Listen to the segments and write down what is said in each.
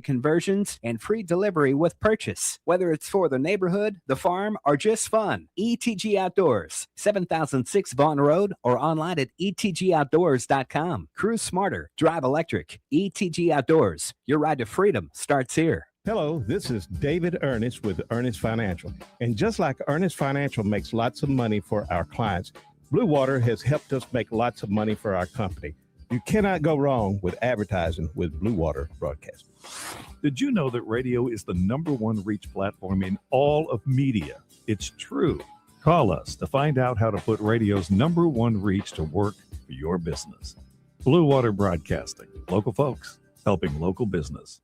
conversions, and free delivery with purchase. Whether it's for the neighborhood, the farm, or just fun, ETG Outdoors, 7006 Vaughn Road, or online at etgoutdoors.com. Cruise smarter, drive electric. ETG Outdoors, your ride to freedom starts here. Hello, this is David Ernest with Ernest Financial. And just like Ernest Financial makes lots of money for our clients, Blue Water has helped us make lots of money for our company. You cannot go wrong with advertising with Blue Water Broadcasting. Did you know that radio is the #1 reach platform in all of media? It's true. Call us to find out how to put radio's #1 reach to work for your business. Blue Water Broadcasting. Local folks helping local business.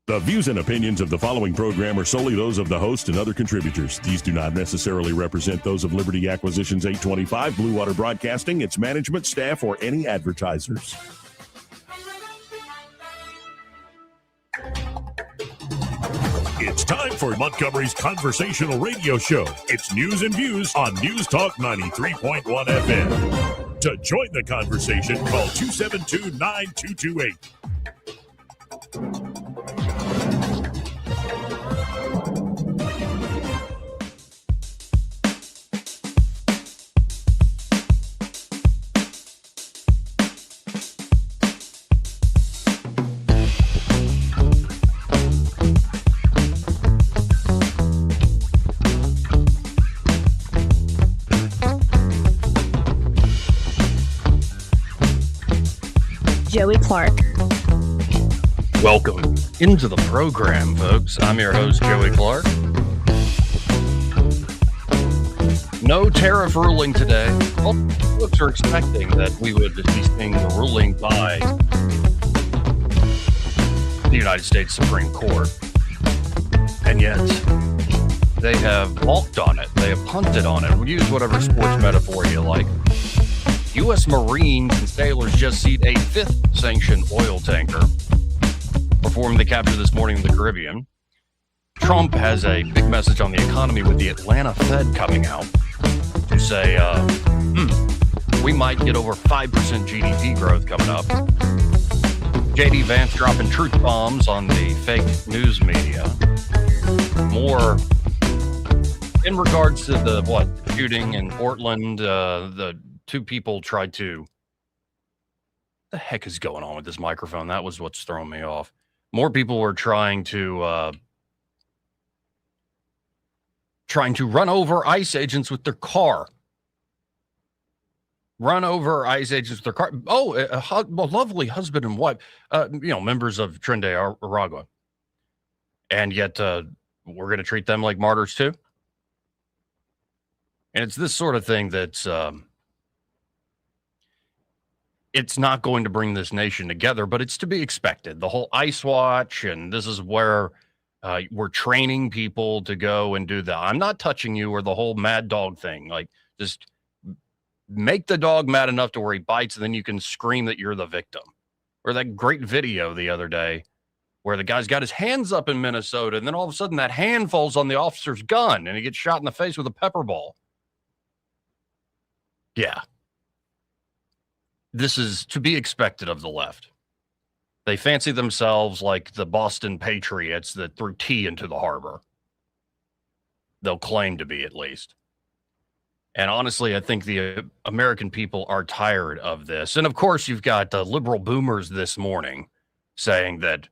The views and opinions of the following program are solely those of the host and other contributors. These do not necessarily represent those of Liberty Acquisitions 825, Blue Water Broadcasting, its management, staff, or any advertisers. It's time for Montgomery's conversational radio show. It's news and views on News Talk 93.1 FM. To join the conversation, call 272-9228. Joey Clark. Welcome into the program, folks. I'm your host, Joey Clark. No tariff ruling today. Well, folks are expecting that we would be seeing the ruling by the United States Supreme Court. And yet, they have balked on it. They have punted on it. Use whatever sports metaphor you like. U.S. Marines and sailors just seized a 5th sanctioned oil tanker performed the capture this morning in the Caribbean. Trump has a big message on the economy with the Atlanta Fed coming out to say, we might get over 5% GDP growth coming up. J.D. Vance dropping truth bombs on the fake news media. More in regards to the shooting in Portland, the 2 people tried to... What the heck is going on with this microphone? That was what's throwing me off. More people were trying to run over ICE agents with their car. Run over ICE agents with their car. Oh, a lovely husband and wife, members of Tren de Aragua. And yet we're going to treat them like martyrs too? And it's this sort of thing that's... it's not going to bring this nation together, but it's to be expected. The whole ICE watch, and this is where we're training people to go and do the I'm not touching you, or the whole mad dog thing. Like, just make the dog mad enough to where he bites, and then you can scream that you're the victim. Or that great video the other day where the guy's got his hands up in Minnesota, and then all of a sudden that hand falls on the officer's gun, and he gets shot in the face with a pepper ball. Yeah. This is to be expected of the left. They fancy themselves like the Boston Patriots that threw tea into the harbor. They'll claim to be, at least. And honestly, I think the American people are tired of this. And of course, you've got the liberal boomers this morning saying that,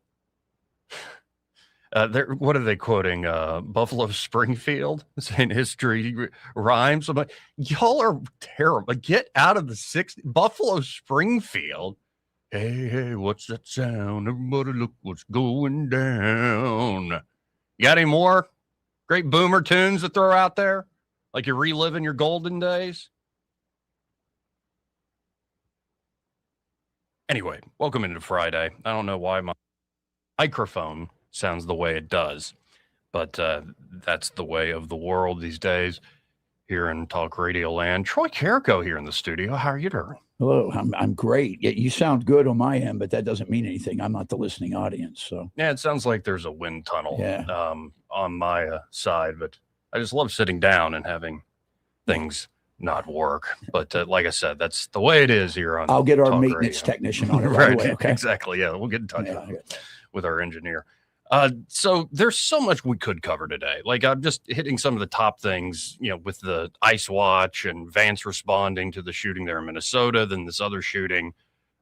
what are they quoting? Buffalo Springfield saying history rhymes. I'm like, y'all are terrible. Get out of the 60s. Buffalo Springfield. Hey, what's that sound? Everybody look what's going down. You got any more great boomer tunes to throw out there? Like you're reliving your golden days? Anyway, welcome into Friday. I don't know why my microphone sounds the way it does, but that's the way of the world these days here in Talk Radio Land. Troy Carrico here in the studio. How are you doing? Hello, I'm great. You sound good on my end, but that doesn't mean anything. I'm not the listening audience. So yeah, it sounds like there's a wind tunnel on my side, but I just love sitting down and having things not work. But like I said, that's the way it is here on I'll get our Talk maintenance Radio. technician on it right away. Okay. Exactly. Yeah, we'll get in touch with you. with our engineer. So there's so much we could cover today. Like I'm just hitting some of the top things, with the ICE watch and Vance responding to the shooting there in Minnesota, then this other shooting,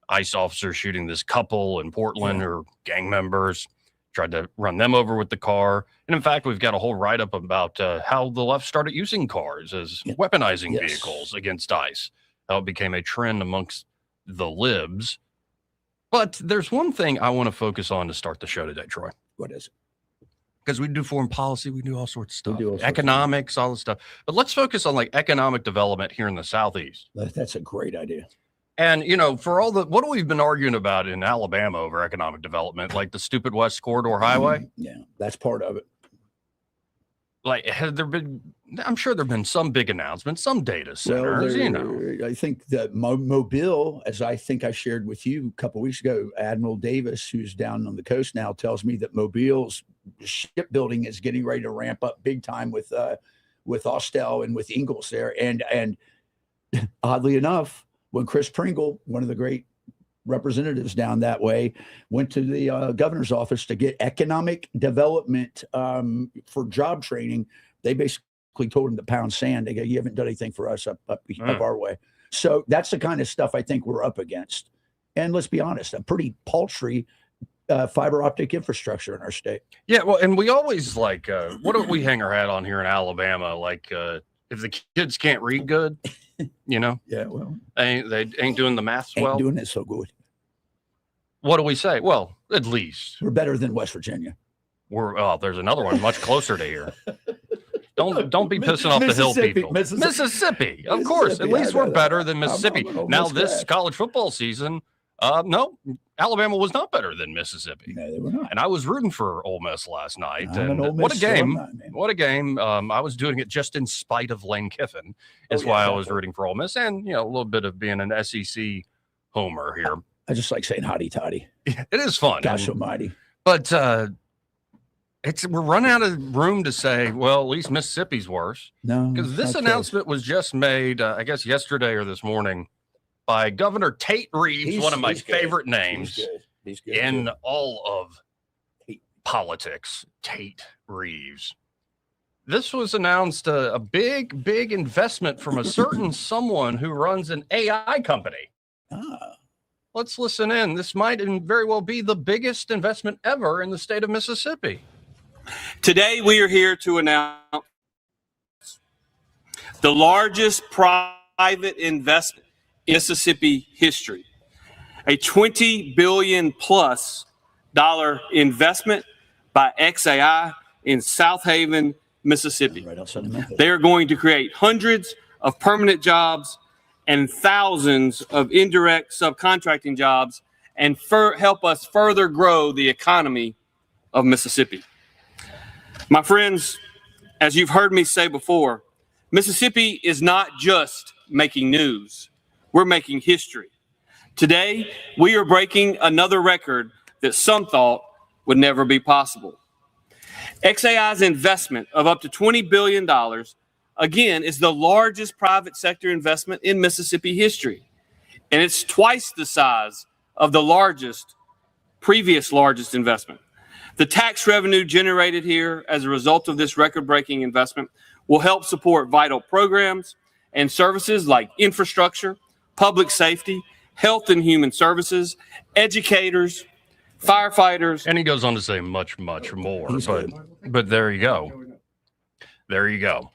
ICE officer shooting this couple in Portland or gang members, tried to run them over with the car. And in fact, we've got a whole write-up about how the left started using cars as weaponizing vehicles against ICE, how it became a trend amongst the libs. But there's one thing I want to focus on to start the show today, Troy. What is it? Because we do foreign policy, we do all sorts of stuff, economics, all this stuff. But let's focus on like economic development here in the Southeast. That's a great idea. And, for all what we've been arguing about in Alabama over economic development, like the stupid West Corridor Highway. Yeah, that's part of it. Like, I'm sure there have been some big announcements, some data centers, I think that Mobile, as I think I shared with you a couple of weeks ago, Admiral Davis, who's down on the coast now, tells me that Mobile's shipbuilding is getting ready to ramp up big time with Austell and with Ingalls there. And oddly enough, when Chris Pringle, one of the great representatives down that way, went to the governor's office to get economic development for job training, they basically told him to pound sand. They go, you haven't done anything for us up our way. So that's the kind of stuff I think we're up against. And let's be honest, a pretty paltry fiber optic infrastructure in our state. Yeah, well, and we always what do we hang our hat on here in Alabama? Like, if the kids can't read good, Yeah, well, they ain't doing the math well. Ain't doing it so good. What do we say? Well, at least we're better than West Virginia. There's another one much closer to here. Don't be pissing off the hill people. Mississippi, of course. At least we're better than Mississippi. Now this college football season, no, Alabama was not better than Mississippi. No, they were not. And I was rooting for Ole Miss last night. What a game! What a game! I was doing it just in spite of Lane Kiffin. Is why I was rooting for Ole Miss, and a little bit of being an SEC homer here. I just like saying hotty toddy. It is fun. Gosh almighty. But we're running out of room to say, well, at least Mississippi's worse. No, because this announcement was just made, I guess, yesterday or this morning by Governor Tate Reeves, one of my favorite names in all of politics. Tate Reeves. This was announced a big, big investment from a certain someone who runs an AI company. Let's listen in. This might very well be the biggest investment ever in the state of Mississippi. Today, we are here to announce the largest private investment in Mississippi history, a $20 billion+ investment by XAI in South Haven, Mississippi. They are going to create hundreds of permanent jobs and thousands of indirect subcontracting jobs and help us further grow the economy of Mississippi. My friends, as you've heard me say before, Mississippi is not just making news. We're making history. Today, we are breaking another record that some thought would never be possible. XAI's investment of up to $20 billion, again, is the largest private sector investment in Mississippi history. And it's twice the size of the previous largest investment. The tax revenue generated here as a result of this record-breaking investment will help support vital programs and services like infrastructure, public safety, health and human services, educators, firefighters. And he goes on to say much, much more. But there you go. There you go.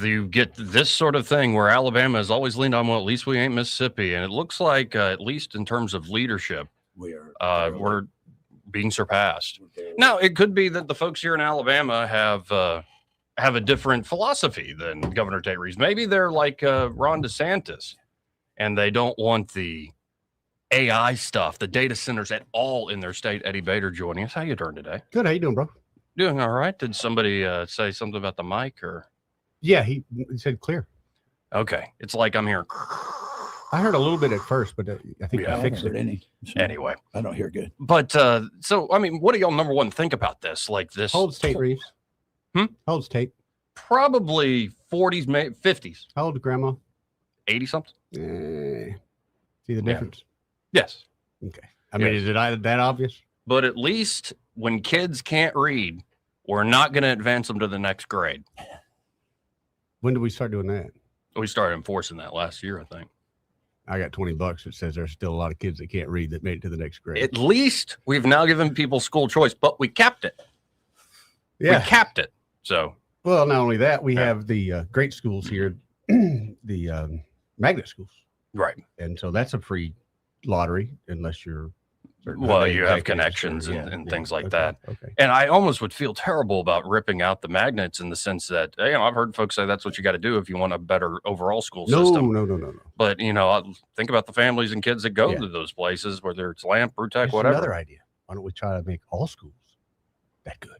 You get this sort of thing where Alabama has always leaned on, well, at least we ain't Mississippi. And it looks like, at least in terms of leadership, we're being surpassed. Now, it could be that the folks here in Alabama have a different philosophy than Governor Tate Reeves. Maybe they're like Ron DeSantis, and they don't want the AI stuff, the data centers at all in their state. Eddie Bader joining us. How you doing today? Good. How you doing, bro? Doing all right. Did somebody say something about the mic or? Yeah, he said clear. Okay. It's like I'm hearing. I heard a little bit at first, but I think I fixed it. Anyway. I don't hear good. But so, I mean, what do y'all number one think about this? Like this. How old's Tate Reeves? How old's Tate? Probably 40s, 50s. How old is grandma? 80 something. See the difference? Yes. Okay. I mean, is it that obvious? but at least when kids can't read, we're not going to advance them to the next grade. When did we start doing that? We started enforcing that last year, I think. I got $20 that says there's still a lot of kids that can't read that made it to the next grade. At least we've now given people school choice, but we kept it. Yeah. We capped it. So, well, not only that, we have the great schools here, the magnet schools. Right. And so that's a free lottery unless you're. Well, you have connections and things like that. Okay. And I almost would feel terrible about ripping out the magnets in the sense that, you know, I've heard folks say that's what you got to do if you want a better overall school system. No. But, you know, think about the families and kids that go to those places, whether it's Lamp, Brutech, whatever. Another idea. Why don't we try to make all schools that good?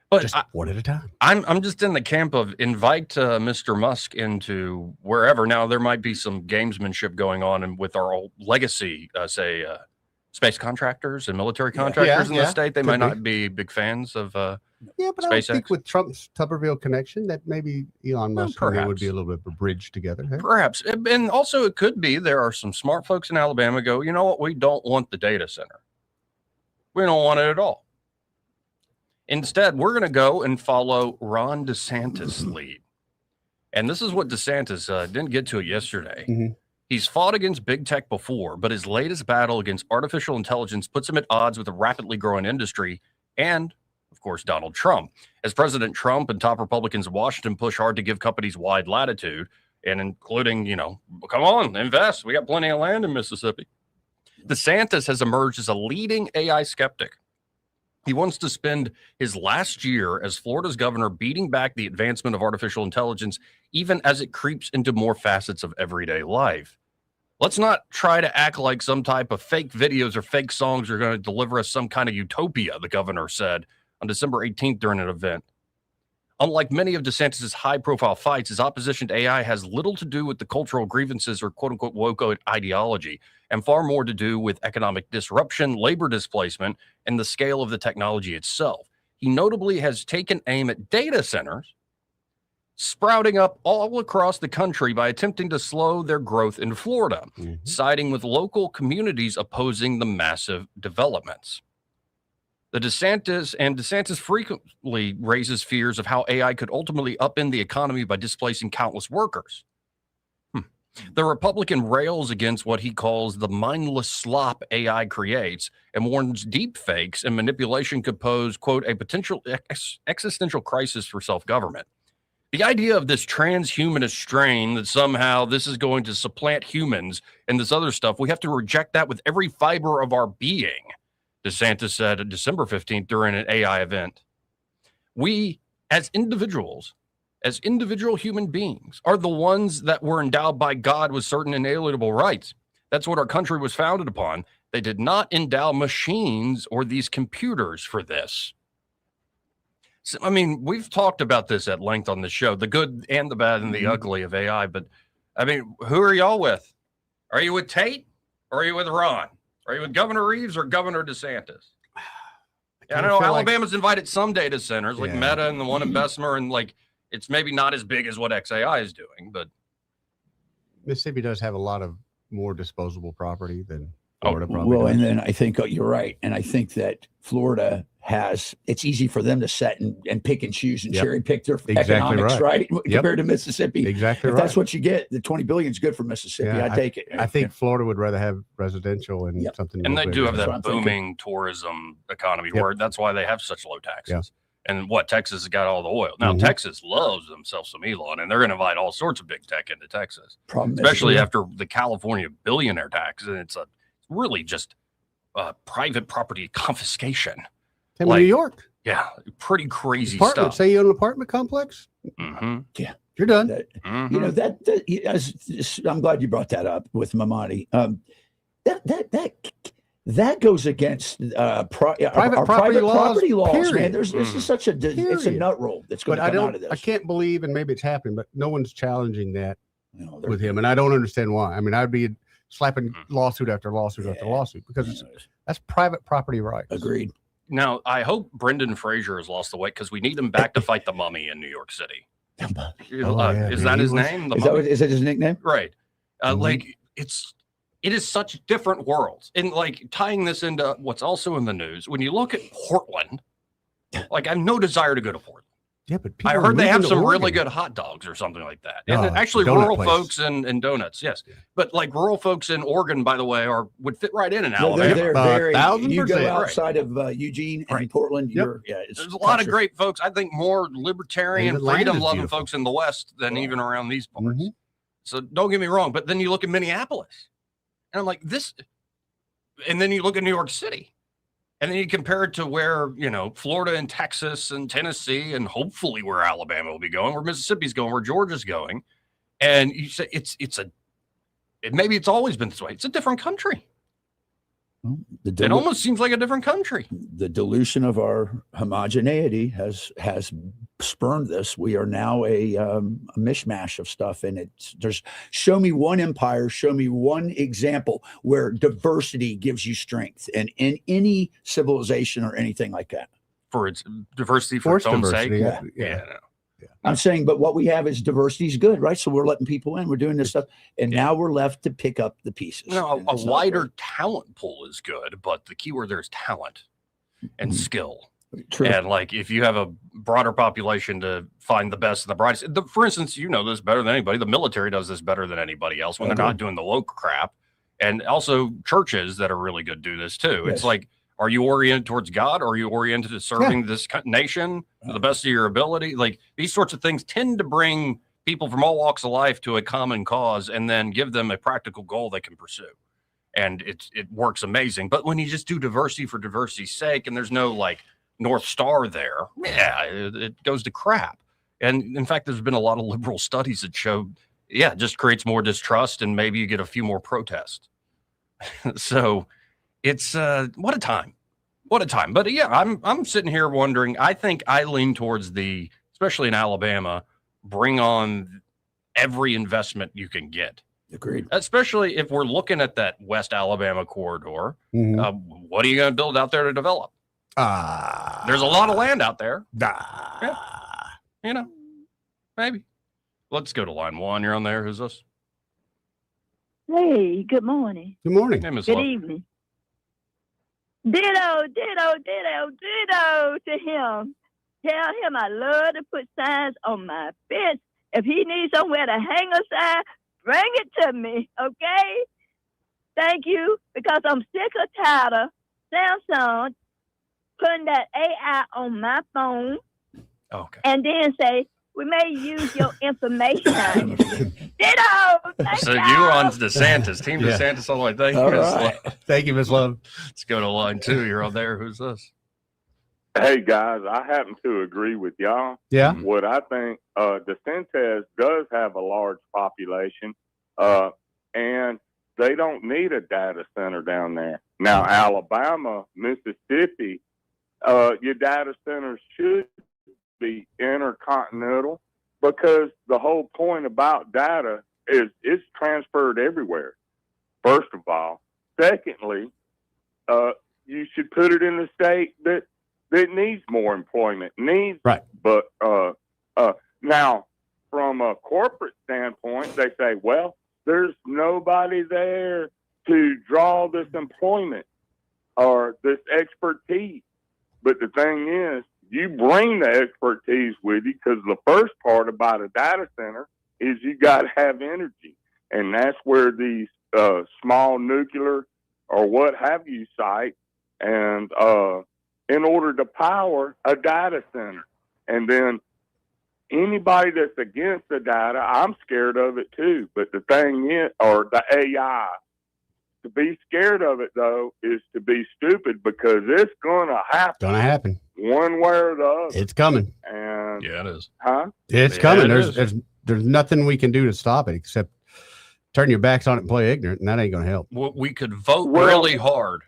But just one at a time. I'm just in the camp of invite Mr. Musk into wherever. Now, there might be some gamesmanship going on and with our old legacy, space contractors and military contractors in the state. They might not be big fans of but SpaceX. I think with Trump's Tuberville connection that maybe Elon Musk and they would be a little bit of a bridge together. Hey? Perhaps. And also it could be there are some smart folks in Alabama go, you know what? We don't want the data center. We don't want it at all. Instead, we're going to go and follow Ron DeSantis' lead. And this is what DeSantis didn't get to it yesterday. Mm-hmm. He's fought against big tech before, but his latest battle against artificial intelligence puts him at odds with a rapidly growing industry and, of course, Donald Trump. As President Trump and top Republicans in Washington push hard to give companies wide latitude, and including, you know, come on, invest. We got plenty of land in Mississippi. DeSantis has emerged as a leading AI skeptic. He wants to spend his last year as Florida's governor beating back the advancement of artificial intelligence, even as it creeps into more facets of everyday life. Let's not try to act like some type of fake videos or fake songs are going to deliver us some kind of utopia, the governor said on December 18th during an event. Unlike many of DeSantis' high-profile fights, his opposition to AI has little to do with the cultural grievances or quote-unquote woke ideology, and far more to do with economic disruption, labor displacement, and the scale of the technology itself. He notably has taken aim at data centers, sprouting up all across the country by attempting to slow their growth in Florida, siding with local communities opposing the massive developments. DeSantis frequently raises fears of how AI could ultimately upend the economy by displacing countless workers. The Republican rails against what he calls the mindless slop AI creates and warns deep fakes and manipulation could pose, quote, a potential existential crisis for self-government. The idea of this transhumanist strain that somehow this is going to supplant humans and this other stuff, we have to reject that with every fiber of our being, DeSantis said on December 15th during an AI event. We, as individuals, as individual human beings, are the ones that were endowed by God with certain inalienable rights. That's what our country was founded upon. They did not endow machines or these computers for this. So, I mean, we've talked about this at length on the show, the good and the bad and the ugly of AI. But, I mean, who are y'all with? Are you with Tate or are you with Ron? Are you with Governor Reeves or Governor DeSantis? I don't know. Alabama's invited some data centers like Meta and the one in Bessemer, and like it's maybe not as big as what XAI is doing, but Mississippi does have a lot of more disposable property than Florida probably well, does. and then I think you're right. And I think that Florida has, it's easy for them to set and pick and choose and cherry pick their economics, right? Compared to Mississippi. Exactly if that's what you get, the 20 billion is good for Mississippi. I take it. I think Florida would rather have residential and something. And they do have that booming tourism economy where that's why they have such low taxes. And what Texas has got all the oil. Now, Texas loves themselves some Elon, and they're going to invite all sorts of big tech into Texas, especially after the California billionaire tax. And it's really just private property confiscation. Same in New York. Yeah, pretty crazy stuff. Say you own an apartment complex. Yeah, you're done. You know I'm glad you brought that up with Mamadi. That goes against private property laws, man. This is such a it's a nut roll that's going to come out of this. I can't believe, and maybe it's happening, but no one's challenging that with him, and I don't understand why. I mean, I'd be slapping lawsuit after lawsuit after lawsuit because that's private property rights. Agreed. Now, I hope Brendan Fraser has lost the weight because we need him back to fight the Mummy in New York City. Is that his name? Is that his nickname? Right. Like it is such different worlds. And like tying this into what's also in the news, when you look at Portland, like I have no desire to go to Portland. Yeah, but I heard they have some really good hot dogs or something like that. And actually rural folks and donuts, yes. But like rural folks in Oregon, by the way, would fit right in Alabama. They're very, 1,000%. you go outside of Eugene and Portland, there's a lot of great folks. I think more libertarian, freedom-loving folks in the West than even around these parts. Mm-hmm. So don't get me wrong. But then you look at Minneapolis, and I'm like, this. And then you look at New York City. And then you compare it to where, Florida and Texas and Tennessee and hopefully where Alabama will be going, where Mississippi's going, where Georgia's going. And you say maybe it's always been this way. It's a different country. Well, it almost seems like a different country. The dilution of our homogeneity has spurned this. We are now a mishmash of stuff, and show me one empire, show me one example where diversity gives you strength, and in any civilization or anything like that. For its diversity, for its own sake. Yeah. I'm saying, but what we have is diversity is good, right? So we're letting people in, we're doing this stuff, and now we're left to pick up the pieces. A wider talent pool is good, but the key word there is talent and skill. True. And like, if you have a broader population to find the best and the brightest, for instance, you know this better than anybody. The military does this better than anybody else when they're not doing the woke crap. And also churches that are really good do this too. Yes. It's like, are you oriented towards God, or are you oriented to serving this nation to the best of your ability? Like, these sorts of things tend to bring people from all walks of life to a common cause and then give them a practical goal they can pursue. And it works amazing. But when you just do diversity for diversity's sake and there's no like North Star there, it goes to crap. And in fact, there's been a lot of liberal studies that show, it just creates more distrust and maybe you get a few more protests. So it's what a time. But I'm sitting here wondering, I think I lean towards especially in Alabama, bring on every investment you can get. Agreed. Especially if we're looking at that West Alabama corridor. Mm-hmm. What are you going to build out there to develop? There's a lot of land out there. Maybe. Let's go to line one. You're on there. Who's this? Hey, good morning. Good morning. Good evening. Ditto to him. Tell him I love to put signs on my fence. If he needs somewhere to hang a sign, bring it to me, okay? Thank you, because I'm sick or tired of Samsung putting that AI on my phone and then say, we may use your information. Ditto! So you were on DeSantis, Team DeSantis all the way. Thank you, Miss Love. Thank you, Miss Love. Let's go to line two. You're on there. Who's this? Hey, guys, I happen to agree with y'all. Yeah. What I think, DeSantis does have a large population, and they don't need a data center down there. Now, Alabama, Mississippi, your data centers should be intercontinental, because the whole point about data is it's transferred everywhere, first of all. Secondly, you should put it in the state that needs more employment, right. But now, from a corporate standpoint, they say, well, there's nobody there to draw this employment or this expertise. But the thing is, you bring the expertise with you, because the first part about a data center is you got to have energy. And that's where these small nuclear or what have you site, and in order to power a data center. And then anybody that's against the data, I'm scared of it too. But the thing is, or the AI, to be scared of it, though, is to be stupid, because it's going to happen. One way or the other. It's coming. And it is. Huh? It's coming. There's nothing we can do to stop it except turn your backs on it and play ignorant, and that ain't going to help. We could vote really hard.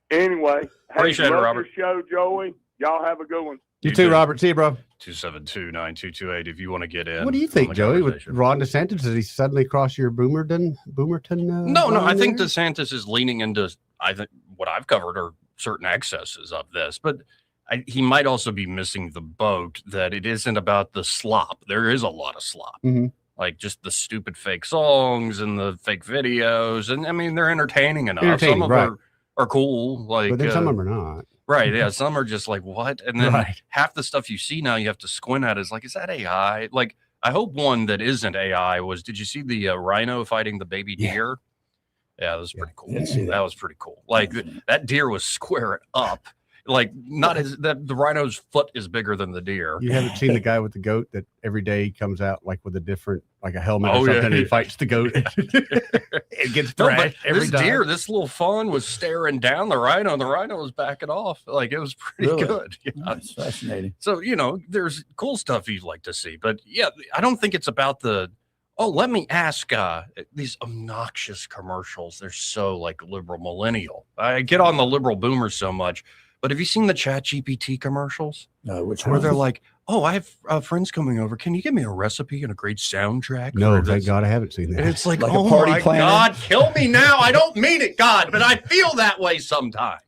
Anyway, appreciate it, Robert. Show, Joey. Y'all have a good one. You too, Robert. See you, bro. 272-9228 if you want to get in. What do you think, Joey? With Ron DeSantis, did he suddenly cross your Boomerton? No. I think DeSantis is leaning into, I think, what I've covered are certain excesses of this, but he might also be missing the boat that it isn't about the slop. There is a lot of slop. Mm-hmm. Like just the stupid fake songs and the fake videos. And I mean, they're entertaining enough. Entertaining, some of them are cool. Like, but then some of them are not. Right. Yeah. Some are just like, what? And then Right. half the stuff you see now, you have to squint at is like, is that AI? Like, I hope one that isn't AI was, did you see the rhino fighting the baby deer? Yeah, that was pretty cool. That was pretty cool. Like that deer was squaring up. Like not as that the rhino's foot is bigger than the deer. You haven't seen the guy with the goat that every day he comes out like with a different, like a helmet or something, and he fights the goat. It gets thrashed every this time. deer, this little fawn was staring down the rhino, and the rhino was backing off. Like it was pretty good. Yeah. That's fascinating. So, there's cool stuff you'd like to see, but yeah, I don't think it's about let me ask these obnoxious commercials. They're so like liberal millennial. I get on the liberal boomers so much, but have you seen the ChatGPT commercials? No, which where one? they're like, oh, I have friends coming over. Can you give me a recipe and a great soundtrack? No, thank God I haven't seen that. And it's like Like a oh party my planner? God, kill me now. I don't mean it, God, but I feel that way sometimes.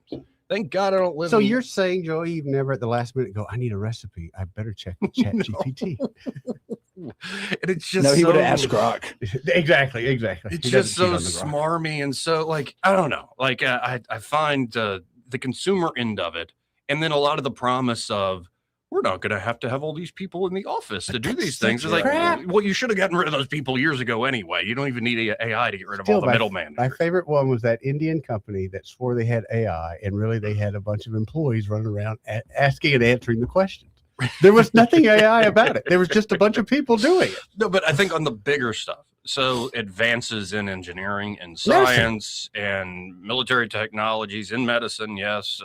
Thank God I don't live. So in- you're saying, Joey, you've never at the last minute go, I need a recipe. I better check the ChatGPT. and it's just No, he would so- Oh. have asked Grok. Exactly. It's He just doesn't so cheat on the Grok. smarmy and so like I don't know. Like I find the consumer end of it, and then a lot of the promise of we're not going to have all these people in the office to do these things. It's like, well, you should have gotten rid of those people years ago anyway. You don't even need AI to get rid of all the middlemen. My favorite one was that Indian company that swore they had AI, and really they had a bunch of employees running around asking and answering the questions. There was nothing AI about it. There was just a bunch of people doing it. No, but I think on the bigger stuff, so advances in engineering and science and military technologies in medicine, yes,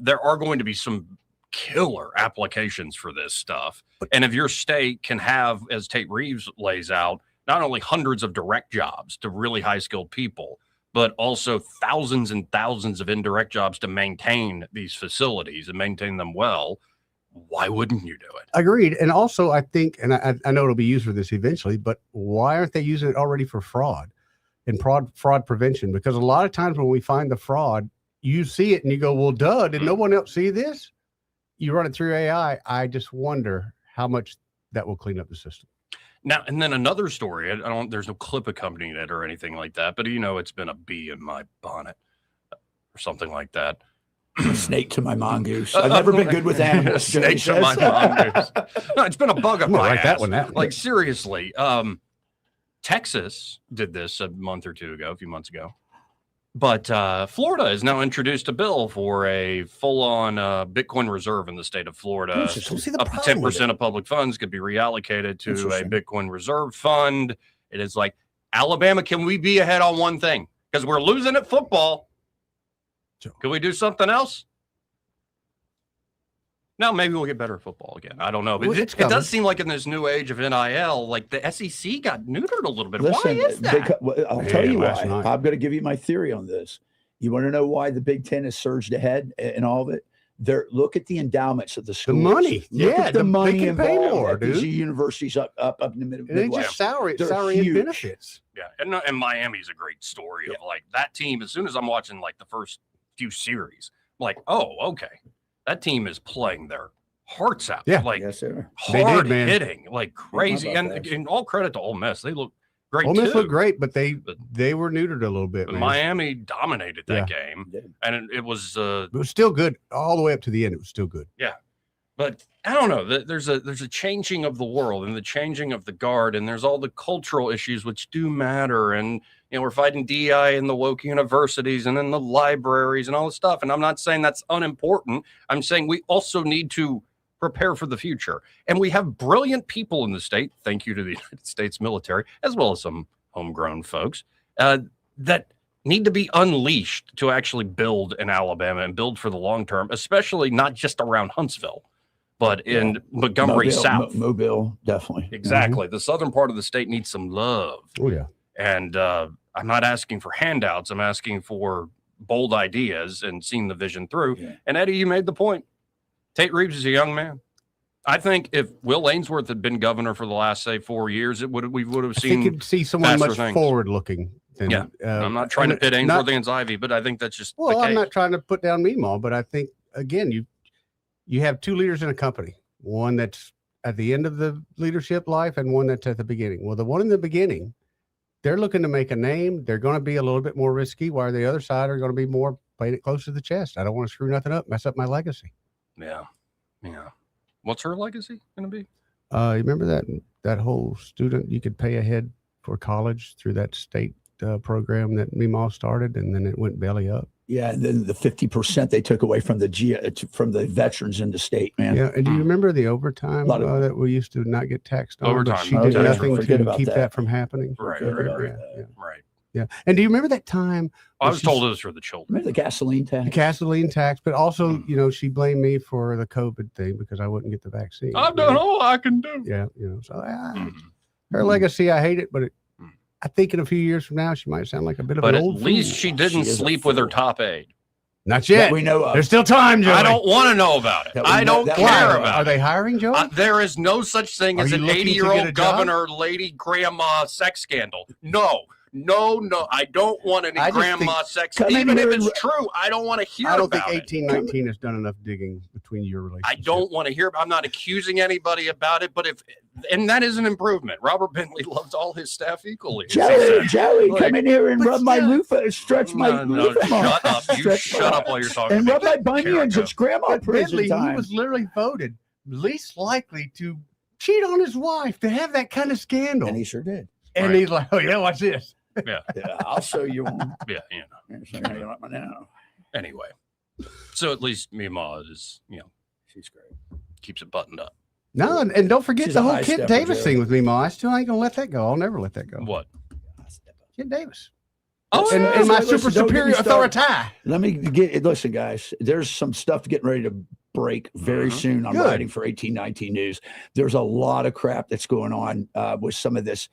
there are going to be some killer applications for this stuff. And if your state can have, as Tate Reeves lays out, not only hundreds of direct jobs to really high skilled people, but also thousands and thousands of indirect jobs to maintain these facilities and maintain them well, why wouldn't you do it? Agreed. And also, I think, and I know it'll be used for this eventually, but why aren't they using it already for fraud and fraud prevention? Because a lot of times when we find the fraud, you see it and you go, well, duh, did no one else see this? You run it through AI. I just wonder how much that will clean up the system. Now, and then another story, there's no clip accompanying it or anything like that, but it's been a bee in my bonnet or something like that. Snake to my mongoose. I've never been good with animals. Snake to my mongoose. No, it's been a bug up my write ass. that one down. Like seriously, Texas did this a few months ago. But Florida has now introduced a bill for a full-on Bitcoin reserve in the state of Florida. Up to 10% of public funds could be reallocated to a Bitcoin reserve fund. It is like, Alabama, can we be ahead on one thing? Because we're losing at football. Can we do something else? No, maybe we'll get better at football again. I don't know. But it does seem like in this new age of NIL, like the SEC got neutered a little bit. Listen, why is that? I'll tell you why. I'm going to give you my theory on this. You want to know why the Big Ten has surged ahead in all of it? Look at the endowments of the schools. The money. Look at the money they can pay involved more, at dude. these universities up in the And Midwest. it's just salary They're and huge. benefits. Yeah, and Miami's a great story of like that team. As soon as I'm watching like the first few series, I'm like, oh, okay, that team is playing their hearts out. Yeah. Like Yes, sir. hard man. hitting, like crazy. about And, that? and all credit to Ole Miss, they look great. Ole Miss too. looked great, but they were neutered a little bit. But Man. Miami dominated that game, They did. and it was It was still good all the way up to the end. It was still good. yeah. But I don't know. There's a changing of the world and the changing of the guard, and there's all the cultural issues which do matter. And we're fighting DEI in the woke universities and in the libraries and all this stuff. And I'm not saying that's unimportant. I'm saying we also need to prepare for the future. And we have brilliant people in the state. Thank you to the United States military, as well as some homegrown folks that need to be unleashed to actually build in Alabama and build for the long term, especially not just around Huntsville, but in Montgomery South. Mobile, definitely. Exactly. The southern part of the state needs some love. Oh, yeah. And I'm not asking for handouts. I'm asking for bold ideas and seeing the vision through. Yeah. And Eddie, you made the point. Tate Reeves is a young man. I think if Will Ainsworth had been governor for the last, say, 4 years, we would have I seen. think you'd see someone faster much things. forward looking. Than, Yeah. I'm not trying to pit Ainsworth against Ivy, but I think that's just Well, the I'm case. not trying to put down Meemaw, but I think, again, you have two leaders in a company. One that's at the end of the leadership life and one that's at the beginning. Well, the one in the beginning, they're looking to make a name. They're going to be a little bit more risky, while the other side are going to be more playing it close to the chest. I don't want to screw nothing up, mess up my legacy. Yeah. What's her legacy going to be? You remember that whole student, you could pay ahead for college through that state program that Meemaw started, and then it went belly up. Yeah, and then the 50% they took away from the veterans in the state, man. Yeah, and do you remember the overtime that we used to not get taxed on? Overtime. She did nothing to keep that. that from happening. Right. Yeah. And do you remember that time? I was told it was for the children. Remember the gasoline tax? The gasoline tax, but also, she blamed me for the COVID thing because I wouldn't get the vaccine. I've done all I can do. Yeah, so her legacy, I hate it, but I think in a few years from now, she might sound like a bit of an old But at least fool. she didn't sleep with her top aide. Not yet. We know of. There's still time, Joey. I don't want to know about it. I don't care about it. Are they hiring, Joey? There is no such thing as an 80-year-old governor, lady, grandma sex scandal. No, I don't want any grandma sex. Even if it's true, I don't want to hear about it. I don't think 1819 has done enough digging between your relationship. I don't want to hear. I'm not accusing anybody about it, but and that is an improvement. Robert Bentley loves all his staff equally. Joey, come in here and rub my loofah, stretch my loofah. Shut up. You shut up while you're talking. And rub my bunions. It's grandma prison Bentley, time. he was literally voted least likely to cheat on his wife, to have that kind of scandal. And he sure did. And he's like, oh, yeah, watch this. Yeah, I'll show you one. Yeah, Anyway, so at least Meemaw is, she's great. Keeps it buttoned up. No, and don't forget She's the a whole high Kent stepper, Davis Joey. thing with Meemaw. I still ain't gonna let that go. I'll never let that go. What? Kent Davis. Oh, and my super superior authority. Listen, guys, there's some stuff getting ready to break very soon. I'm writing for 1819 News. There's a lot of crap that's going on with some of this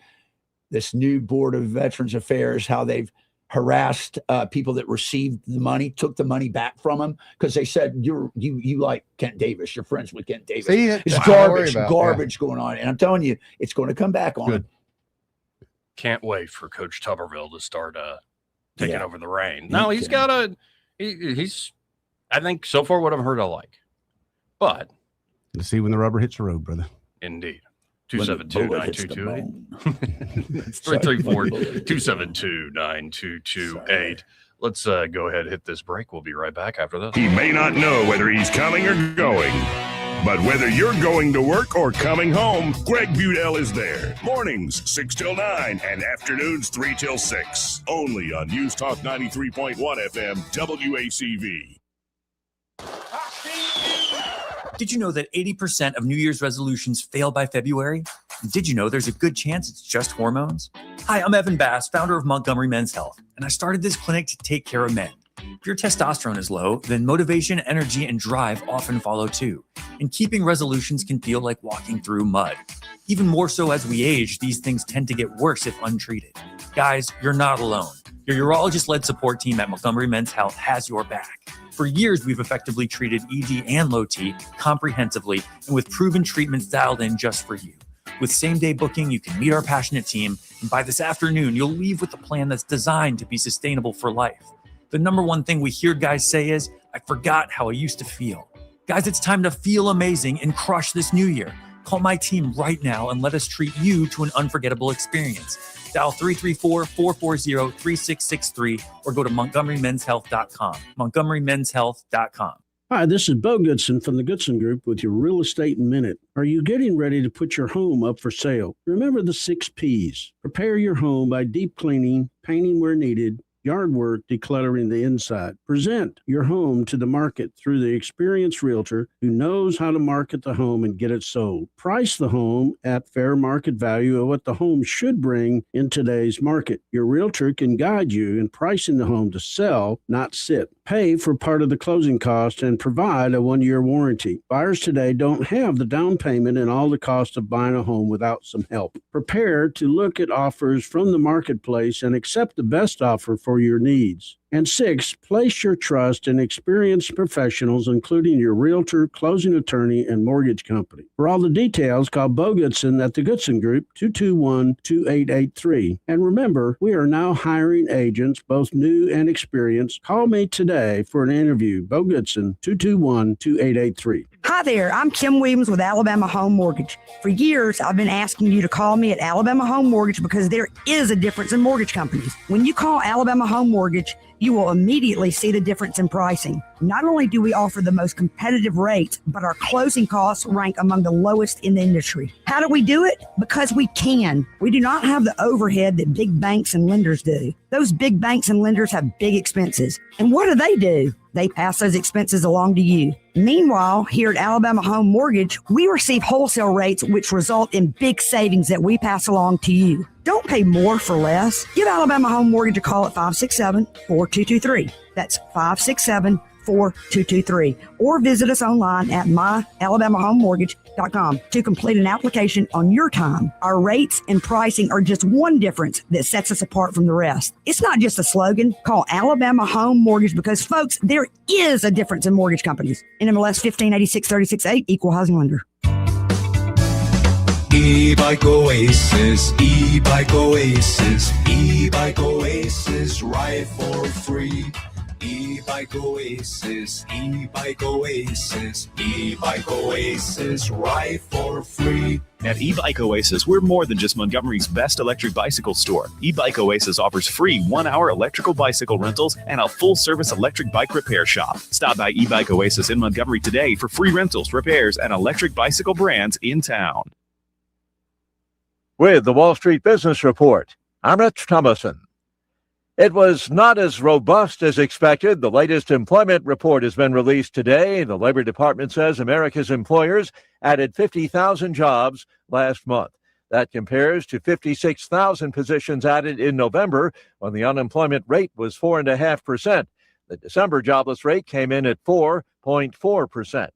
new Board of Veterans Affairs, how they've harassed people that received the money, took the money back from them because they said you like Kent Davis, you're friends with Kent Davis. See, it's garbage going on, and I'm telling you, it's going to come back on. Good. Can't wait for Coach Tuberville to start taking over the reign. No, he's got he's I think so far what I've heard I like, but let's see when the rubber hits the road, brother. Indeed. 272-9228. It's 334-272-9228. Let's go ahead and hit this break. We'll be right back after this. He may not know whether he's coming or going, but whether you're going to work or coming home, Greg Budell is there. Mornings 6 till 9 and afternoons 3 till 6. Only on News Talk 93.1 FM WACV. Did you know that 80% of New Year's resolutions fail by February? And did you know there's a good chance it's just hormones? Hi, I'm Evan Bass, founder of Montgomery Men's Health, and I started this clinic to take care of men. If your testosterone is low, then motivation, energy, and drive often follow too. And keeping resolutions can feel like walking through mud. Even more so as we age, these things tend to get worse if untreated. Guys, you're not alone. Your urologist-led support team at Montgomery Men's Health has your back. For years, we've effectively treated ED and low T comprehensively and with proven treatments dialed in just for you. With same-day booking, you can meet our passionate team, and by this afternoon, you'll leave with a plan that's designed to be sustainable for life. The number one thing we hear guys say is, I forgot how I used to feel. Guys, it's time to feel amazing and crush this new year. Call my team right now and let us treat you to an unforgettable experience. Dial 334-440-3663 or go to MontgomeryMen'sHealth.com. MontgomeryMen'sHealth.com. Hi, this is Bo Goodson from the Goodson Group with your Real Estate Minute. Are you getting ready to put your home up for sale? Remember the 6 Ps. Prepare your home by deep cleaning, painting where needed, yard work, decluttering the inside. Present your home to the market through the experienced realtor who knows how to market the home and get it sold. Price the home at fair market value of what the home should bring in today's market. Your realtor can guide you in pricing the home to sell, not sit. Pay for part of the closing cost and provide a 1-year warranty. Buyers today don't have the down payment and all the cost of buying a home without some help. Prepare to look at offers from the marketplace and accept the best offer for your needs. And 6, place your trust in experienced professionals, including your realtor, closing attorney, and mortgage company. For all the details, call Bo Goodson at the Goodson Group, 221-2883. And remember, we are now hiring agents, both new and experienced. Call me today for an interview. Bo Goodson, 221-2883. Hi there, I'm Kim Williams with Alabama Home Mortgage. For years, I've been asking you to call me at Alabama Home Mortgage because there is a difference in mortgage companies. When you call Alabama Home Mortgage, you will immediately see the difference in pricing. Not only do we offer the most competitive rates, but our closing costs rank among the lowest in the industry. How do we do it? Because we can. We do not have the overhead that big banks and lenders do. Those big banks and lenders have big expenses. And what do? They pass those expenses along to you. Meanwhile, here at Alabama Home Mortgage, we receive wholesale rates which result in big savings that we pass along to you. Don't pay more for less. Give Alabama Home Mortgage a call at 567-4223. That's 567-4223. Or visit us online at myalabamahomemortgage.com to complete an application on your time. Our rates and pricing are just one difference that sets us apart from the rest. It's not just a slogan. Call Alabama Home Mortgage because, folks, there is a difference in mortgage companies. NMLS 1586-36-8, Equal Housing Lender. E-Bike Oasis, E-Bike Oasis, E-Bike Oasis, ride for free. E-Bike Oasis, E-Bike Oasis, E-Bike Oasis, ride for free. At E-Bike Oasis, we're more than just Montgomery's best electric bicycle store. E-Bike Oasis offers free 1-hour electrical bicycle rentals and a full-service electric bike repair shop. Stop by E-Bike Oasis in Montgomery today for free rentals, repairs, and electric bicycle brands in town. With the Wall Street Business Report, I'm Rich Thomason. It was not as robust as expected. The latest employment report has been released today. The Labor Department says America's employers added 50,000 jobs last month. That compares to 56,000 positions added in November when the unemployment rate was 4.5%. The December jobless rate came in at 4.4%.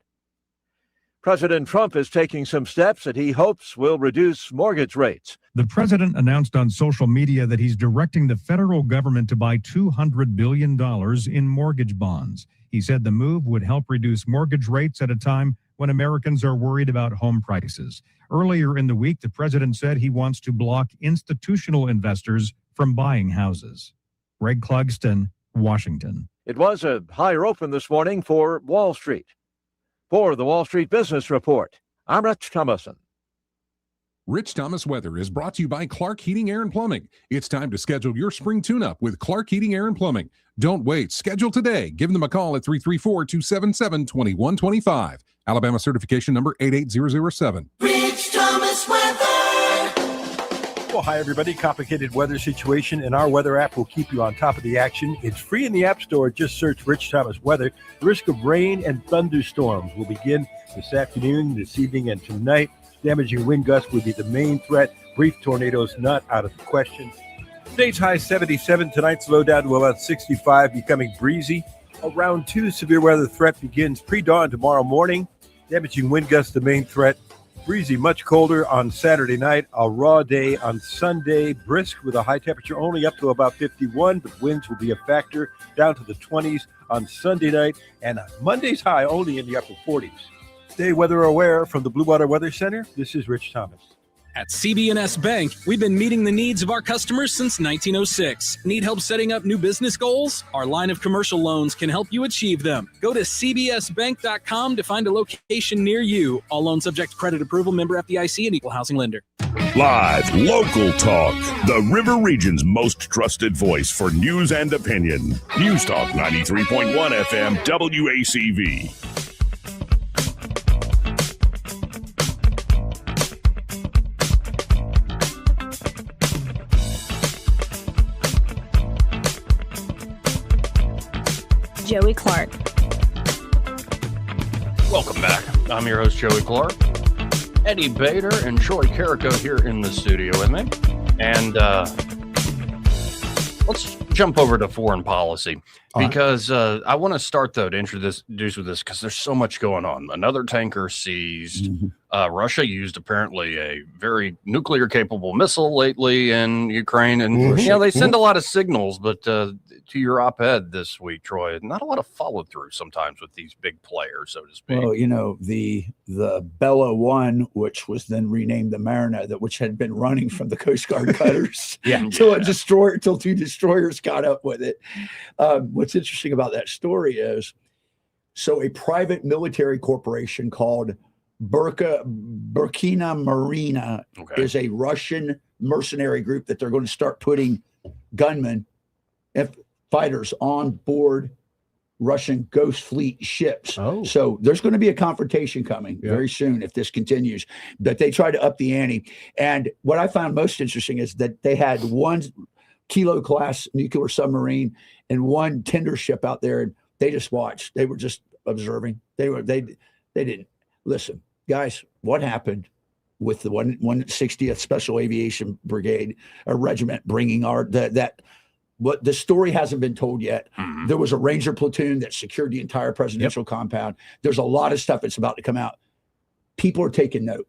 President Trump is taking some steps that he hopes will reduce mortgage rates. The president announced on social media that he's directing the federal government to buy $200 billion in mortgage bonds. He said the move would help reduce mortgage rates at a time when Americans are worried about home prices. Earlier in the week, the president said he wants to block institutional investors from buying houses. Greg Clugston, Washington. It was a higher open this morning for Wall Street. For the Wall Street Business Report, I'm Rich Thomason. Rich Thomas Weather is brought to you by Clark Heating, Air and Plumbing. It's time to schedule your spring tune-up with Clark Heating, Air and Plumbing. Don't wait. Schedule today. Give them a call at 334-277-2125. Alabama certification number 88007. Rich Thomas Weather. Well, hi, everybody. Complicated weather situation, and our weather app will keep you on top of the action. It's free in the App Store. Just search Rich Thomas Weather. The risk of rain and thunderstorms will begin this afternoon, this evening, and tonight. Damaging wind gusts will be the main threat. Brief tornadoes not out of the question. Today's high 77. Tonight's low down to about 65, becoming breezy. Around 2, severe weather threat begins pre-dawn tomorrow morning. Damaging wind gusts the main threat. Breezy, much colder on Saturday night. A raw day on Sunday. Brisk with a high temperature only up to about 51, but winds will be a factor down to the 20s on Sunday night. And Monday's high only in the upper 40s. Stay weather aware from the Blue Water Weather Center. This is Rich Thomas. At CB&S Bank, we've been meeting the needs of our customers since 1906. Need help setting up new business goals? Our line of commercial loans can help you achieve them. Go to cbsbank.com to find a location near you. All loans subject to credit approval, member FDIC, and equal housing lender. Live local talk. The River Region's most trusted voice for news and opinion. News Talk 93.1 FM WACV. Joey Clark. Welcome back. I'm your host, Joey Clark. Eddie Bader and Troy Carrico here in the studio with me. And let's jump over to foreign policy. Because I want to start, though, to introduce with this because there's so much going on. Another tanker seized. Russia used apparently a very nuclear capable missile lately in Ukraine. And, they send a lot of signals. But to your op-ed this week, Troy, not a lot of follow through sometimes with these big players, so to speak. Well, the Bella 1, which was then renamed the Marina, which had been running from the Coast Guard cutters till two destroyers got up with it. What's interesting about that story is, so a private military corporation called Burkina Marina is a Russian mercenary group that they're going to start putting gunmen and fighters on board Russian Ghost Fleet ships. So there's going to be a confrontation coming very soon if this continues. But they try to up the ante. And what I found most interesting is that they had one Kilo class nuclear submarine and one tender ship out there, and they just watched. They were just observing. They didn't listen. Guys, what happened with the 160th Special Aviation Brigade, a regiment bringing what the story hasn't been told yet. There was a Ranger platoon that secured the entire presidential compound. There's a lot of stuff that's about to come out. People are taking note.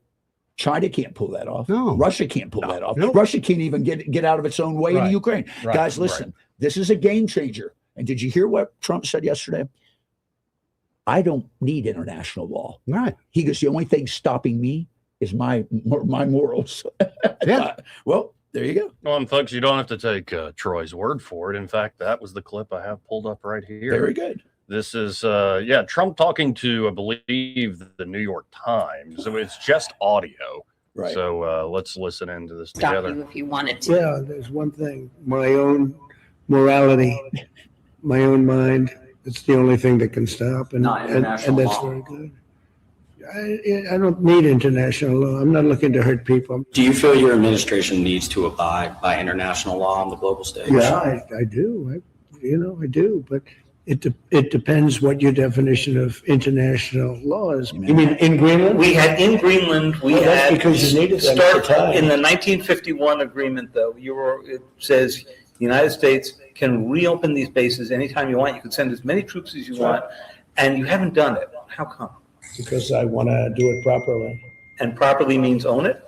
China can't pull that off. No. Russia can't pull that off. Russia can't even get out of its own way in Ukraine. Guys, listen, this is a game changer. And did you hear what Trump said yesterday? I don't need international law. He goes, the only thing stopping me is my morals. Well, there you go. Well, and folks, you don't have to take Troy's word for it. In fact, that was the clip I have pulled up right here. Very good. This is, Trump talking to, I believe, the New York Times. So it's just audio. Right. So let's listen into this together. You if you wanted to. Yeah, there's one thing. My own morality, my own mind. It's the only thing that can stop. And that's law. Very good. I don't need international law. I'm not looking to hurt people. Do you feel your administration needs to abide by international law on the global stage? Yeah, I do. I do. But it depends what your definition of international law is. You mean in Greenland? We had because you needed that at the time. In the 1951 agreement, though, it says the United States can reopen these bases anytime you want. You can send as many troops as you want, and you haven't done it. How come? Because I want to do it properly. And properly means own it?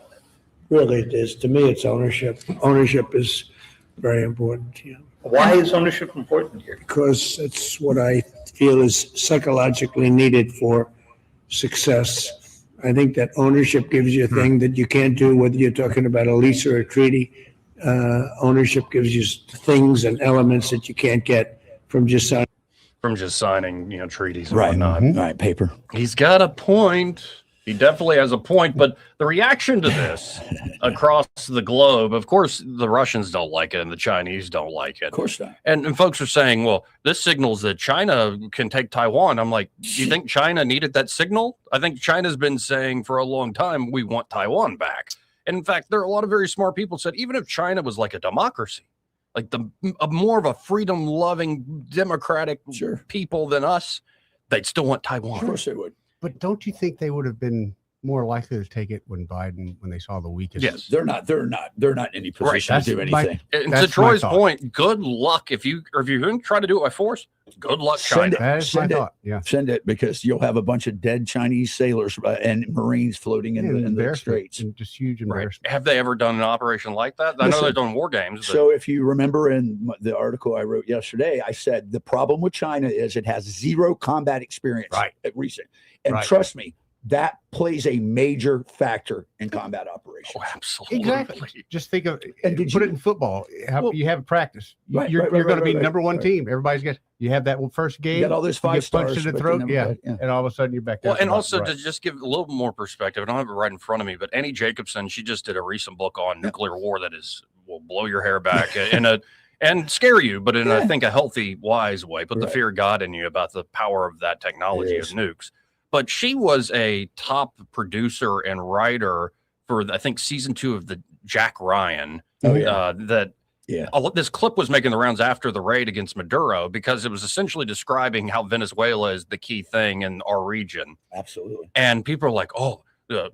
Really, it is. To me, it's ownership. Ownership is very important. Why is ownership important here? Because it's what I feel is psychologically needed for success. I think that ownership gives you a thing that you can't do, whether you're talking about a lease or a treaty. Ownership gives you things and elements that you can't get from just signing. Treaties and whatnot. Right, paper. He's got a point. He definitely has a point. But the reaction to this across the globe, of course, the Russians don't like it and the Chinese don't like it. Of course not. And folks are saying, well, this signals that China can take Taiwan. I'm like, do you think China needed that signal? I think China's been saying for a long time, we want Taiwan back. And in fact, there are a lot of very smart people who said, even if China was like a democracy, like more of a freedom-loving, democratic people than us, they'd still want Taiwan. Of course they would. But don't you think they would have been more likely to take it when they saw the weakest? Yes, they're not in any position to do anything. And to Troy's point, good luck if you're going to try to do it by force. Good luck, China. That is my thought. Yeah, send it, because you'll have a bunch of dead Chinese sailors and Marines floating in the straits. And just huge embarrassment. Have they ever done an operation like that? I know they've done war games. But... So if you remember in the article I wrote yesterday, I said the problem with China is it has zero combat experience at recent. And trust me, that plays a major factor in combat operations. Oh, absolutely. Exactly. Just think of and put it in football. You have practice. You're going to be number one team. Everybody's got. You have that first game. You got all those 5 stars punched in the throat. And all of a sudden you're back there. Well, and also to just give a little more perspective, I don't have it right in front of me, but Annie Jacobson, she just did a recent book on nuclear war that will blow your hair back and scare you, but in I think a healthy, wise way. Put the fear of God in you about the power of that technology of nukes. But she was a top producer and writer for, I think, season 2 of the Jack Ryan. This clip was making the rounds after the raid against Maduro because it was essentially describing how Venezuela is the key thing in our region. Absolutely. And people are like,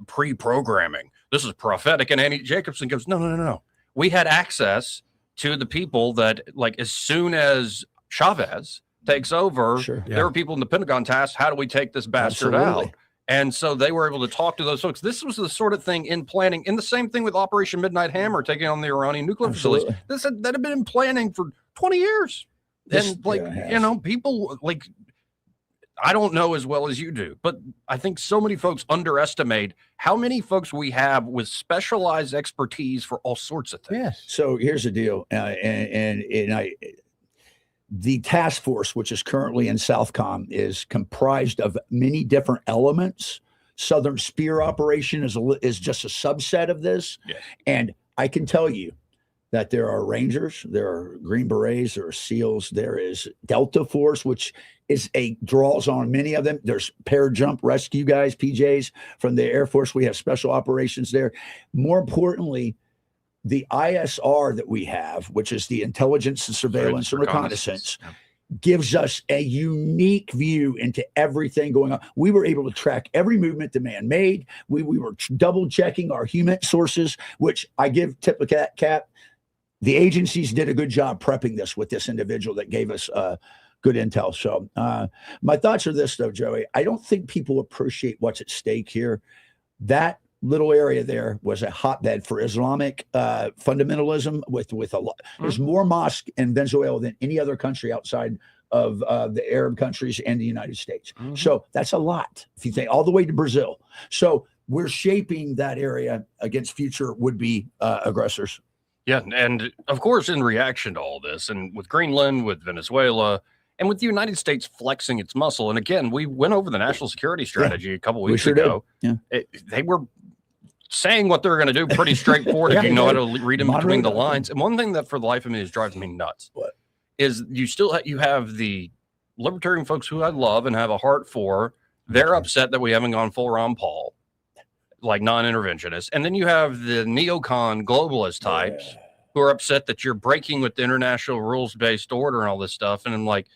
pre-programming. This is prophetic. And Annie Jacobson goes, no. We had access to the people that, like, as soon as Chavez takes over, Sure. there were people in the Pentagon tasked, how do we take this bastard Absolutely. out? And so they were able to talk to those folks. This was the sort of thing in planning, and the same thing with Operation Midnight Hammer, taking on the Iranian nuclear facilities. That had been in planning for 20 years. And people like, I don't know as well as you do, but I think so many folks underestimate how many folks we have with specialized expertise for all sorts of things. Yes. So here's the deal, the task force, which is currently in Southcom, is comprised of many different elements. Southern Spear Operation is just a subset of this. Yes. And I can tell you that there are Rangers, there are Green Berets, there are SEALs, there is Delta Force, which draws on many of them. There's Parajump Rescue guys, PJs from the Air Force. We have special operations there. More importantly, the ISR that we have, which is the intelligence and surveillance and reconnaissance, gives us a unique view into everything going on. We were able to track every movement the man made. We were double checking our human sources, which I give tip of cap. The agencies did a good job prepping this with this individual that gave us good intel. So my thoughts are this, though, Joey. I don't think people appreciate what's at stake here. That little area there was a hotbed for Islamic fundamentalism with a lot. There's more mosques in Venezuela than any other country outside of the Arab countries and the United States. So that's a lot if you think all the way to Brazil. So we're shaping that area against future would-be aggressors. Yeah, and of course, in reaction to all this, and with Greenland, with Venezuela, and with the United States flexing its muscle, and again, we went over the national security strategy a couple weeks ago. They were saying what they're going to do pretty straightforward if you know how to read in between the lines. And one thing that for the life of me is driving me nuts is you have the libertarian folks who I love and have a heart for. They're upset that we haven't gone full Ron Paul, like non-interventionists. And then you have the neocon globalist types who are upset that you're breaking with the international rules-based order and all this stuff. And I'm like,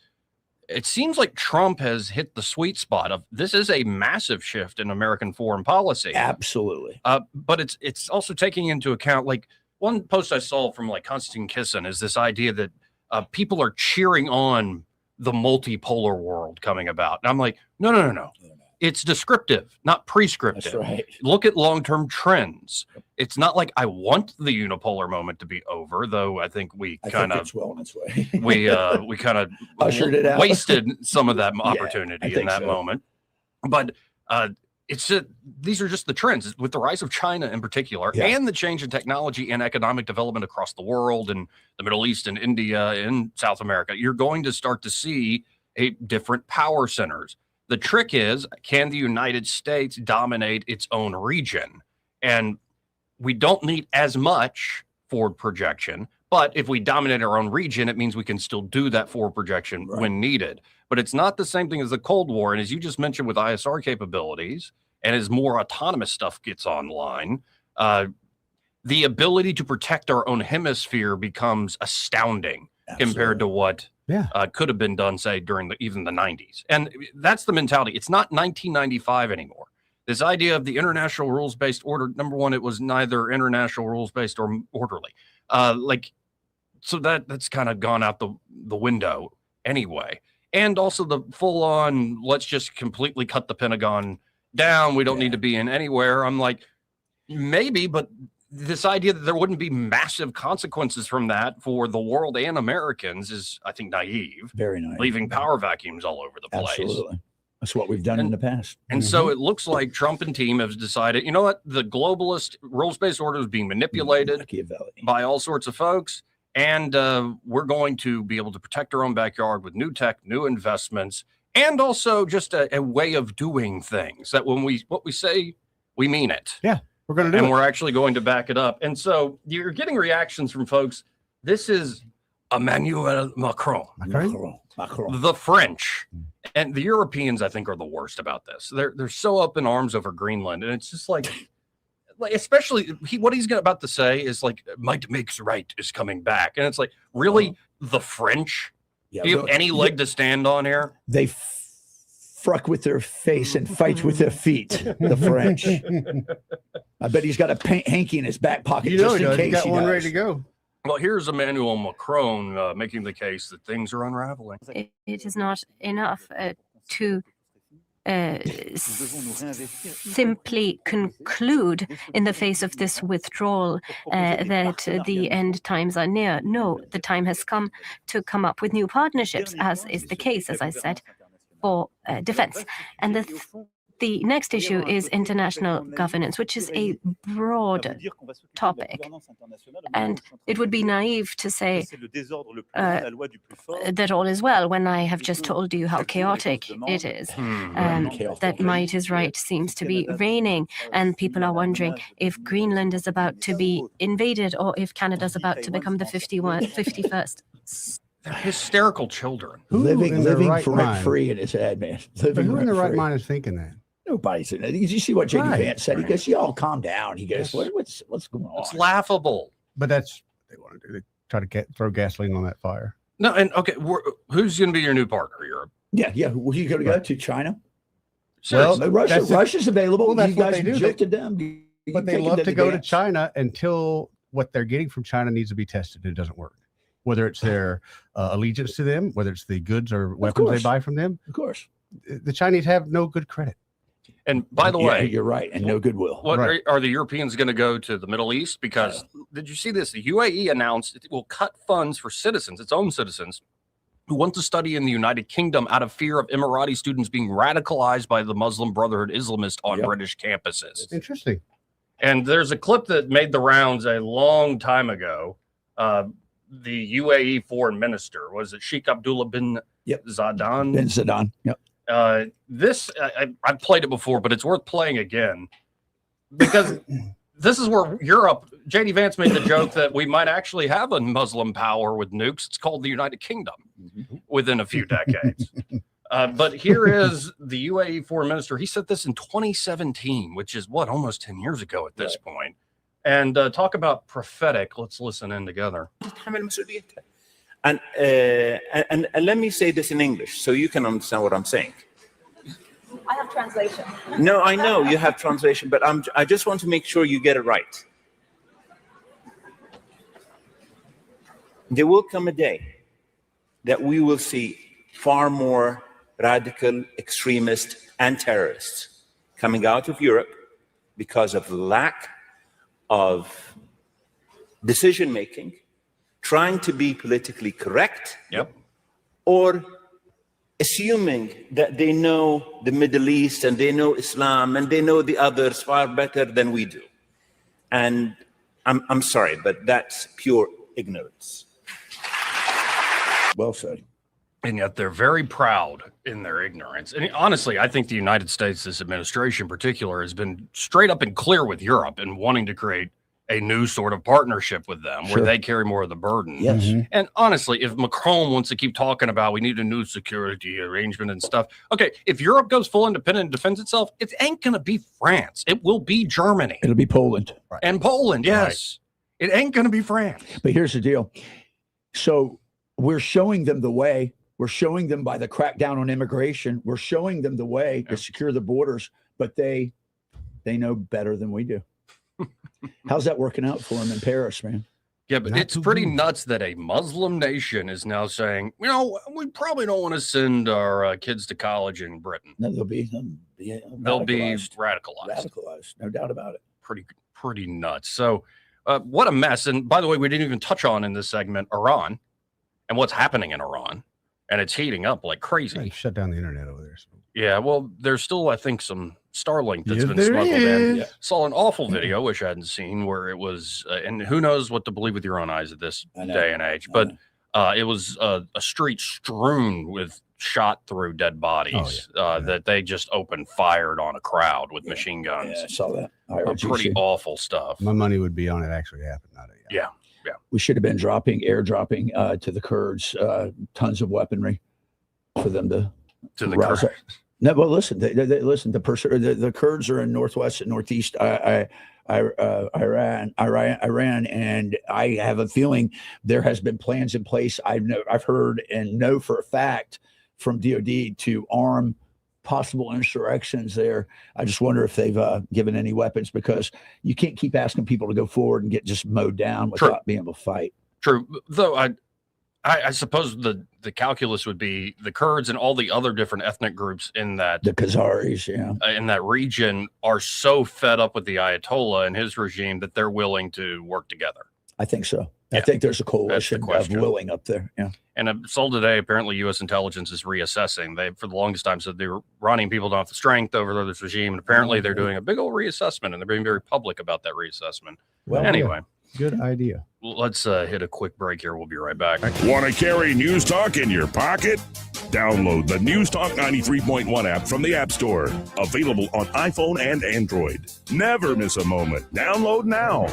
it seems like Trump has hit the sweet spot of this is a massive shift in American foreign policy. Absolutely. But it's also taking into account, like one post I saw from like Konstantin Kisin is this idea that people are cheering on the multipolar world coming about. And I'm like, no. It's descriptive, not prescriptive. That's right. Look at long-term trends. It's not like I want the unipolar moment to be over, though. I think we kind of it's well on its way. we kind of ushered it out. wasted some of that opportunity in that so. moment. But these are just the trends with the rise of China in particular, and the change in technology and economic development across the world, and the Middle East and India and South America. You're going to start to see different power centers. The trick is, can the United States dominate its own region? And we don't need as much forward projection, but if we dominate our own region, it means we can still do that forward projection when needed. But it's not the same thing as the Cold War. And as you just mentioned with ISR capabilities, and as more autonomous stuff gets online, the ability to protect our own hemisphere becomes astounding compared to what could have been done, say, during even the 90s. And that's the mentality. It's not 1995 anymore. This idea of the international rules-based order, number one, it was neither international rules-based or orderly. So that's kind of gone out the window anyway. And also the full-on, let's just completely cut the Pentagon down. We don't need to be in anywhere. I'm like, maybe, but this idea that there wouldn't be massive consequences from that for the world and Americans is, I think, naive. Very naive. Leaving power vacuums all over the place. Absolutely. That's what we've done in the past. And so it looks like Trump and team have decided, you know what? The globalist rules-based order is being manipulated by all sorts of folks. And we're going to be able to protect our own backyard with new tech, new investments, and also just a way of doing things that when what we say, we mean it. Yeah. We're going to do it. And we're actually going to back it up. And so you're getting reactions from folks. This is Emmanuel Macron. The French and the Europeans, I think, are the worst about this. They're so up in arms over Greenland. And it's just like especially what he's about to say is like, might makes right is coming back. And it's like, really, the French? Do you have any leg to stand on here? They fruck with their face and fight with their feet, the French. I bet he's got a hanky in his back pocket. He does. He got one ready to go. Well, here's Emmanuel Macron making the case that things are unraveling. It is not enough to simply conclude in the face of this withdrawal that the end times are near. No, the time has come to come up with new partnerships, as is the case, as I said, for defense. And the next issue is international governance, which is a broad topic. And it would be naive to say that all is well when I have just told you how chaotic it is. That might is right seems to be reigning, and people are wondering if Greenland is about to be invaded or if Canada's about to become the 51st. They're hysterical children. Living rent free in his head, man. Who in their right mind is thinking that? Nobody's in it. Did you see what J.D. Vance said? He goes, y'all calm down. He goes, what's going on? It's laughable. But that's what they want to do. They try to throw gasoline on that fire. No, and okay, who's going to be your new partner, Europe? Yeah. Who are you going to go to? China? Well, Russia's available. Well, that's you what guys they do. jilted them. But they love to go to China until what they're getting from China needs to be tested and it doesn't work. Whether it's their allegiance to them, whether it's the goods or weapons they buy from them. Of course. The Chinese have no good credit. And by the way, you're right, and no goodwill. What are the Europeans going to go to the Middle East? Because did you see this? The UAE announced it will cut funds for citizens, its own citizens, who want to study in the United Kingdom out of fear of Emirati students being radicalized by the Muslim Brotherhood Islamists on British campuses. Interesting. And there's a clip that made the rounds a long time ago. The UAE foreign minister, was it Sheikh Abdullah bin Zaydan? Bin Zaydan, yep. This, I've played it before, but it's worth playing again because this is where Europe, J.D. Vance made the joke that we might actually have a Muslim power with nukes. It's called the United Kingdom within a few decades. But here is the UAE foreign minister. He said this in 2017, which is almost 10 years ago at this point. And talk about prophetic. Let's listen in together. And let me say this in English so you can understand what I'm saying. I have translation. No, I know you have translation, but I just want to make sure you get it right. There will come a day that we will see far more radical extremists and terrorists coming out of Europe because of lack of decision-making, trying to be politically correct, or assuming that they know the Middle East and they know Islam and they know the others far better than we do. And I'm sorry, but that's pure ignorance. Well said. And yet they're very proud in their ignorance. And honestly, I think the United States, this administration in particular, has been straight up and clear with Europe and wanting to create a new sort of partnership with them where they carry more of the burden. Yes. And honestly, if Macron wants to keep talking about we need a new security arrangement and stuff, okay, if Europe goes full independent and defends itself, it ain't going to be France. It will be Germany. It'll be Poland. And Poland, yes. It ain't going to be France. But here's the deal. So we're showing them the way. We're showing them by the crackdown on immigration. We're showing them the way to secure the borders, but they know better than we do. How's that working out for them in Paris, man? Yeah, but it's pretty nuts that a Muslim nation is now saying, we probably don't want to send our kids to college in Britain. No, they'll be radicalized. Radicalized, no doubt about it. Pretty nuts. So what a mess. And by the way, we didn't even touch on in this segment Iran and what's happening in Iran. And it's heating up like crazy. They shut down the internet over there. So. Yeah, well, there's still, I think, some Starlink that's been smuggled in. Yeah. Saw an awful video, which I hadn't seen, where it was, and who knows what to believe with your own eyes at this day and age, but it was a street strewn with shot through dead bodies that they just fired on a crowd with machine guns. Yeah, I saw that. Pretty awful stuff. My money would be on it actually happened. Yeah. We should have been airdropping to the Kurds tons of weaponry for them to the rouse Kurds. up. No, well, listen. Listen. The Kurds are in northwest and northeast Iran, and I have a feeling there has been plans in place. I've heard and know for a fact from DoD to arm possible insurrections there. I just wonder if they've given any weapons, because you can't keep asking people to go forward and get just mowed down without being able to fight. True. Though I suppose the calculus would be the Kurds and all the other different ethnic groups in that The Qazaris, yeah. in that region are so fed up with the Ayatollah and his regime that they're willing to work together. I think so. I think there's a coalition of question. willing up there. Yeah. And sold today, apparently U.S. intelligence is reassessing. They, for the longest time, said the Iranian people don't have the strength over this regime. And apparently they're doing a big old reassessment, and they're being very public about that reassessment. Well, anyway. Good idea. Let's hit a quick break here. We'll be right back. Want to carry News Talk in your pocket? Download the News Talk 93.1 app from the App Store. Available on iPhone and Android. Never miss a moment. Download now.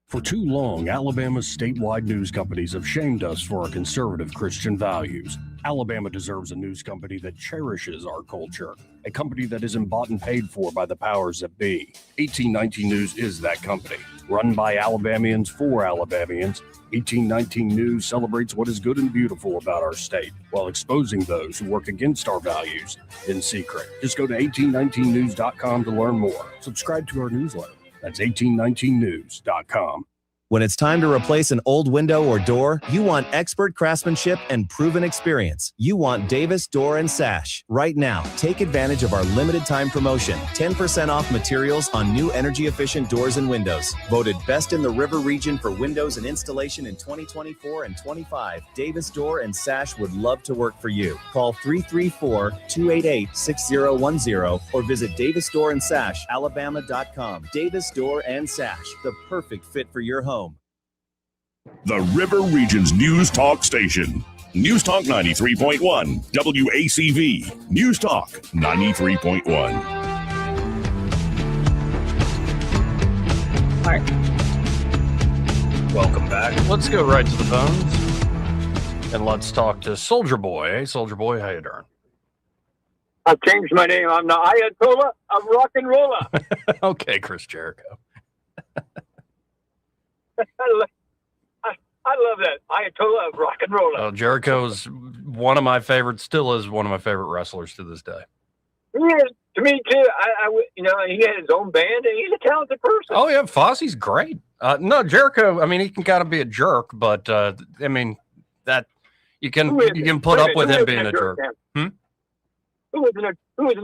For too long, Alabama's statewide news companies have shamed us for our conservative Christian values. Alabama deserves a news company that cherishes our culture, a company that isn't bought and paid for by the powers that be. 1819 News is that company. Run by Alabamians for Alabamians, 1819 News celebrates what is good and beautiful about our state, while exposing those who work against our values in secret. Just go to 1819news.com to learn more. Subscribe to our newsletter. That's 1819news.com. When it's time to replace an old window or door, you want expert craftsmanship and proven experience. You want Davis Door and Sash. Right now, take advantage of our limited time promotion. 10% off materials on new energy-efficient doors and windows. Voted best in the River region for windows and installation in 2024 and 25. Davis Door and Sash would love to work for you. Call 334-288-6010 or visit davisdoorandsashalabama.com. Davis Door and Sash, the perfect fit for your home. The River Region's News Talk station. News Talk 93.1 WACV. News Talk 93.1. All right. Welcome back. Let's go right to the phones and let's talk to Soldier Boy. Hey, Soldier Boy, how you doing? I've changed my name. I'm the Ayatollah of rock and roller. Okay, Chris Jericho. I love that. Ayatollah of rock and roller. Jericho's one of my favorites, still is one of my favorite wrestlers to this day. He is, to me, too. He had his own band, and he's a talented person. Oh, yeah, Fozzie's great. No, Jericho, I mean, he can kind of be a jerk, but, I mean, that you can put up with him being a jerk. Who isn't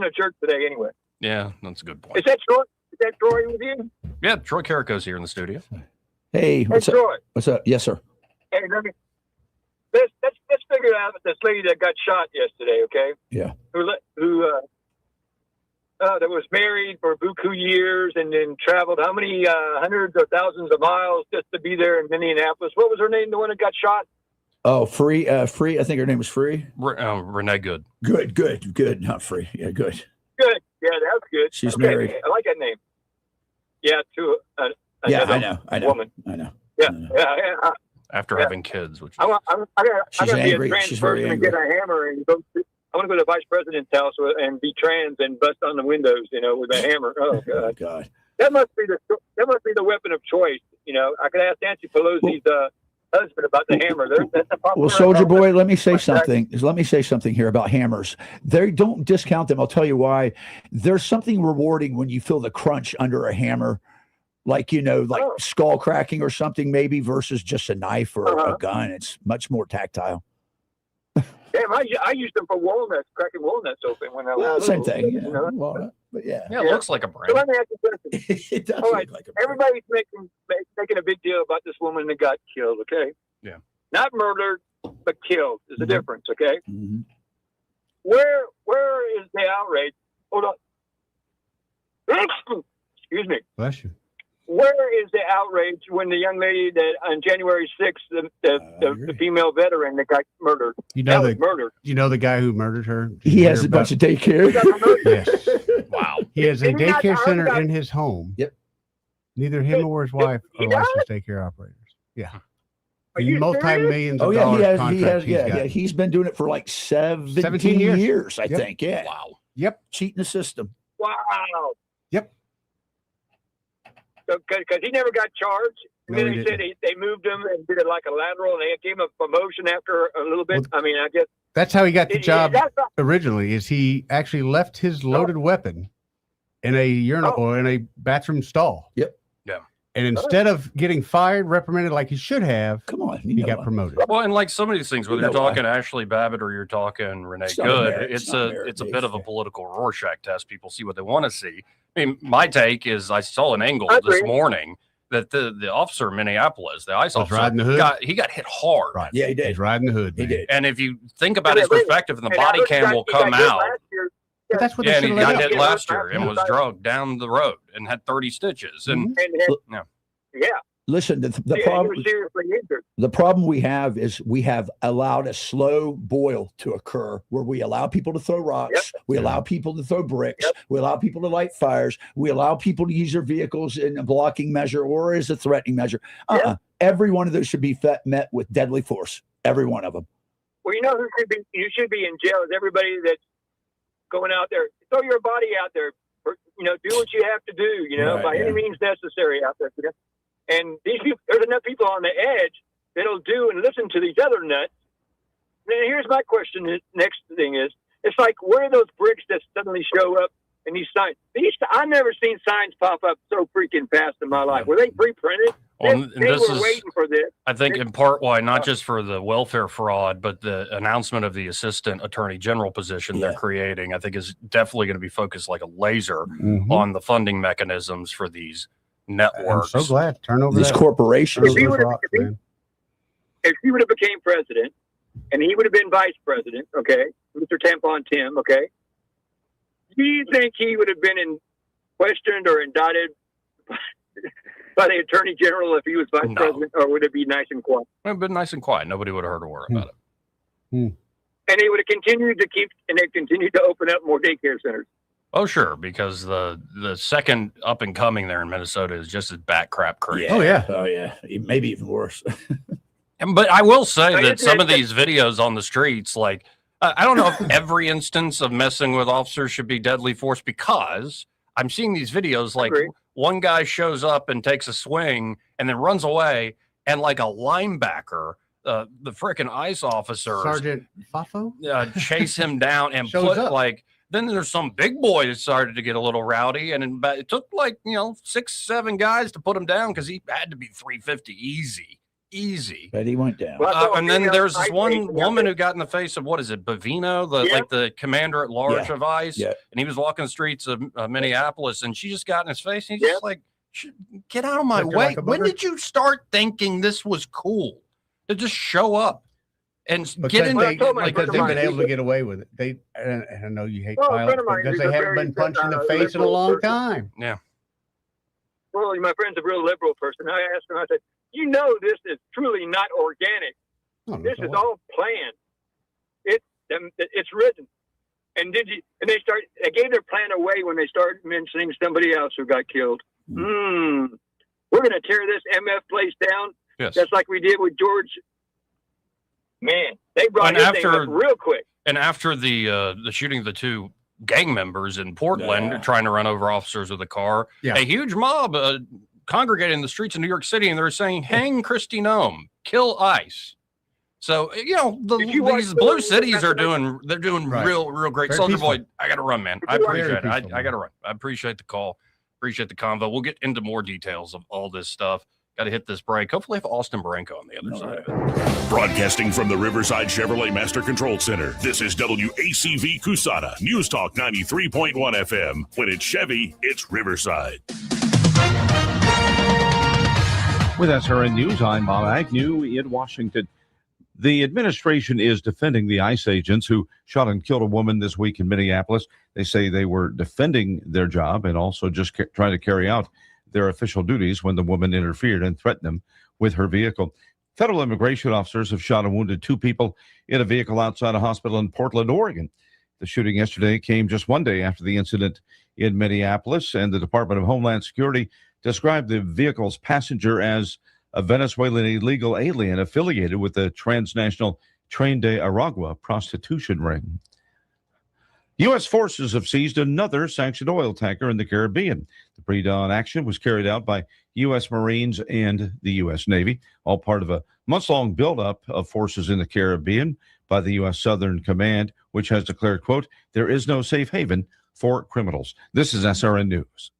a jerk today, anyway? Yeah, that's a good point. Is that Troy? Is that Troy with you? Yeah, Troy Carrico's here in the studio. Hey, what's up? Troy. What's up? Yes, sir. Hey, let's figure out this lady that got shot yesterday, okay? Yeah. That was married for buku years and then traveled how many hundreds of thousands of miles just to be there in Minneapolis. What was her name? The one that got shot? Oh, Free. I think her name was Free. Renee Good. Good. Not Free. Yeah, good. Good. Yeah, that's good. She's married. I like that name. Yeah, to Yeah, another I know. woman. I know. Yeah. After having kids, which I got She's to be a angry. trans She's very person and angry. get a hammer and go. I want to go to the vice president's house and be trans and bust on the windows, with a hammer. Oh God. God. That must be the weapon of choice. I could ask Nancy Pelosi's husband about the hammer. That's a popular. Well, Soldier Boy, let me say something. Let me say something here about hammers. They don't discount them. I'll tell you why. There's something rewarding when you feel the crunch under a hammer, like skull cracking or something, maybe, versus just a knife or a gun. It's much more tactile. Damn, I used them for walnuts, cracking walnuts open when I was Same little, thing. Yeah. Walnut, but yeah. Yeah, it looks like a brand. So let me ask you a question. It does All right, look like a everybody's making a big deal about this woman that got killed. Okay. Yeah. Not murdered, but killed. There's a difference. Okay. Mm-hmm. Where is the outrage? Hold on. Excuse me. Bless you. Where is the outrage when the young lady that on January 6th, the female veteran that got murdered? That was murdered. You know the guy who murdered her? He has a bunch of daycare. Yes. Wow. He has a Did he not daycare center argue in his home. Yep. Neither him or his wife are he does? licensed daycare operators. Yeah. Are you Multi-millions Oh of yeah, dollars he has. contracts he's got. He's been doing it for like 17 years, I Yep. think. Yeah. Wow. Yep. Cheating the system. Wow. Yep. Because he never got charged. No, And he then they said they moved him and did it like a lateral, and they gave him a promotion after a little bit. Well, I guess That's how he got the job that's not- originally. Is he actually left his loaded weapon in a urinal or in a bathroom stall? Yep. And instead of getting fired, reprimanded like he should have, come on, he got promoted. Well, and like some of these things, whether you're talking Ashley Babbitt or you're talking Renee It's not Good, merit. it's It's not a merit it's a based, bit of a political Rorschach test. People see what they want to see. I mean, my take is I saw an angle this morning that the officer in Minneapolis, the ICE officer, riding the hood? got hit hard. Right. Yeah, he did. He's riding the hood. He man. did. And if you think about his perspective, and the body cam will come out. But that's what Yeah, they and he should have got let hit out. last year and was drugged down the road and had 30 stitches. And Yeah. Listen, the He problem. was seriously injured. The problem we have is we have allowed a slow boil to occur where we allow people to throw rocks, we allow people to throw bricks, we allow people to light fires, we allow people to use their vehicles in a blocking measure or as a threatening measure. Every one of those should be met with deadly force. Every one of them. Well, you know who should be in jail is everybody that's going out there. Throw your body out there. Do what you have to do. By any means necessary out there. And these people, there's enough people on the edge that'll do and listen to these other nuts. Then here's my question. The next thing is, it's like, where are those bricks that suddenly show up and these signs? I've never seen signs pop up so freaking fast in my life. Were they pre-printed? They were waiting for this. I think in part why, not just for the welfare fraud, but the announcement of the assistant attorney general position they're creating, I think is definitely going to be focused like a laser on the funding mechanisms for these networks. I'm so glad. Turn over these corporations. If he would have became president and he would have been vice president, okay, Mr. Tampon Tim, okay, do you think he would have been questioned or indicted by the attorney general if he was vice president, or would it be nice and quiet? It would have been nice and quiet. Nobody would have heard a word about it. And he would have continued they've continued to open up more daycare centers. Oh, sure, because the second up and coming there in Minnesota is just as bat crap crazy. Oh yeah, maybe even worse. But I will say that some of these videos on the streets, like, I don't know if every instance of messing with officers should be deadly force, because I'm seeing these videos like one guy shows up and takes a swing and then runs away, and like a linebacker, the frickin' ICE officers, Sergeant Fafo, chase him down and then there's some big boy that started to get a little rowdy, and it took 6-7 guys to put him down because he had to be 350 easy. But he went down. And then there's this one woman who got in the face of, what is it, Bavino, the commander at large of ICE, and he was walking the streets of Minneapolis, and she just got in his face, and he's just like, get out of my way. When did you start thinking this was cool to just show up and get in? Because they've been able to get away with it. I know you hate violence because they haven't been punched in the face in a long time. Yeah. Well, my friend's a real liberal person. I asked him, I said, this is truly not organic. This is all planned. It's written. And they gave their plan away when they started mentioning somebody else who got killed. We're going to tear this MF place down. Yes. Just like we did with George. Man, they brought his thing up real quick. And after the shooting of the two gang members in Portland trying to run over officers with a car, a huge mob congregated in the streets of New York City, and they're saying, hang Kristi Noem, kill ICE. So, these blue cities are doing real great. Soldier Boy, I got to run, man. I appreciate it. I got to run. I appreciate the call. Appreciate the convo. We'll get into more details of all this stuff. Got to hit this break. Hopefully have Austin Branco on the other side of it. Broadcasting from the Riverside Chevrolet Master Control Center, this is WACV Cusada, News Talk 93.1 FM. When it's Chevy, it's Riverside. With SRN News, I'm Bob Agnew in Washington. The administration is defending the ICE agents who shot and killed a woman this week in Minneapolis. They say they were defending their job and also just trying to carry out their official duties when the woman interfered and threatened them with her vehicle. Federal immigration officers have shot and wounded 2 people in a vehicle outside a hospital in Portland, Oregon. The shooting yesterday came just one day after the incident in Minneapolis, and the Department of Homeland Security described the vehicle's passenger as a Venezuelan illegal alien affiliated with the transnational Tren de Aragua prostitution ring. U.S. forces have seized another sanctioned oil tanker in the Caribbean. The pre-dawn action was carried out by U.S. Marines and the U.S. Navy, all part of a months-long buildup of forces in the Caribbean by the U.S. Southern Command, which has declared, quote, there is no safe haven for criminals. This is SRN News.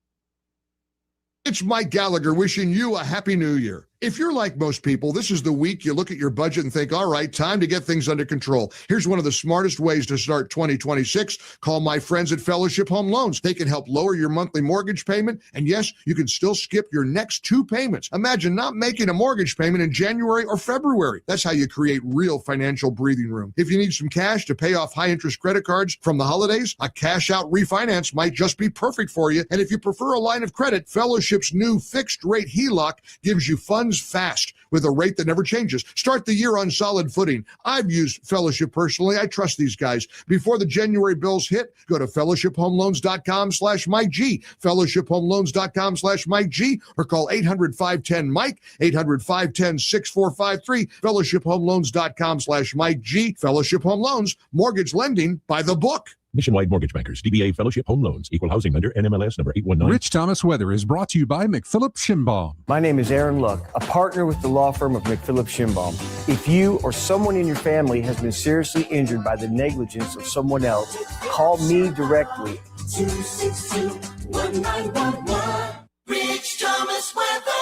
It's Mike Gallagher wishing you a happy new year. If you're like most people, this is the week you look at your budget and think, all right, time to get things under control. Here's one of the smartest ways to start 2026. Call my friends at Fellowship Home Loans. They can help lower your monthly mortgage payment. And yes, you can still skip your next 2 payments. Imagine not making a mortgage payment in January or February. That's how you create real financial breathing room. If you need some cash to pay off high interest credit cards from the holidays, a cash out refinance might just be perfect for you. And if you prefer a line of credit, Fellowship's new fixed rate HELOC gives you funds fast with a rate that never changes. Start the year on solid footing. I've used Fellowship personally. I trust these guys. Before the January bills hit, go to fellowshiphomeloans.com/Mike G, fellowshiphomeloans.com/Mike G, or call 800-510-MIKE, 800-510-6453, fellowshiphomeloans.com/Mike G. Fellowship Home Loans, mortgage lending by the book. Nationwide Mortgage Bankers, DBA Fellowship Home Loans, Equal Housing Lender, NMLS number 819. Rich Thomas Weather is brought to you by McPhillips Schimbaum. My name is Aaron Luck, a partner with the law firm of McPhillips Schimbaum. If you or someone in your family has been seriously injured by the negligence of someone else, call me directly. 262-1911. Rich Thomas Weather.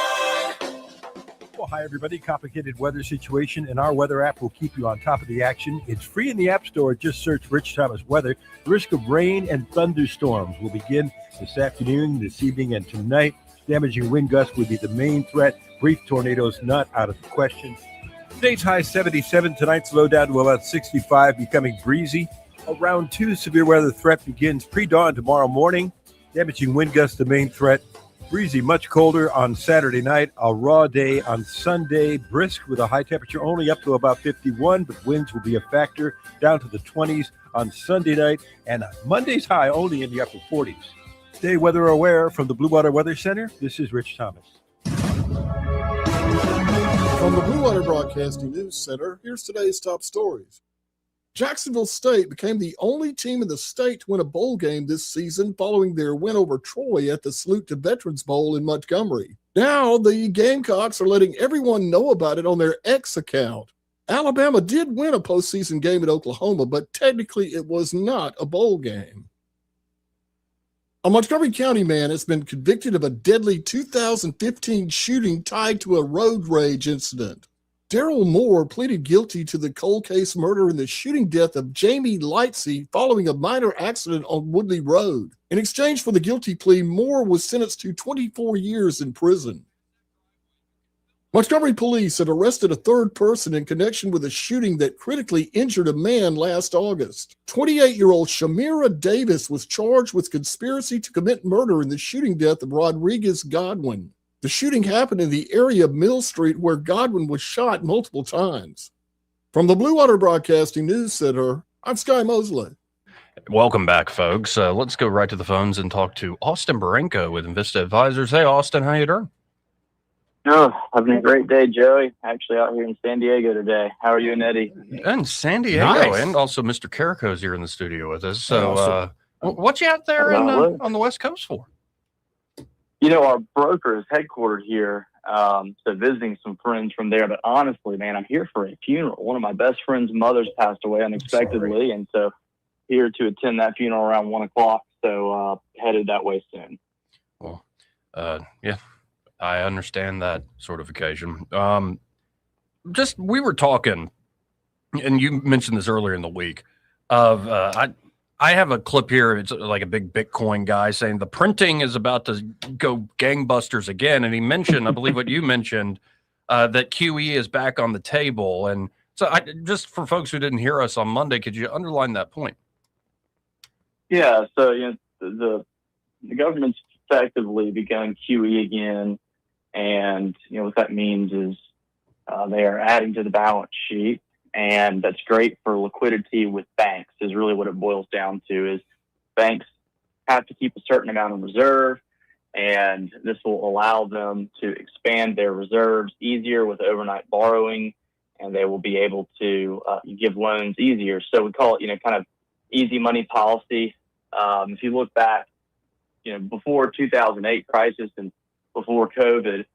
Well, hi, everybody. Complicated weather situation, and our weather app will keep you on top of the action. It's free in the App Store. Just search Rich Thomas Weather. The risk of rain and thunderstorms will begin this afternoon, this evening, and tonight. Damaging wind gusts would be the main threat. Brief tornadoes not out of the question. Today's high 77. Tonight's low down to about 65, becoming breezy. Around 2, severe weather threat begins pre-dawn tomorrow morning. Damaging wind gusts the main threat. Breezy, much colder on Saturday night. A raw day on Sunday. Brisk with a high temperature only up to about 51, but winds will be a factor down to the 20s on Sunday night. And Monday's high only in the upper 40s. Stay weather aware from the Blue Water Weather Center. This is Rich Thomas. From the Blue Water Broadcasting News Center, here's today's top stories. Jacksonville State became the only team in the state to win a bowl game this season following their win over Troy at the Salute to Veterans Bowl in Montgomery. Now, the Gamecocks are letting everyone know about it on their X account. Alabama did win a postseason game at Oklahoma, but technically it was not a bowl game. A Montgomery County man has been convicted of a deadly 2015 shooting tied to a road rage incident. Daryl Moore pleaded guilty to the cold case murder and the shooting death of Jamie Lightsey following a minor accident on Woodley Road. In exchange for the guilty plea, Moore was sentenced to 24 years in prison. Montgomery police have arrested a third person in connection with a shooting that critically injured a man last August. 28-year-old Shamira Davis was charged with conspiracy to commit murder in the shooting death of Rodriguez Godwin. The shooting happened in the area of Mill Street where Godwin was shot multiple times. From the Blue Water Broadcasting News Center, I'm Sky Mosley. Welcome back, folks. Let's go right to the phones and talk to Austin Barenko with Invista Advisors. Hey, Austin, how you doing? Oh, having a great day, Joey. Actually out here in San Diego today. How are you and Eddie? And San Diego, nice. And also Mr. Carico's here in the studio with us. So what you out there on the West Coast for? You know, our broker is headquartered here, so visiting some friends from there. But honestly, man, I'm here for a funeral. One of my best friend's mothers passed away unexpectedly, and so here to attend that funeral around 1 o'clock. So headed that way soon. Well, yeah, I understand that sort of occasion. We were talking, and you mentioned this earlier in the week, of I have a clip here. It's like a big Bitcoin guy saying the printing is about to go gangbusters again. And he mentioned, I believe what you mentioned, that QE is back on the table. And so just for folks who didn't hear us on Monday, could you underline that point? Yeah. So, the government's effectively begun QE again. And, what that means is they are adding to the balance sheet. And that's great for liquidity with banks is really what it boils down to is banks have to keep a certain amount of reserve, and this will allow them to expand their reserves easier with overnight borrowing, and they will be able to give loans easier. So we call it, kind of easy money policy. If you look back, before 2008 crisis and before COVID,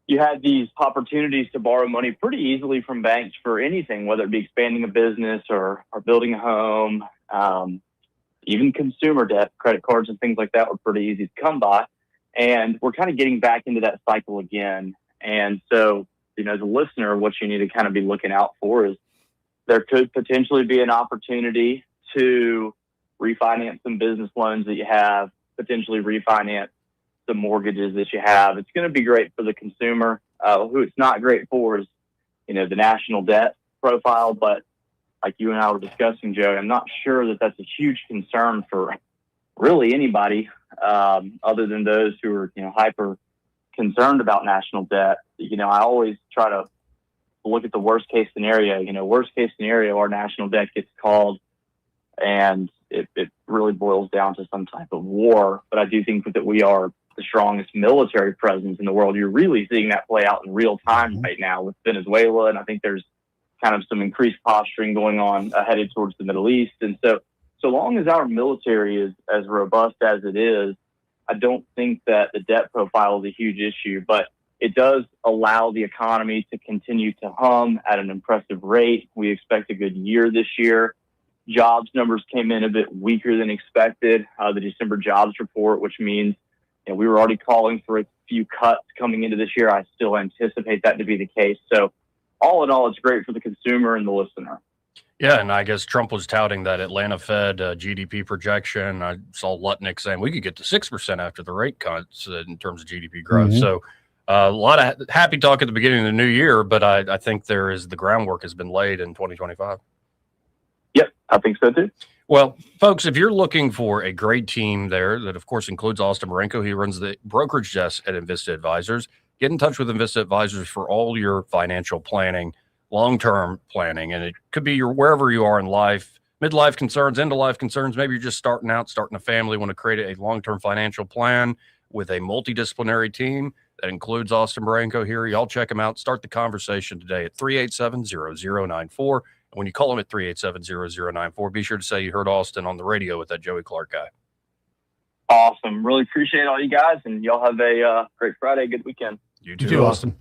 you had these opportunities to borrow money pretty easily from banks for anything, whether it be expanding a business or building a home, even consumer debt, credit cards and things like that were pretty easy to come by. And we're kind of getting back into that cycle again. And so, as a listener, what you need to kind of be looking out for is there could potentially be an opportunity to refinance some business loans that you have, potentially refinance some mortgages that you have. It's going to be great for the consumer. Who it's not great for is, the national debt profile. But like you and I were discussing, Joe, I'm not sure that that's a huge concern for really anybody other than those who are, hyper concerned about national debt. I always try to look at the worst case scenario. Worst case scenario, our national debt gets called and it really boils down to some type of war. But I do think that we are the strongest military presence in the world. You're really seeing that play out in real time right now with Venezuela. And I think there's kind of some increased posturing going on headed towards the Middle East. And so long as our military is as robust as it is, I don't think that the debt profile is a huge issue, but it does allow the economy to continue to hum at an impressive rate. We expect a good year this year. Jobs numbers came in a bit weaker than expected. The December jobs report, which means we were already calling for a few cuts coming into this year. I still anticipate that to be the case. So all in all, it's great for the consumer and the listener. Yeah, and I guess Trump was touting that Atlanta Fed GDP projection. I saw Lutnick saying we could get to 6% after the rate cuts in terms of GDP growth. So a lot of happy talk at the beginning of the new year, but I think the groundwork has been laid in 2025. Yep, I think so too. Well, folks, if you're looking for a great team there, that of course includes Austin Marenko, he runs the brokerage desk at Invista Advisors. Get in touch with Invista Advisors for all your financial planning, long-term planning, and it could be wherever you are in life, midlife concerns, end-of-life concerns. Maybe you're just starting out, starting a family, want to create a long-term financial plan with a multidisciplinary team that includes Austin Marenko here. Y'all check him out. Start the conversation today at 387-0094. When you call him at 387-0094, be sure to say you heard Austin on the radio with that Joey Clark guy. Awesome. Really appreciate all you guys, and y'all have a great Friday. Good weekend. You too, Austin.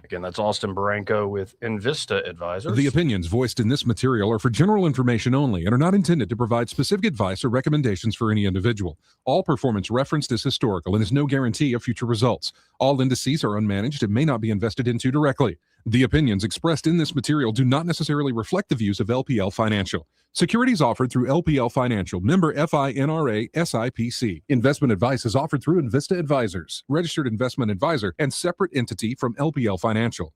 Again, that's Austin Marenko with Invista Advisors. The opinions voiced in this material are for general information only and are not intended to provide specific advice or recommendations for any individual. All performance referenced is historical and is no guarantee of future results. All indices are unmanaged and may not be invested into directly. The opinions expressed in this material do not necessarily reflect the views of LPL Financial. Securities offered through LPL Financial, member FINRA SIPC. Investment advice is offered through Invista Advisors, registered investment advisor, and separate entity from LPL Financial.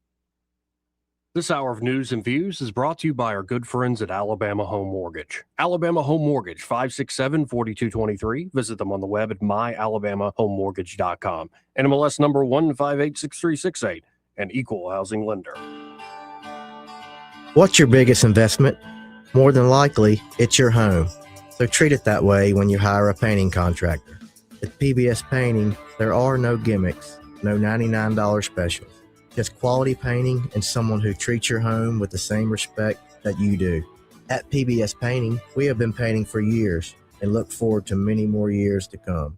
This hour of news and views is brought to you by our good friends at Alabama Home Mortgage. Alabama Home Mortgage, 567-4223. Visit them on the web at myalabamahomemortgage.com. NMLS number 1586368, an equal housing lender. What's your biggest investment? More than likely, it's your home. So treat it that way when you hire a painting contractor. At PBS Painting, there are no gimmicks, no $99 specials. Just quality painting and someone who treats your home with the same respect that you do. At PBS Painting, we have been painting for years and look forward to many more years to come.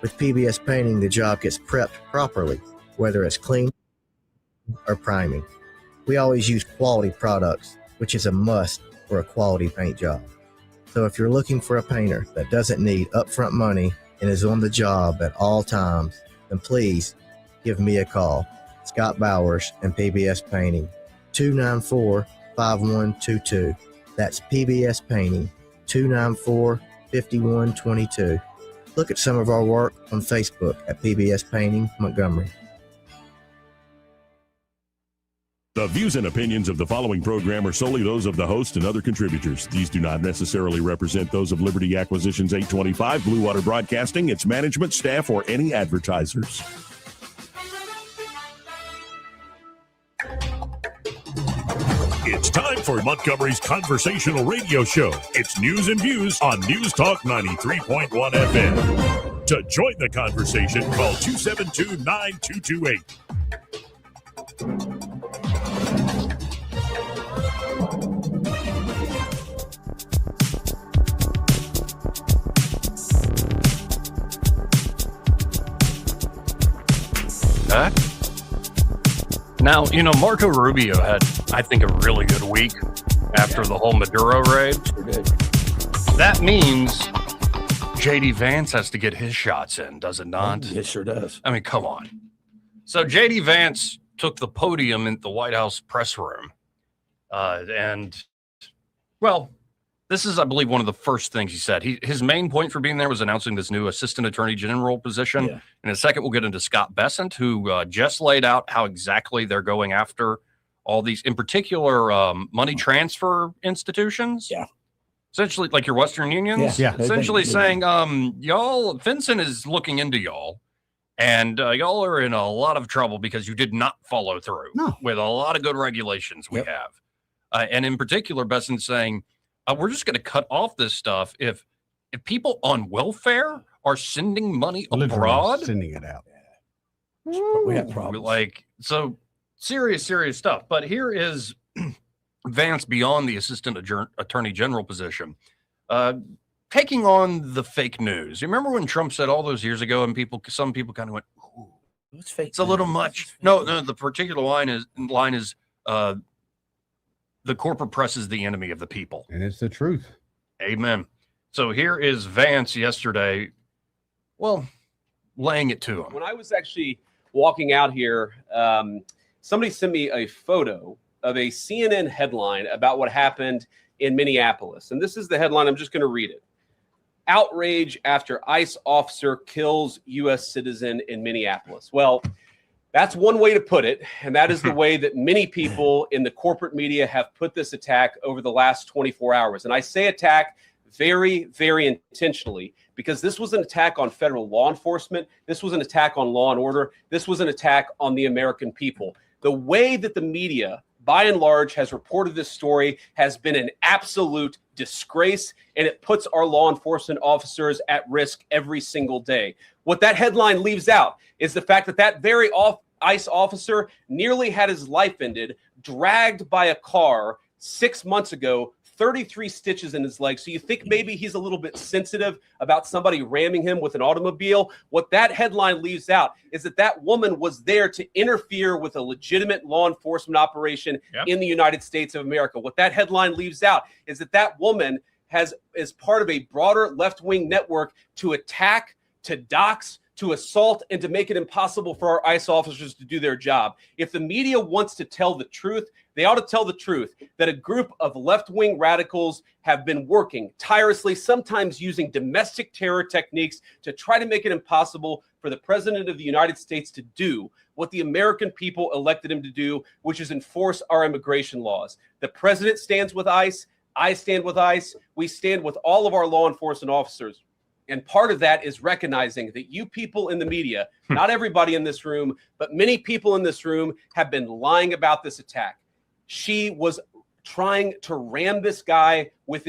With PBS Painting, the job gets prepped properly, whether it's clean or priming. We always use quality products, which is a must for a quality paint job. So if you're looking for a painter that doesn't need upfront money and is on the job at all times, then please give me a call. Scott Bowers and PBS Painting, 294-5122. That's PBS Painting, 294-5122. Look at some of our work on Facebook at PBS Painting Montgomery. The views and opinions of the following program are solely those of the host and other contributors. These do not necessarily represent those of Liberty Acquisitions 825, Blue Water Broadcasting, its management, staff, or any advertisers. It's time for Montgomery's conversational radio show. It's news and views on News Talk 93.1 FM. To join the conversation, call 272-9228. Now, Marco Rubio had, I think, a really good week after the whole Maduro raid. That means JD Vance has to get his shots in, does it not? It sure does. I mean, come on. So JD Vance took the podium in the White House press room. This is, I believe, one of the first things he said. His main point for being there was announcing this new assistant attorney general position. Yeah. In a second, we'll get into Scott Bessent, who just laid out how exactly they're going after all these, in particular, money transfer institutions. Yeah. Essentially, like your Western Unions. Yeah. Essentially saying, y'all, Vincent is looking into y'all. And y'all are in a lot of trouble because you did not follow through with a lot of good regulations we have. And in particular, Bessent saying, we're just going to cut off this stuff if people on welfare are sending money abroad. Sending it out. We have problems. Like, so serious stuff. But here is Vance beyond the assistant attorney general position. Taking on the fake news. You remember when Trump said all those years ago, and some people kind of went, "Ooh, what's fake? It's a little much." No, the particular line is the corporate press is the enemy of the people, and it's the truth. Amen. So here is Vance yesterday, laying it to him. When I was actually walking out here, somebody sent me a photo of a CNN headline about what happened in Minneapolis, and this is the headline. I'm just going to read it. Outrage after ICE officer kills U.S. citizen in Minneapolis. Well, that's one way to put it, and that is the way that many people in the corporate media have put this attack over the last 24 hours. And I say attack very, very intentionally because this was an attack on federal law enforcement. This was an attack on law and order. This was an attack on the American people. The way that the media, by and large, has reported this story has been an absolute disgrace, and it puts our law enforcement officers at risk every single day. What that headline leaves out is the fact that that very ICE officer nearly had his life ended, dragged by a car 6 months ago, 33 stitches in his leg. So you think maybe he's a little bit sensitive about somebody ramming him with an automobile. What that headline leaves out is that that woman was there to interfere with a legitimate law enforcement operation in the United States of America. What that headline leaves out is that that woman is part of a broader left-wing network to attack, to dox, to assault, and to make it impossible for our ICE officers to do their job. If the media wants to tell the truth, they ought to tell the truth that a group of left-wing radicals have been working tirelessly, sometimes using domestic terror techniques to try to make it impossible for the President of the United States to do what the American people elected him to do, which is enforce our immigration laws. The President stands with ICE. I stand with ICE. We stand with all of our law enforcement officers. And part of that is recognizing that you people in the media, not everybody in this room, but many people in this room have been lying about this attack. She was trying to ram this guy with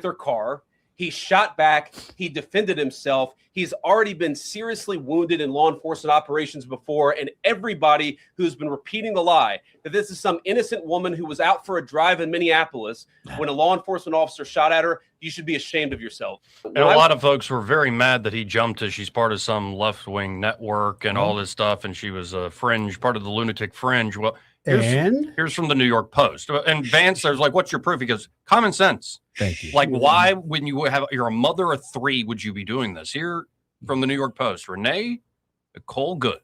her car. He shot back. He defended himself. He's already been seriously wounded in law enforcement operations before. And everybody who's been repeating the lie that this is some innocent woman who was out for a drive in Minneapolis when a law enforcement officer shot at her, you should be ashamed of yourself. And a lot of folks were very mad that he jumped as she's part of some left-wing network and all this stuff. And she was a fringe, part of the lunatic fringe. Well, here's from the New York Post. And Vance, there's like, what's your proof? He goes, common sense. Thank you. Like, why, when you're a mother of three, would you be doing this? Here from the New York Post, Renee Nicole Good,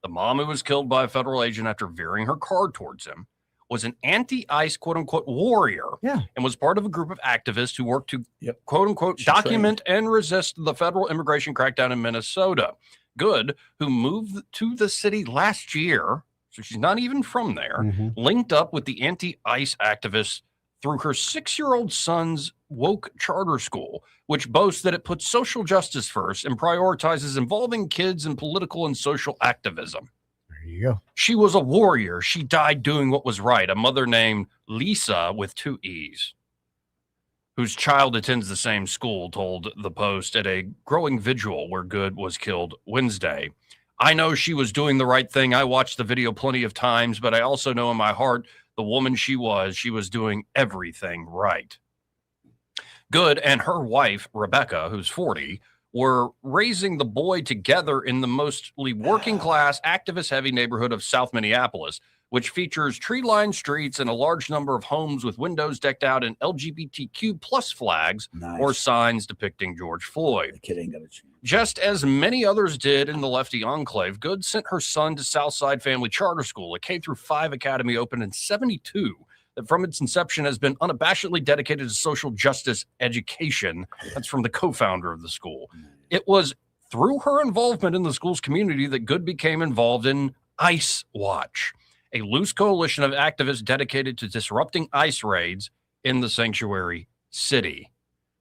the mom who was killed by a federal agent after veering her car towards him, was an anti-ICE quote-unquote warrior and was part of a group of activists who worked to quote-unquote document and resist the federal immigration crackdown in Minnesota. Good, who moved to the city last year, so she's not even from there, linked up with the anti-ICE activists through her 6-year-old son's woke charter school, which boasts that it puts social justice first and prioritizes involving kids in political and social activism. There you go. She was a warrior. She died doing what was right. A mother named Lisa with 2 E's, whose child attends the same school, told the Post at a growing vigil where Good was killed Wednesday. I know she was doing the right thing. I watched the video plenty of times, but I also know in my heart the woman she was doing everything right. Good and her wife, Rebecca, who's 40, were raising the boy together in the mostly working class, activist-heavy neighborhood of South Minneapolis, which features tree-lined streets and a large number of homes with windows decked out in LGBTQ plus flags or signs depicting George Floyd. The kid ain't got a chance. Just as many others did in the lefty enclave, Good sent her son to Southside Family Charter School, a K-5 academy opened in '72 that from its inception has been unabashedly dedicated to social justice education. That's from the co-founder of the school. It was through her involvement in the school's community that Good became involved in ICE Watch, a loose coalition of activists dedicated to disrupting ICE raids in the sanctuary city.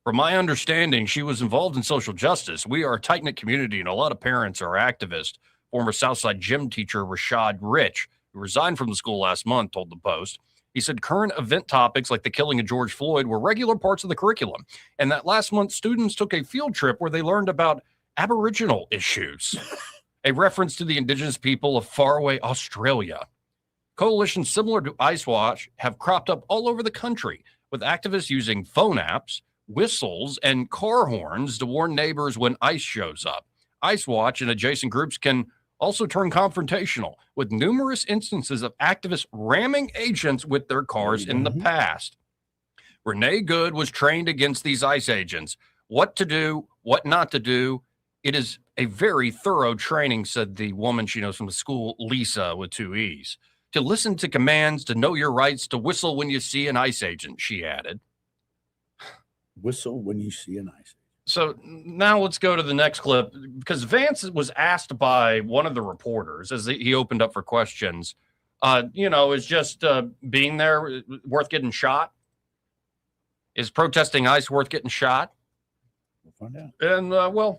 From my understanding, she was involved in social justice. We are a tight-knit community, and a lot of parents are activists. Former Southside gym teacher Rashad Rich, who resigned from the school last month, told the Post. He said current event topics like the killing of George Floyd were regular parts of the curriculum, and that last month students took a field trip where they learned about Aboriginal issues, a reference to the indigenous people of faraway Australia. Coalitions similar to ICE Watch have cropped up all over the country, with activists using phone apps, whistles, and car horns to warn neighbors when ICE shows up. ICE Watch and adjacent groups can also turn confrontational, with numerous instances of activists ramming agents with their cars in the past. Renee Good was trained against these ICE agents, what to do, what not to do. It is a very thorough training, said the woman she knows from the school, Lisa, with 2 E's. To listen to commands, to know your rights, to whistle when you see an ICE agent, she added. Whistle when you see an ICE agent. So now let's go to the next clip, because Vance was asked by one of the reporters as he opened up for questions, is just being there worth getting shot? Is protesting ICE worth getting shot? We'll find out. And,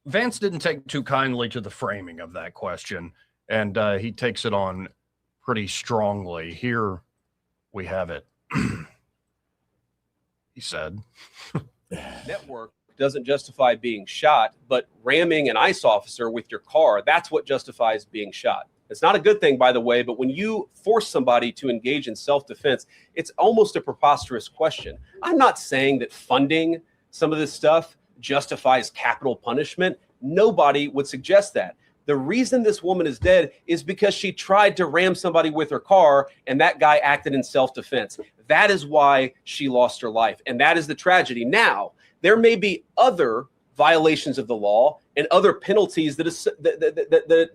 Vance didn't take too kindly to the framing of that question, and he takes it on pretty strongly. Here we have it. He said, network doesn't justify being shot, but ramming an ICE officer with your car, that's what justifies being shot. It's not a good thing, by the way, but when you force somebody to engage in self-defense, it's almost a preposterous question. I'm not saying that funding some of this stuff justifies capital punishment. Nobody would suggest that. The reason this woman is dead is because she tried to ram somebody with her car and that guy acted in self-defense. That is why she lost her life. And that is the tragedy. Now, there may be other violations of the law and other penalties that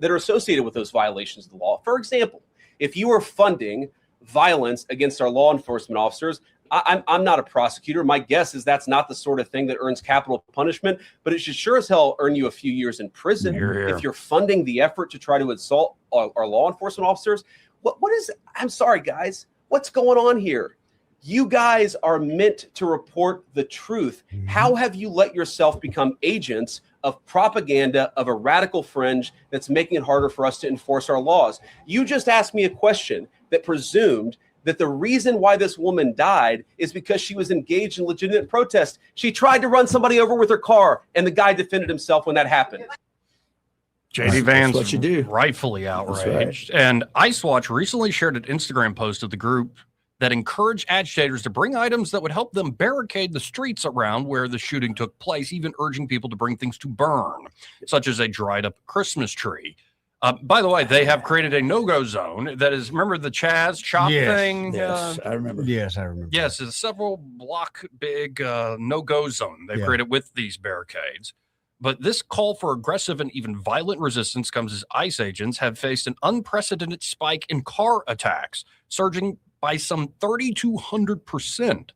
are associated with those violations of the law. For example, if you are funding violence against our law enforcement officers, I'm not a prosecutor. My guess is that's not the sort of thing that earns capital punishment, but it should sure as hell earn you a few years in prison if you're funding the effort to try to assault our law enforcement officers. What is, I'm sorry, guys, what's going on here? You guys are meant to report the truth. How have you let yourself become agents of propaganda of a radical fringe that's making it harder for us to enforce our laws? You just asked me a question that presumed that the reason why this woman died is because she was engaged in legitimate protest. She tried to run somebody over with her car, and the guy defended himself when that happened. JD Vance what you do. Rightfully outraged. Right. And ICE Watch recently shared an Instagram post of the group that encouraged agitators to bring items that would help them barricade the streets around where the shooting took place, even urging people to bring things to burn, such as a dried up Christmas tree. By the way, they have created a no-go zone that is, remember the Chaz Chop thing? Yes, I remember. Yes, I remember. Yes, it's a several block big no-go zone they've created with these barricades. But this call for aggressive and even violent resistance comes as ICE agents have faced an unprecedented spike in car attacks, surging by some 3,200%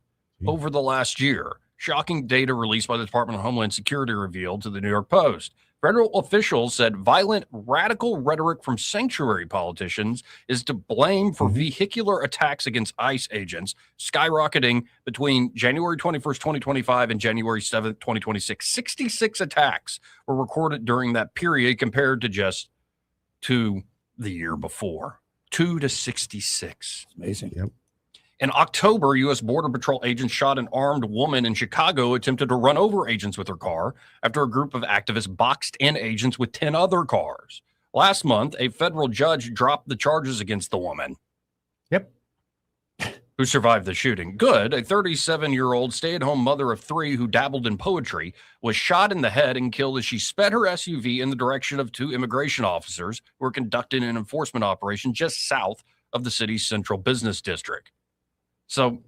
over the last year. Shocking data released by the Department of Homeland Security revealed to the New York Post. Federal officials said violent, radical rhetoric from sanctuary politicians is to blame for vehicular attacks against ICE agents, skyrocketing between January 21st, 2025 and January 7th, 2026. 66 attacks were recorded during that period compared to just 2 the year before. 2 to 66. It's amazing. Yep. In October, U.S. Border Patrol agents shot an armed woman in Chicago who attempted to run over agents with her car after a group of activists boxed in agents with 10 other cars. Last month, a federal judge dropped the charges against the woman. Yep. who survived the shooting. Good, a 37-year-old stay-at-home mother of 3 who dabbled in poetry, was shot in the head and killed as she sped her SUV in the direction of 2 immigration officers who were conducting an enforcement operation just south of the city's central business district. So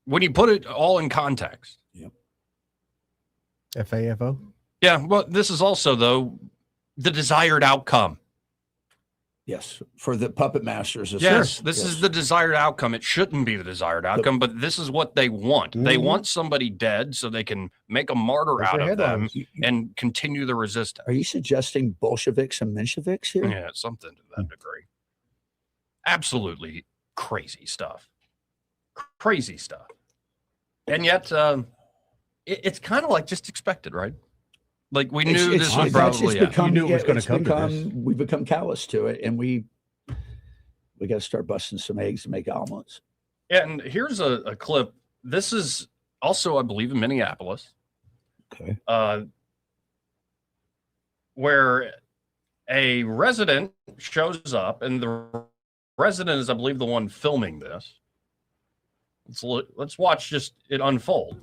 when you put it all in context. FAFO? Yeah, well, this is also, though, the desired outcome. Yes, for the puppet masters. Yes, this is the desired outcome. It shouldn't be the desired outcome, but this is what they want. They want somebody dead so they can make a martyr out of them and continue the resistance. Are you suggesting Bolsheviks and Mensheviks here? Yeah, something to that degree. Absolutely crazy stuff. Crazy stuff. And yet, it's kind of like just expected, right? Like we knew this would probably become, you knew it was going to come to this. We've become callous to it, and we got to start busting some eggs to make omelets. Yeah, and here's a clip. This is also, I believe, in Minneapolis. Okay. Where a resident shows up, and the resident is, I believe, the one filming this. Let's watch just it unfold.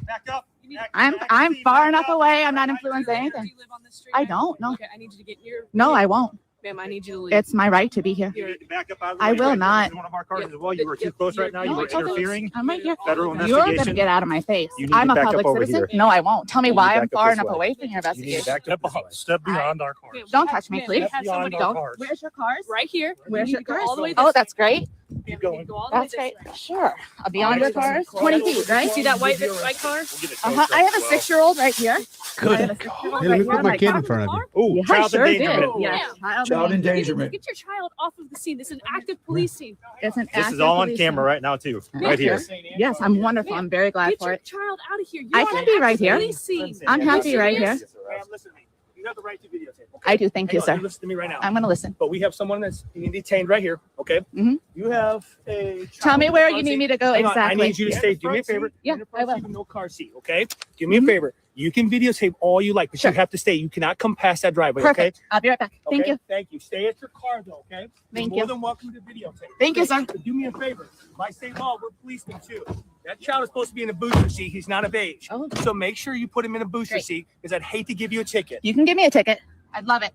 Back up. I'm far enough away. I'm not influencing anything. Do you live on this street? I don't. No. Okay, I need you to get your. No, I won't. Ma'am, I need you to leave. It's my right to be here. You need to back up out of the I way. will not. One of our cars as well. You were too close right now. You were interfering. I'm right here. Federal You're going to investigation. get out of my face. You need to I'm a back up public over citizen. here. No, I won't. Tell me You need why to I'm back up far this enough way. away from your You need to investigation. back up. Step beyond our cars. Don't touch me, please. Beyond our Don't. cars. Where's your cars? Right here. Where's your cars? All the way Oh, that's great. Keep going. That's great. Sure. Beyond your cars? 20 feet, right? See that white car? I have a 6-year-old right here. Good. Hey, let me put my kid in front of you. Oh, Yeah, I sure did. Yes. Child endangerment. Get your child off of the scene. This is an active police scene. It's an This is all on camera right now, too. Right here. Yes, I'm wonderful. I'm very glad Get for your it. child out of here. I can be right here. Police scene. I'm happy right here. Ma'am, listen to me. You have the right to videotape. Okay? I do. Thank you, Hang on, sir. listen to me right now. I'm going to listen. But we have someone that's being detained right here. Okay. Mhm. You have a. Tell me where you need me to go Hang on, exactly. I need you to stay. Do me a favor. Yeah, I will. No car seat. Okay. Do me a favor. You can videotape all you like, but you have to stay. You cannot come past that driveway. Perfect. Okay. I'll be right back. Thank Okay? you. Thank you. Stay at your car though. Okay. Thank You're you. more than welcome to videotape. Thank you, sir. But do me a favor. By state law, we're policemen too. That child is supposed to be in a booster seat. He's not of age. Oh. So make sure you put him in a booster seat because I'd hate to give you a ticket. You can give me a ticket. I'd love it.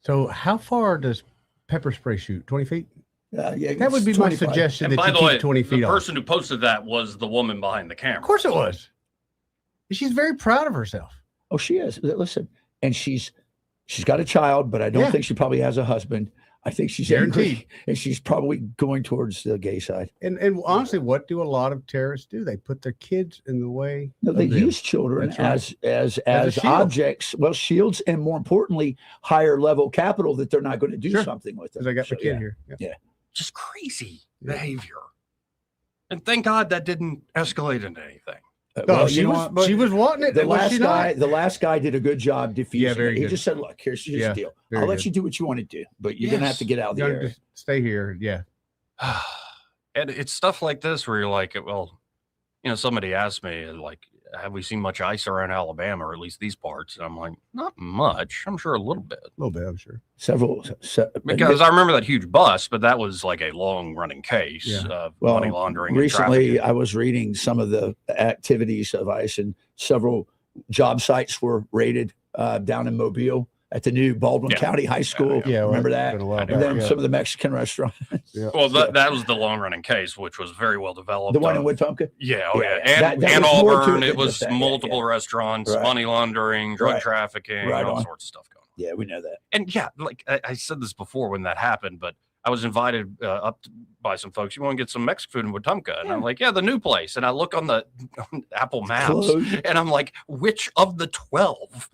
So how far does pepper spray shoot? 20 feet? Yeah, That would be my 25. suggestion, And that by you the keep way, 20 feet the off. person who posted that was the woman behind the camera. Of course it was. She's very proud of herself. Oh, she is. Listen, and she's got a child, but I don't Yeah. think she probably has a husband. I think she's Guaranteed. angry, and she's probably going towards the gay side. And honestly, what do a lot of terrorists do? They put their kids in the way. No, they of them. use children That's right. as a shield. objects, well, shields, and more importantly, higher level capital that they're not going to do Sure. something with them. Because I got my So, kid yeah. here. Yeah. Just crazy behavior. And thank God that didn't escalate into anything. Well, she you know was- what, but she was wanting it, The was last she not? the last guy did a good job defusing Yeah, very it. He good. just said, "Look, here's Yeah, the deal. very I'll let good. you do what you want to do, but you're gonna have to get out of the You gotta area." just stay here. Yeah. And it's stuff like this where you're like, well, somebody asked me, like, have we seen much ice around Alabama, or at least these parts? And I'm like, not much. I'm sure a little bit. A little bit, I'm sure. Because I remember that huge bust, but that was like a long running case Yeah. of Well, money laundering. and recently, I was reading some of the activities of ICE, and several job sites were raided down in Mobile at the new Baldwin County High School. Yeah, well, remember that's that? been a while And back, then yeah. some of the Mexican restaurants. Well, that was the long running case, which was very well developed. The one in Wetumpka? Yeah, Yeah, And, that and was more to Auburn, it it than was just that, yeah, multiple yeah. restaurants, Right. money laundering, drug Right. trafficking, Right all on. sorts of stuff going on. Yeah, we know that. And yeah, like I said this before when that happened, but I was invited by some folks. You want to get some Mexican food in Wetumpka? And I'm like, yeah, the new place. And I look on the on Apple Maps, Closed. and I'm like, which of the 12?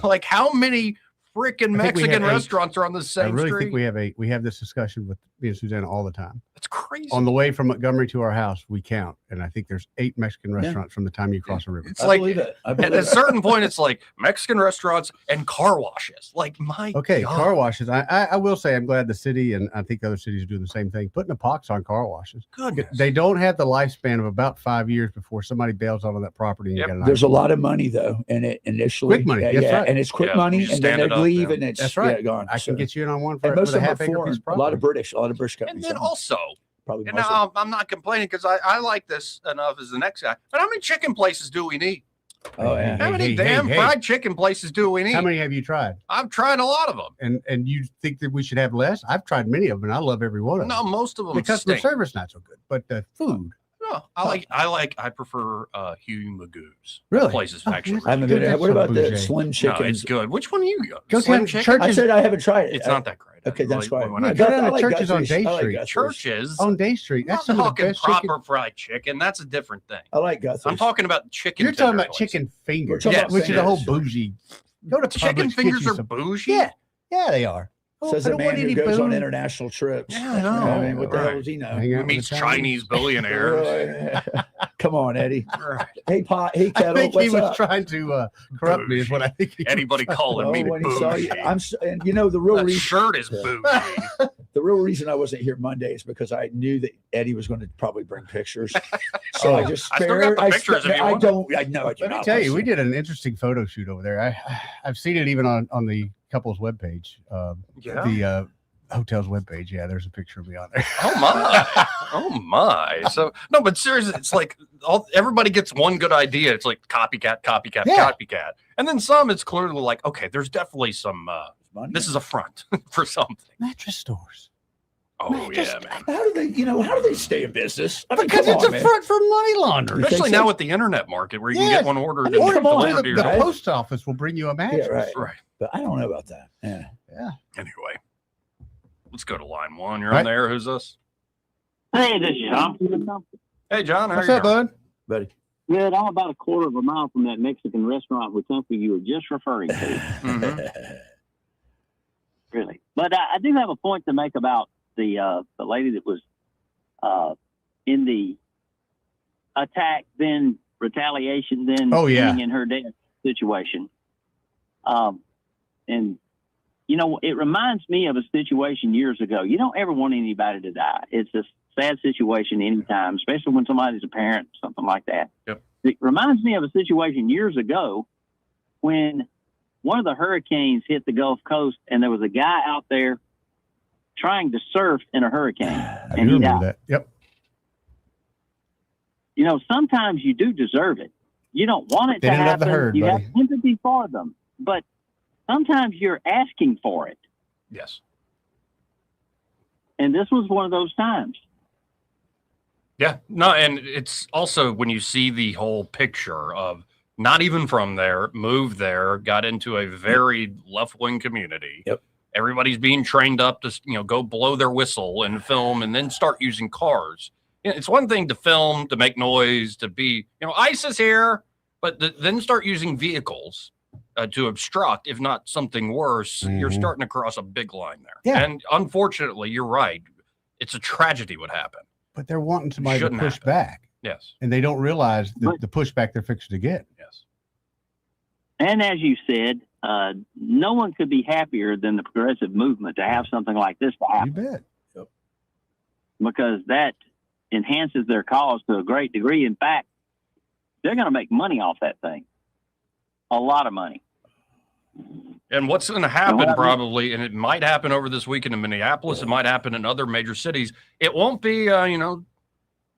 Like, how many freaking I think we Mexican have 8. restaurants are on the I same really street? think we have this discussion with me and Susanna all the time. That's crazy. On the way from Montgomery to our house, we count, and I think there's 8 Mexican restaurants from the time you cross the river. It's like at a certain point, it's like Mexican restaurants and car washes. Like, my Okay, God. car washes. I will say I'm glad the city, and I think other cities are doing the same thing, putting a pox on car washes. Goodness. They don't have the lifespan of about 5 years before somebody bails out on that property. And you got an There's a lot of money though, and it initially quick money. yeah, That's yeah, right. and it's quick Yeah, money, you and then stand they it up, leave, yeah. and it's That's right. gone. I can So- get you in on one and for most a of them half are acre foreign. piece of A lot of property. British, a lot of British companies. And then own it. also, probably. And now I'm not complaining because I like this enough as the next guy. But how many chicken places do we need? Oh, yeah. How many damn fried chicken places do we need? How many have you tried? I've tried a lot of them. And you think that we should have less? I've tried many of them, and I love every one of them. No, most of them. The customer stink. service not so good, but the food. No, I prefer Hugh Magoo's. Really? Places Oh, actually. yes. I haven't been there. What about the bougie. Slim Chicken? No, it's good. Which one do you go? Go Slim to Chicken? churches. I said I haven't tried it. It's not that great. Okay, that's why. When Yeah, I go I down to like churches on Guthrie's. Day I like Street. Guthrie's. Churches. On Day Street. I'm That's some of the talking best proper chicken. fried chicken. That's a different thing. I like Guthrie's. I'm talking about chicken. You're talking finger about places. chicken fingers, We're talking which is a whole fingers. bougie. Go to Chicken Publix, fingers get you are some- bougie. Yeah, they are. Says I a don't man want who any goes on booze. international trips. Yeah, I know. I mean, what the hell Right. does he know? Hang out with Meets the Chinese billionaires. Come on, Eddie. Right. Hey, Pot. Hey, Kettle. I think what's he was up? trying to corrupt me. Is what I think. He Anybody was calling me when he saw you, bougie? and you know the real That reason. shirt is bougie. The real reason I wasn't here Monday is because I knew that Eddie was going to probably bring pictures. So I just I still spared. got the pictures if you I want. don't. I know. I do Let me not tell want you, to we see did an interesting photo shoot over there. I've seen it even on the couple's webpage. Yeah. The hotel's webpage. Yeah, there's a picture of me on there. Oh my! Oh my! So no, but seriously, it's like everybody gets one good idea. It's like copycat, Yeah. copycat, and then some. It's clearly like, okay, there's definitely some. This is a front for something. Mattress stores. Oh yeah, man. How do they? How do they stay in business? I mean, Because come it's on, a man. front for money laundering. Especially so? now with the internet market, where you can Yes. get one ordered I and mean, come on, delivered to your the guys. post office will bring you a mattress. Yeah, right. Right. But I don't know about that. Yeah. Anyway, let's go to line one. You're Right. on there. Who's this? Hey, this is John. Hey, John. How What's are you up, doing? bud? Buddy. Good. I'm about a quarter of a mile from that Mexican restaurant with something you were just referring to. Mhm. Really. But I do have a point to make about the lady that was in the attack, then retaliation, then Oh, yeah. ending in her death situation. And it reminds me of a situation years ago. You don't ever want anybody to die. It's a sad situation anytime, especially when somebody's a parent, something like that. Yep. It reminds me of a situation years ago when one of the hurricanes hit the Gulf Coast and there was a guy out there trying to surf in a hurricane. I And do he remember died. that. Yep. Sometimes you do deserve it. You don't want it They to didn't have the happen. herd, You buddy. have empathy for them. But sometimes you're asking for it. Yes. And this was one of those times. Yeah. No, and it's also when you see the whole picture of not even from there, moved there, got into a very left-wing community. Yep. Everybody's being trained up to, go blow their whistle and film and then start using cars. It's one thing to film, to make noise, to be, ICE is here, but then start using vehicles to obstruct, if not something worse. You're Mhm. starting to cross a big line there. Yeah. And unfortunately, you're right. It's a tragedy what happened. But they're wanting somebody to Shouldn't push happen. back, Yes. and they don't realize But- the pushback they're fixing to get. Yes. And as you said, no one could be happier than the progressive movement to have something like this to You happen, bet. because that enhances their cause to a great degree. In fact, they're going to make money off that thing. A lot of money. And what's going to happen what- probably, and it might happen over this weekend in Minneapolis, it might happen in other major cities. It won't be,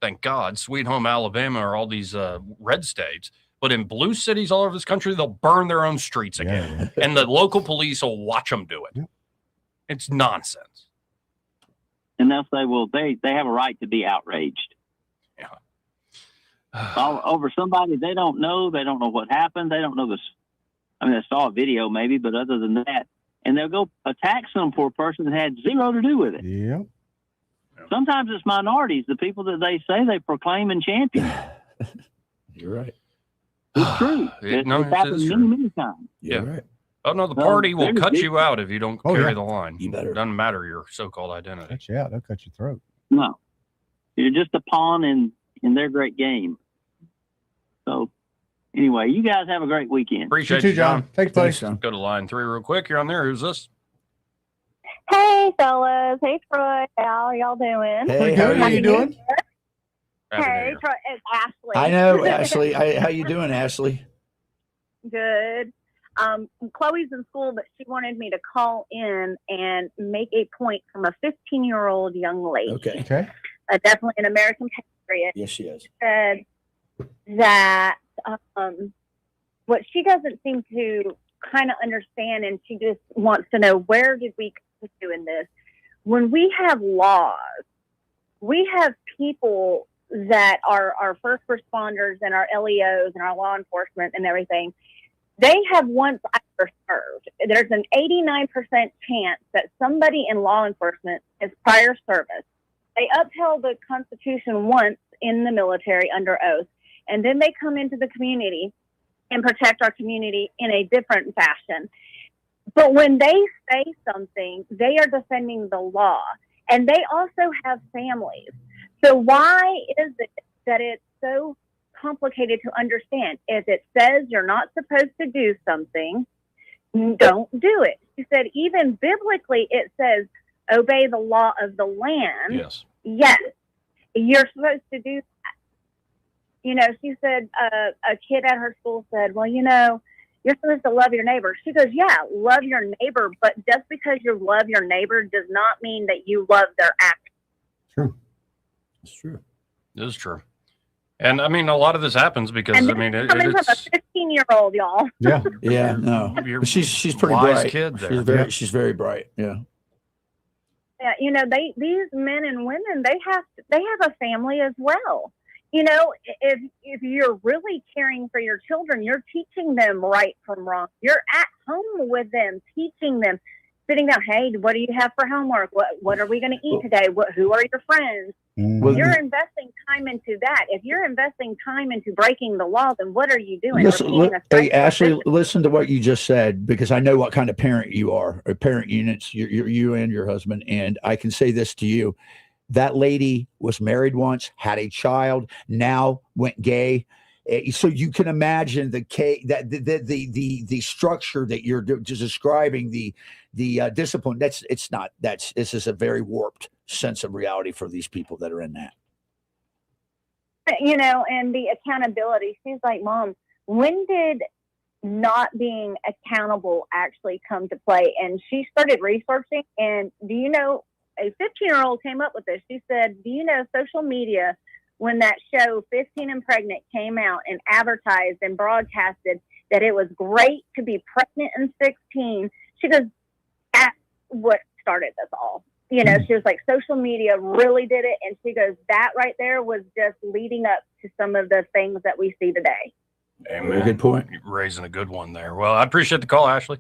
thank God, Sweet Home Alabama or all these red states. But in blue cities all over this country, they'll burn their own streets again. And the local police will watch them do it. Yep. It's nonsense. And they'll say, well, they have a right to be outraged. Over somebody they don't know. They don't know what happened. They don't know this. I mean, they saw a video maybe, but other than that, and they'll go attack some poor person that had zero to do with it. Yeah. Sometimes it's minorities, the people that they say they proclaim and champion. You're right. It's true. It's happened many, many times. Yeah. You're right. Oh, no, the Well, party will there's cut big- you out if you don't Oh, carry yeah. the line. You better. Doesn't matter your so-called identity. Cut you out. They'll cut your throat. No, you're just a pawn in their great game. So, anyway, you guys have a great weekend. Appreciate You you, too, John. John. Thanks, buddy. Thanks, John. Go to line 3 real quick. You're on there. Who's this? Hey, fellas. Hey, Troy. How are y'all doing? Hey, Good. How you doing? Happy New Hey, Year. Troy. It's Ashley. I know, Ashley. How you doing, Ashley? Good. Chloe's in school, but she wanted me to call in and make a point from a 15-year-old young lady. Okay. Okay. definitely an American patriot. Yes, she is. Said that what she doesn't seem to kind of understand, and she just wants to know, where did we come to in this? When we have laws, we have people that are our first responders and our LEOs and our law enforcement and everything. They have once either served. There's an 89% chance that somebody in law enforcement is prior service. They upheld the Constitution once in the military under oath, and then they come into the community and protect our community in a different fashion. But when they say something, they are defending the law, and they also have families. So why is it that it's so complicated to understand? If it says you're not supposed to do something, don't do it. She said, even biblically, it says, obey the law of the land. Yes. Yes, you're supposed to do that. You know, she said, a kid at her school said, well, you know, you're supposed to love your neighbor. She goes, yeah, love your neighbor, but just because you love your neighbor does not mean that you love their actions. True. It's true. It is true. And I mean, a lot of this happens because, And I mean, coming from a 15-year-old, y'all. Yeah. Yeah. No. But she's pretty wise bright. kid there. She's very bright. Yeah. Yeah, you know, these men and women, they have a family as well. You know, if you're really caring for your children, you're teaching them right from wrong. You're at home with them, teaching them, sitting down. Hey, what do you have for homework? What are we going to eat today? Who are your friends? Well, You're investing time into that. If you're investing time into breaking the law, then what are you doing? Listen, hey, Ashley, listen to what you just said, because I know what kind of parent you are, or parent units, you and your husband. And I can say this to you. That lady was married once, had a child, now went gay. So you can imagine the structure that you're just describing, the discipline. This is a very warped sense of reality for these people that are in that. You know, and the accountability. She's like, Mom, when did not being accountable actually come to play? And she started researching, and do you know, a 15-year-old came up with this. She said, do you know social media, when that show 15 and Pregnant came out and advertised and broadcasted that it was great to be pregnant and 16, she goes, that's what started this all. You know, she was like, social media really did it. And she goes, that right there was just leading up to some of the things that we see today. Amen. Very good point. You're raising a good one there. Well, I appreciate the call, Ashley.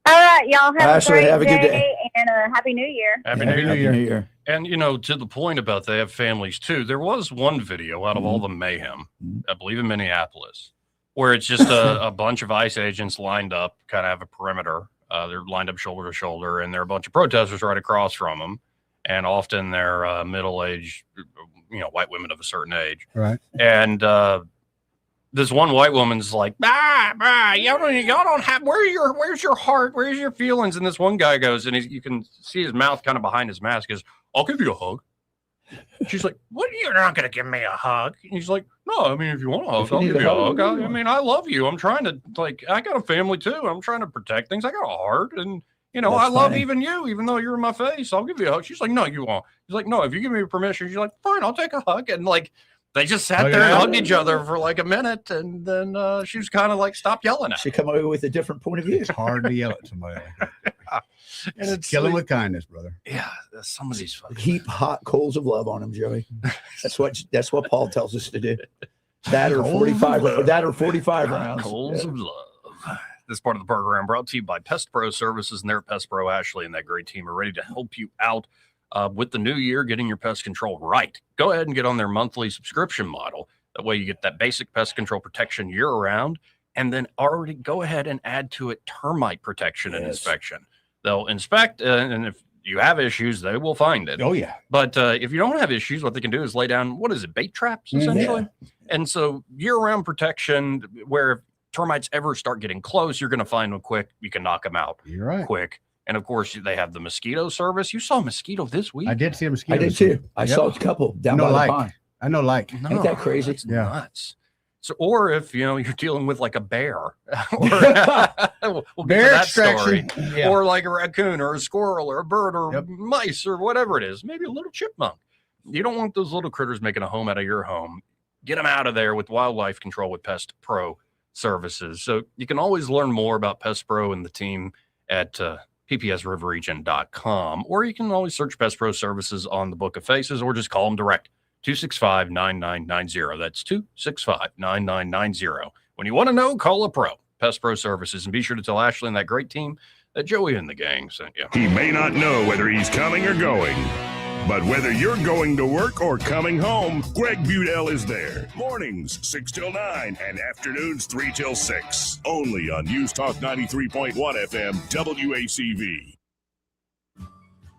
All right, y'all have Ashley, a great have a good day, day. and Happy New Year. Happy New Year. And, you know, to the point about they have families too, there was one video out of all the mayhem, I believe in Minneapolis, where it's just a bunch of ICE agents lined up, kind of have a perimeter. They're lined up shoulder to shoulder, and there are a bunch of protesters right across from them. And often they're middle-aged, you know, white women of a certain age. Right. And this one white woman's like, y'all don't have, where's your heart? Where's your feelings? And this one guy goes, and you can see his mouth kind of behind his mask, is, I'll give you a hug. She's like, what? You're not going to give me a hug? And he's like, no, I mean, if you want a hug, I'll give you a hug. I mean, I love you. I'm trying to, like, I got a family too. I'm trying to protect things. I got a heart. And, you know, I love even you, even though you're in my face. I'll give you a hug. She's like, no, you won't. He's like, no, if you give me permission. She's like, fine, I'll take a hug. And, like, they just sat there and hugged each other for like a minute, and then she was kind of like, stop yelling at She come away with a different point of view. It's hard to yell at somebody like that. And it's kill him with kindness, brother. Yeah, some of these heap hot coals of love on him, Joey. That's what Paul tells us to do. That or 45 rounds. Coals of love. This part of the program brought to you by Pest Pro Services, and their Pest Pro Ashley and that great team are ready to help you out with the new year, getting your pest control right. Go ahead and get on their monthly subscription model. That way you get that basic pest control protection year round, and then already go ahead and add to it termite protection and inspection. They'll inspect, and if you have issues, they will find it. Oh, yeah. But if you don't have issues, what they can do is lay down, what is it, bait traps, essentially? Yeah. And so year-round protection, where if termites ever start getting close, you're going to find them quick. You can knock them out quick. And, of course, they have the mosquito service. You saw a mosquito this week. I did see a mosquito. I did too. I saw a couple down by the pond. I know, like. No, ain't that crazy? That's nuts. So, or if, you know, you're dealing with like a bear, or we'll bear that story, yeah. or like a raccoon or a squirrel or a bird or mice or whatever it is, maybe a little chipmunk. You don't want those little critters making a home out of your home. Get them out of there with wildlife control with Pest Pro Services. So you can always learn more about Pest Pro and the team at ppsriverregion.com, or you can always search Pest Pro Services on the Book of Faces, or just call them direct, 265-9990. That's 265-9990. When you want to know, call a pro, Pest Pro Services, and be sure to tell Ashley and that great team that Joey and the gang sent you. He may not know whether he's coming or going, but whether you're going to work or coming home, Greg Budell is there. Mornings 6 till 9 and afternoons 3 till 6. Only on News Talk 93.1 FM WACV.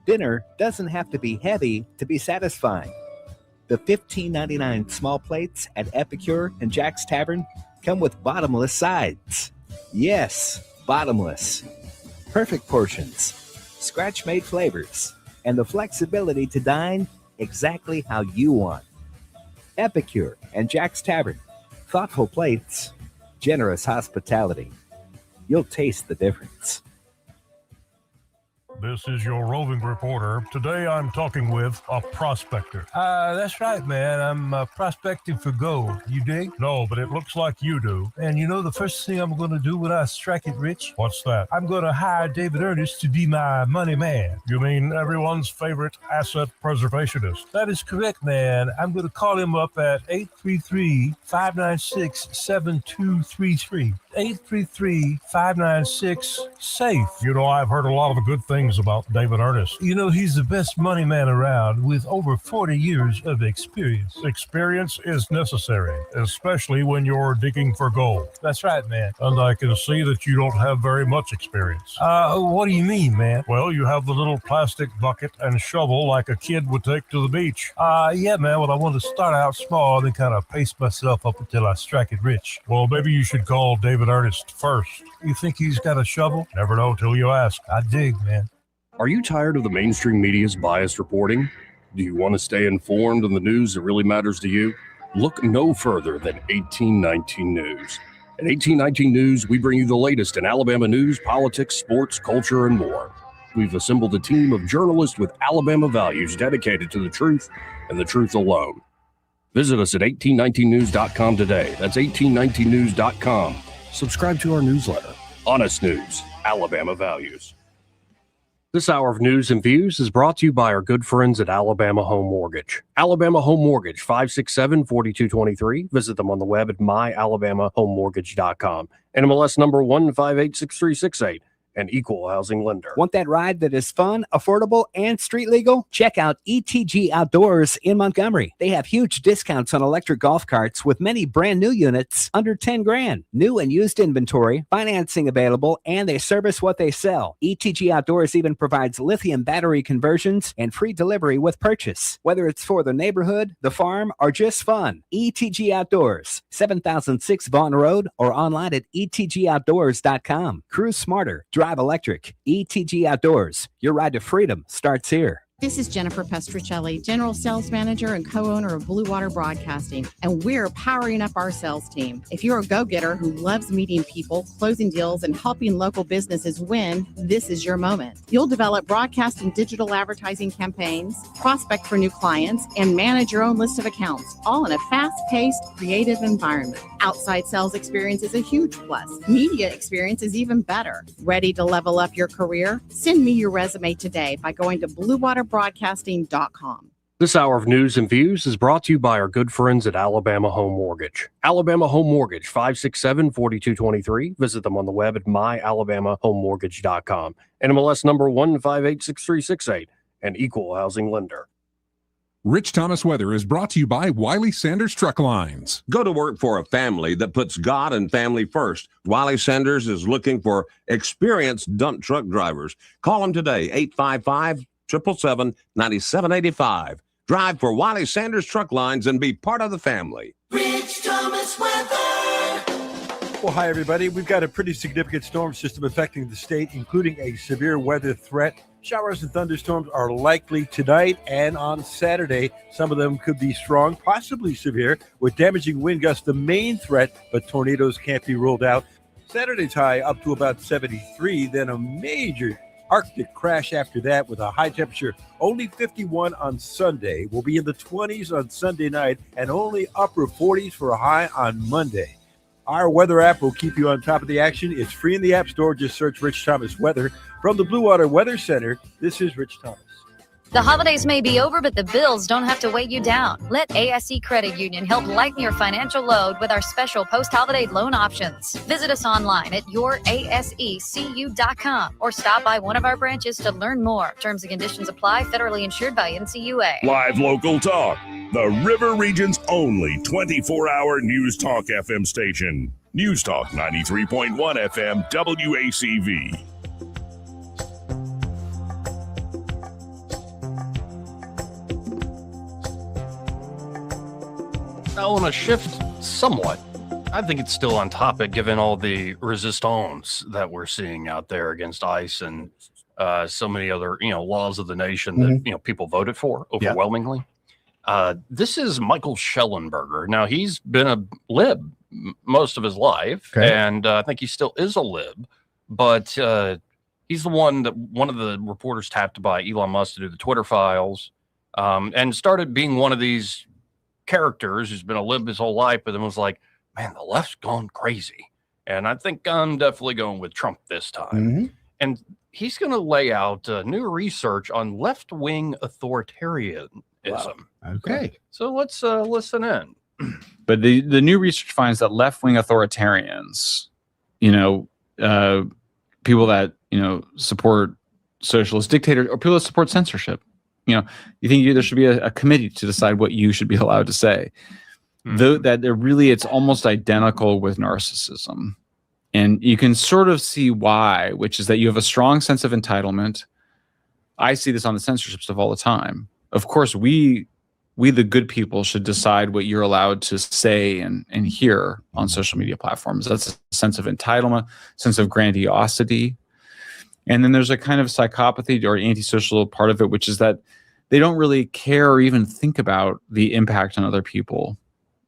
Dinner doesn't have to be heavy to be satisfying. The $15.99 small plates at Epicure and Jack's Tavern come with bottomless sides. Yes, bottomless. Perfect portions, scratch-made flavors, and the flexibility to dine exactly how you want. Epicure and Jack's Tavern. Thoughtful plates, generous hospitality. You'll taste the difference. This is your roving reporter. Today I'm talking with a prospector. That's right, man. I'm prospecting for gold. You dig? No, but it looks like you do. And you know the first thing I'm going to do when I strike it rich? What's that? I'm going to hire David Ernest to be my money man. You mean everyone's favorite asset preservationist? That is correct, man. I'm going to call him up at 833-596-7233. 833-596-SAFE. You know, I've heard a lot of good things about David Ernest. You know, he's the best money man around with over 40 years of experience. Experience is necessary, especially when you're digging for gold. That's right, man. And I can see that you don't have very much experience. What do you mean, man? Well, you have the little plastic bucket and shovel like a kid would take to the beach. Yeah, man, well, I want to start out small and kind of pace myself up until I strike it rich. Well, maybe you should call David Ernest first. You think he's got a shovel? Never know till you ask. I dig, man. Are you tired of the mainstream media's biased reporting? Do you want to stay informed on the news that really matters to you? Look no further than 1819 News. At 1819 News, we bring you the latest in Alabama news, politics, sports, culture, and more. We've assembled a team of journalists with Alabama values dedicated to the truth and the truth alone. Visit us at 1819news.com today. That's 1819news.com. Subscribe to our newsletter. Honest News, Alabama Values. This hour of news and views is brought to you by our good friends at Alabama Home Mortgage. Alabama Home Mortgage, 567-4223. Visit them on the web at myalabamahomemortgage.com. NMLS number 1586368. An equal housing lender. Want that ride that is fun, affordable, and street legal? Check out ETG Outdoors in Montgomery. They have huge discounts on electric golf carts with many brand new units under 10 grand. New and used inventory, financing available, and they service what they sell. ETG Outdoors even provides lithium battery conversions and free delivery with purchase. Whether it's for the neighborhood, the farm, or just fun. ETG Outdoors, 7006 Vaughn Road, or online at etgoutdoors.com. Cruise smarter. Drive electric. ETG Outdoors. Your ride to freedom starts here. This is Jennifer Pestricelli, General Sales Manager and co-owner of Blue Water Broadcasting, and we're powering up our sales team. If you're a go-getter who loves meeting people, closing deals, and helping local businesses win, this is your moment. You'll develop broadcast and digital advertising campaigns, prospect for new clients, and manage your own list of accounts, all in a fast-paced, creative environment. Outside sales experience is a huge plus. Media experience is even better. Ready to level up your career? Send me your resume today by going to bluewaterbroadcasting.com. This hour of news and views is brought to you by our good friends at Alabama Home Mortgage. Alabama Home Mortgage, 567-4223. Visit them on the web at myalabamahomemortgage.com. NMLS number 1586368. An equal housing lender. Rich Thomas Weather is brought to you by Wiley Sanders Truck Lines. Go to work for a family that puts God and family first. Wiley Sanders is looking for experienced dump truck drivers. Call them today, 855-777-9785. Drive for Wiley Sanders Truck Lines and be part of the family. Rich Thomas Weather. Well, hi, everybody. We've got a pretty significant storm system affecting the state, including a severe weather threat. Showers and thunderstorms are likely tonight and on Saturday. Some of them could be strong, possibly severe, with damaging wind gusts the main threat, but tornadoes can't be ruled out. Saturday's high up to about 73, then a major Arctic crash after that with a high temperature only 51 on Sunday. We'll be in the 20s on Sunday night and only upper 40s for a high on Monday. Our weather app will keep you on top of the action. It's free in the App Store. Just search Rich Thomas Weather. From the Blue Water Weather Center, this is Rich Thomas. The holidays may be over, but the bills don't have to weigh you down. Let ASE Credit Union help lighten your financial load with our special post-holiday loan options. Visit us online at yourasecu.com or stop by one of our branches to learn more. Terms and conditions apply. Federally insured by NCUA. Live local talk. The River Region's only 24-hour News Talk FM station. News Talk 93.1 FM WACV. I want to shift somewhat. I think it's still on topic given all the resistance that we're seeing out there against ICE and so many other, laws of the nation that, people voted for overwhelmingly. This is Michael Schellenberger. Now, he's been a lib most of his life, and I think he still is a lib, but he's the one that one of the reporters tapped by Elon Musk to do the Twitter files, and started being one of these characters who's been a lib his whole life, but then was like, man, the left's gone crazy. And I think I'm definitely going with Trump this time. And he's going to lay out new research on left-wing authoritarianism. Wow. Okay. So let's listen in. But the new research finds that left-wing authoritarians, people that, support socialist dictators or people that support censorship, you think there should be a committee to decide what you should be allowed to say. Though that it's almost identical with narcissism. And you can sort of see why, which is that you have a strong sense of entitlement. I see this on the censorship stuff all the time. Of course, we the good people should decide what you're allowed to say and hear on social media platforms. That's a sense of entitlement, sense of grandiosity. And then there's a kind of psychopathy or antisocial part of it, which is that they don't really care or even think about the impact on other people.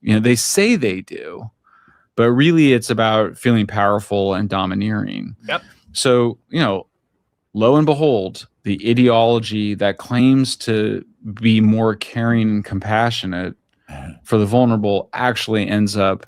They say they do, but really it's about feeling powerful and domineering. Yep. So, lo and behold, the ideology that claims to be more caring and compassionate for the vulnerable actually ends up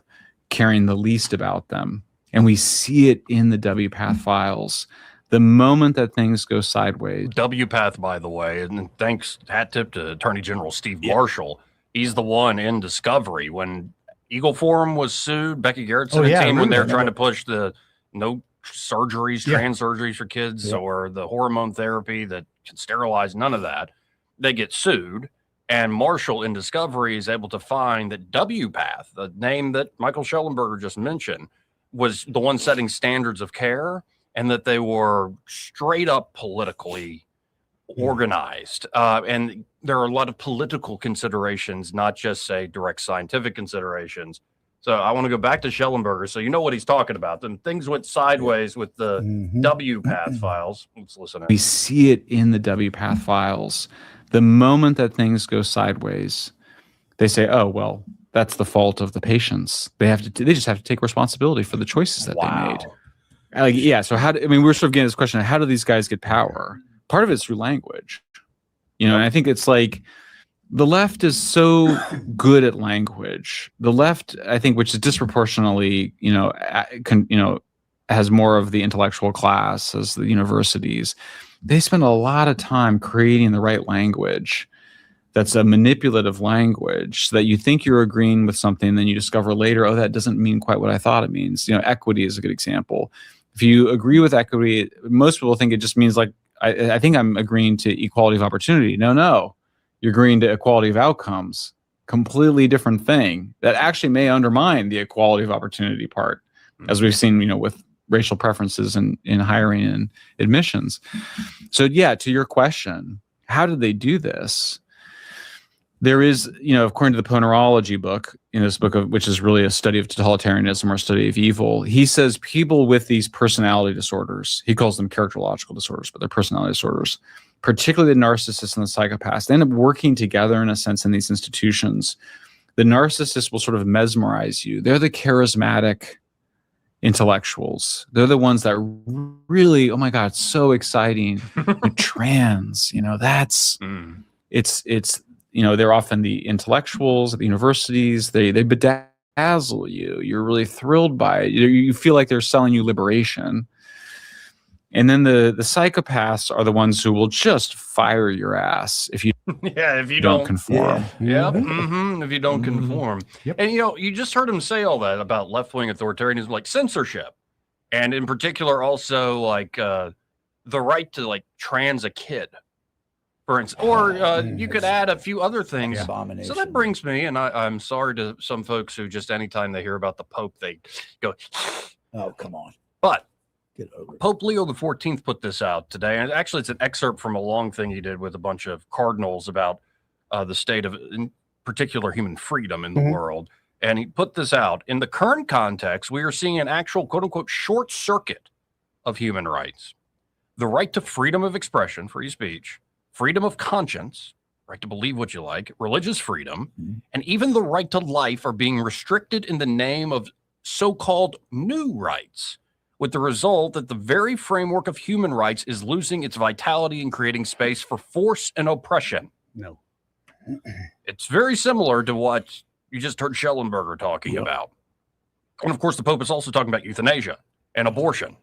caring the least about them. And we see it in the WPATH files. The moment that things go sideways. WPATH, by the way, and thanks, hat tip to Attorney General Steve Marshall. He's the one in Discovery when Eagle Forum was sued, Becky Garrett's team, when they're trying to push the no surgeries, trans surgeries for kids or the hormone therapy that can sterilize, none of that. They get sued. And Marshall in Discovery is able to find that WPATH, the name that Michael Schellenberger just mentioned, was the one setting standards of care, and that they were straight up politically organized. And there are a lot of political considerations, not just, say, direct scientific considerations. So I want to go back to Schellenberger so you know what he's talking about. Then things went sideways with the WPATH files. Let's listen in. We see it in the WPATH files. The moment that things go sideways, they say, oh, well, that's the fault of the patients. They just have to take responsibility for the choices that they made. So we're sort of getting this question of how do these guys get power? Part of it's through language, and I think it's like the left is so good at language. The left, I think, which is disproportionately, has more of the intellectual class as the universities. They spend a lot of time creating the right language. That's a manipulative language so that you think you're agreeing with something, then you discover later, oh, that doesn't mean quite what I thought it means. Equity is a good example. If you agree with equity, most people think it just means like, I think I'm agreeing to equality of opportunity. No, you're agreeing to equality of outcomes. Completely different thing that actually may undermine the equality of opportunity part, as we've seen, with racial preferences in hiring and admissions. So to your question, how did they do this? There is, according to the Ponerology book, this book which is really a study of totalitarianism or a study of evil, he says people with these personality disorders, he calls them characterological disorders, but they're personality disorders, particularly the narcissists and the psychopaths, they end up working together in a sense in these institutions. The narcissist will sort of mesmerize you. They're the charismatic, intellectuals. They're the ones that really, oh my God, it's so exciting. Trans, that's it's they're often the intellectuals at the universities. They bedazzle you. You're really thrilled by it. You feel like they're selling you liberation. And then the psychopaths are the ones who will just fire your ass if you if you don't conform. If you don't conform. And you just heard him say all that about left-wing authoritarianism, like censorship, and in particular also like the right to like trans a kid, for instance, or you could add a few other things. So that brings me, and I'm sorry to some folks who just anytime they hear about the Pope, they go, "Oh, come on!" But Pope Leo XIV put this out today, and actually it's an excerpt from a long thing he did with a bunch of cardinals about the state of, in particular, human freedom in the world. And he put this out. In the current context, we are seeing an actual, quote-unquote, short circuit of human rights. The right to freedom of expression, free speech, freedom of conscience, right to believe what you like, religious freedom, and even the right to life are being restricted in the name of so-called new rights, with the result that the very framework of human rights is losing its vitality and creating space for force and oppression. No. It's very similar to what you just heard Schellenberger talking about. And of course, the Pope is also talking about euthanasia and abortion.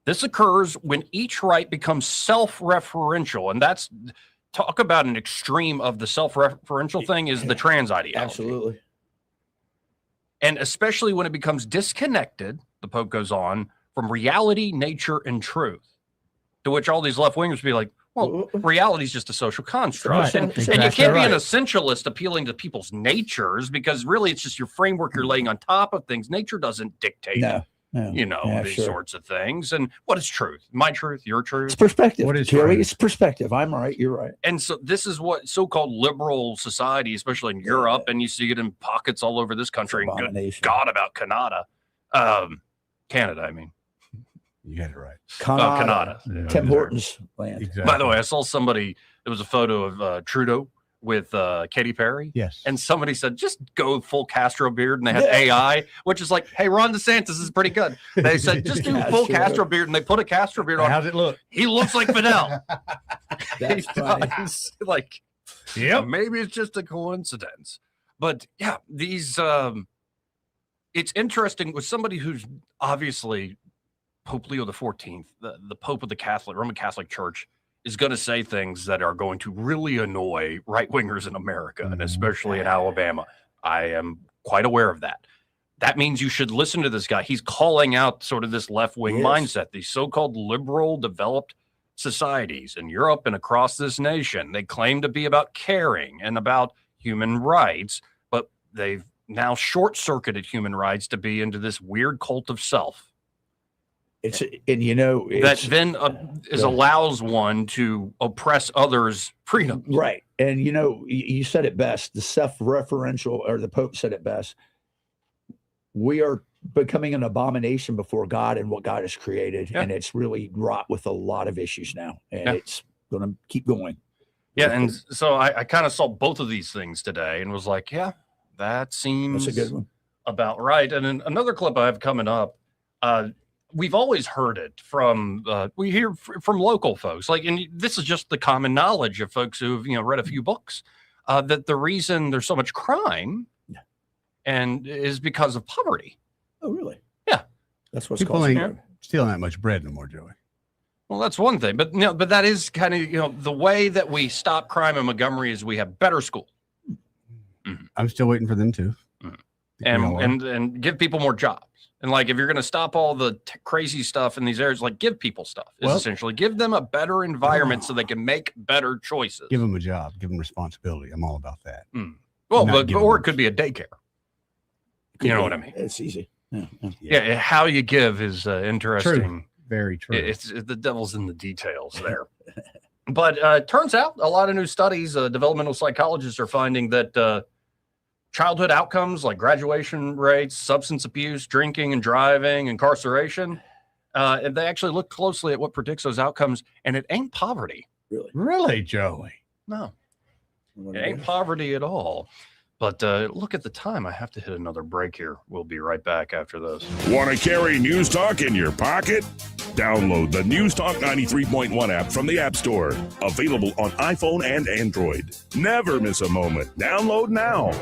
This occurs when each right becomes self-referential, and that's, talk about an extreme of the self-referential thing is the trans ideology. Absolutely. And especially when it becomes disconnected, the Pope goes on, from reality, nature, and truth. To which all these left-wingers be like, well, reality is just a social construct. Right. And you can't be an essentialist appealing to people's natures, because really it's just your framework you're laying on top of things. Nature doesn't dictate, these sorts of things. And what is truth? My truth, your truth? It's perspective. What is Jerry? truth? It's perspective. I'm right. You're right. And so this is what so-called liberal society, especially in Europe, and you see it in pockets all over this country. And good God about Canada. Canada, I mean. You got it right. Canada. Tim Hortons land. Exactly. By the way, I saw somebody, there was a photo of Trudeau with Katy Perry. Yes. And somebody said, just go full Castro beard. And they had AI, which is like, hey, Ron DeSantis is pretty good. They said, just do full Castro beard. And they put a Castro beard on. How's it look? He looks like Fidel. That's funny. Like, maybe it's just a coincidence. But yeah, these, it's interesting with somebody who's obviously Pope Leo XIV, the Pope of the Roman Catholic Church, is going to say things that are going to really annoy right-wingers in America, and especially in Alabama. I am quite aware of that. That means you should listen to this guy. He's calling out sort of this left-wing mindset, these so-called liberal developed societies in Europe and across this nation. They claim to be about caring and about human rights, but they've now short-circuited human rights to be into this weird cult of self. It's that then allows one to oppress others' freedom. Right. And you said it best. The self-referential, or the Pope said it best. We are becoming an abomination before God and what God has created, and it's really wrought with a lot of issues now, and it's going to keep going. Yeah, and so I kind of saw both of these things today and was like, yeah, that seems That's a good one. About right. And then another clip I have coming up. We've always heard it from we hear from local folks, like, and this is just the common knowledge of folks who've read a few books, that the reason there's so much crime and is because of poverty. Oh, really? Yeah, that's what's people ain't stealing that much bread no more, Joey. Well, that's one thing, but but that is kind of the way that we stop crime in Montgomery is we have better school. I'm still waiting for them to, and give people more jobs. And like, if you're going to stop all the crazy stuff in these areas, like give people stuff. Essentially give them a better environment so they can make better choices. Give them a job, give them responsibility. I'm all about that. Well, or it could be a daycare. You know what I mean? It's easy. Yeah. How you give is interesting. True. Very true. It's the devil's in the details there. But it turns out a lot of new studies, developmental psychologists are finding that childhood outcomes like graduation rates, substance abuse, drinking and driving, incarceration, and they actually look closely at what predicts those outcomes, and it ain't poverty. Really? Really, Joey? No. It ain't poverty at all. But look at the time. I have to hit another break here. We'll be right back after this. Want to carry News Talk in your pocket? Download the News Talk 93.1 app from the App Store. Available on iPhone and Android. Never miss a moment. Download now.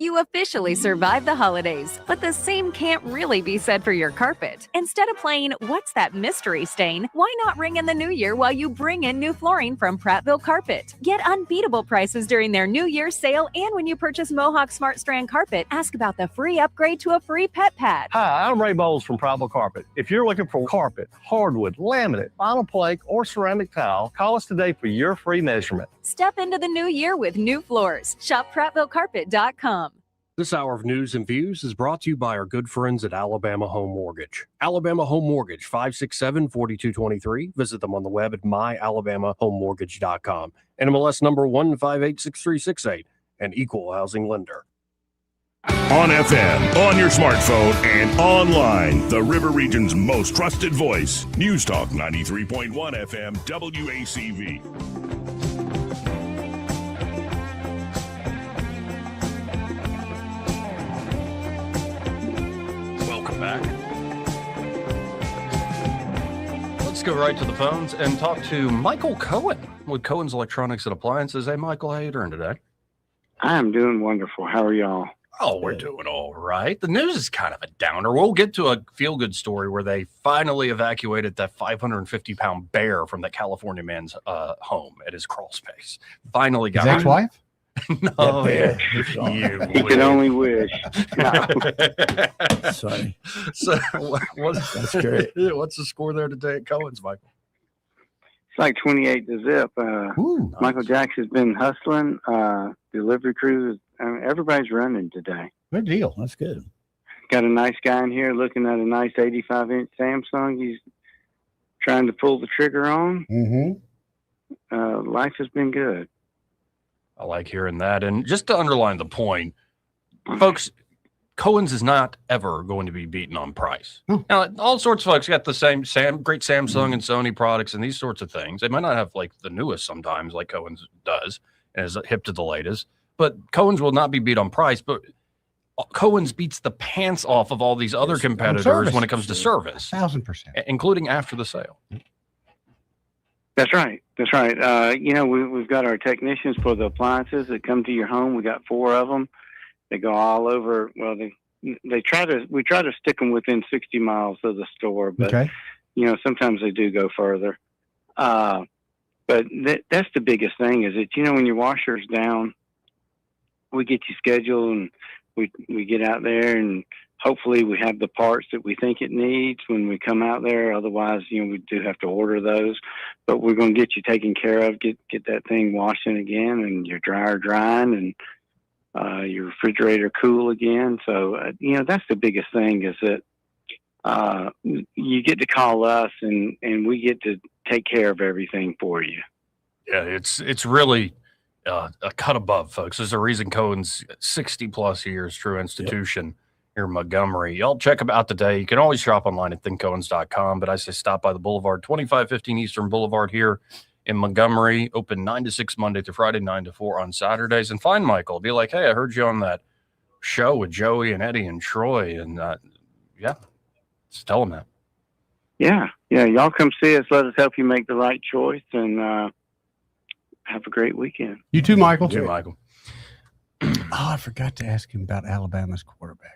You officially survived the holidays, but the same can't really be said for your carpet. Instead of playing What's That Mystery Stain, why not ring in the new year while you bring in new flooring from Prattville Carpet? Get unbeatable prices during their New Year's sale, and when you purchase Mohawk Smart Strand Carpet, ask about the free upgrade to a free pet pad. Hi, I'm Ray Bowles from Prattville Carpet. If you're looking for carpet, hardwood, laminate, vinyl plank, or ceramic tile, call us today for your free measurement. Step into the new year with new floors. Shop PrattvilleCarpet.com. This hour of news and views is brought to you by our good friends at Alabama Home Mortgage. Alabama Home Mortgage, 567-4223. Visit them on the web at myalabamahomemortgage.com. NMLS number 1586368, an equal housing lender. On FM, on your smartphone, and online. The River Region's most trusted voice. News Talk 93.1 FM WACV. Back. Let's go right to the phones and talk to Michael Cohen with Cohen's Electronics and Appliances. Hey, Michael, how you doing today? I'm doing wonderful. How are y'all? Oh, we're doing all right. The news is kind of a downer. We'll get to a feel-good story where they finally evacuated that 550-pound bear from the California man's home at his crawl space. Finally got his ex-wife? No, He could only wish. No. Sorry. So, That's great. What's the score there today at Cohen's, Michael? It's like 28-0. Michael Jackson's been hustling. Delivery crews, everybody's running today. Good deal. That's good. Got a nice guy in here looking at a nice 85-inch Samsung he's trying to pull the trigger on. Mm-hmm. Life has been good. I like hearing that. And just to underline the point, folks, Cohen's is not ever going to be beaten on price. Now, all sorts of folks got the same great Samsung and Sony products and these sorts of things. They might not have like the newest sometimes, like Cohen's does, and is hip to the latest. But Cohen's will not be beat on price. But Cohen's beats the pants off of all these other competitors when it comes to service, 1,000%, including after the sale. That's right. That's right. We've got our technicians for the appliances that come to your home. We got 4 of them. They go all over. Well, we try to stick them within 60 miles of the store, but sometimes they do go further. But that's the biggest thing is that, when your washer's down, we get you scheduled and we get out there and hopefully we have the parts that we think it needs when we come out there. Otherwise, we do have to order those, but we're going to get you taken care of, get that thing washing again and your dryer drying and your refrigerator cool again. So, that's the biggest thing is that you get to call us and we get to take care of everything for you. Yeah, it's really a cut above, folks. There's a reason Cohen's 60 plus years, true institution here in Montgomery. Y'all check them out today. You can always shop online at thinkcohens.com, but I say stop by the Boulevard, 2515 Eastern Boulevard here in Montgomery, open 9 to 6 Monday through Friday, 9 to 4 on Saturdays. And find Michael. Be like, hey, I heard you on that show with Joey and Eddie and Troy. And just tell them that. Yeah. Y'all come see us. Let us help you make the right choice and have a great weekend. You too, Michael. You too, Michael. I forgot to ask him about Alabama's quarterback again.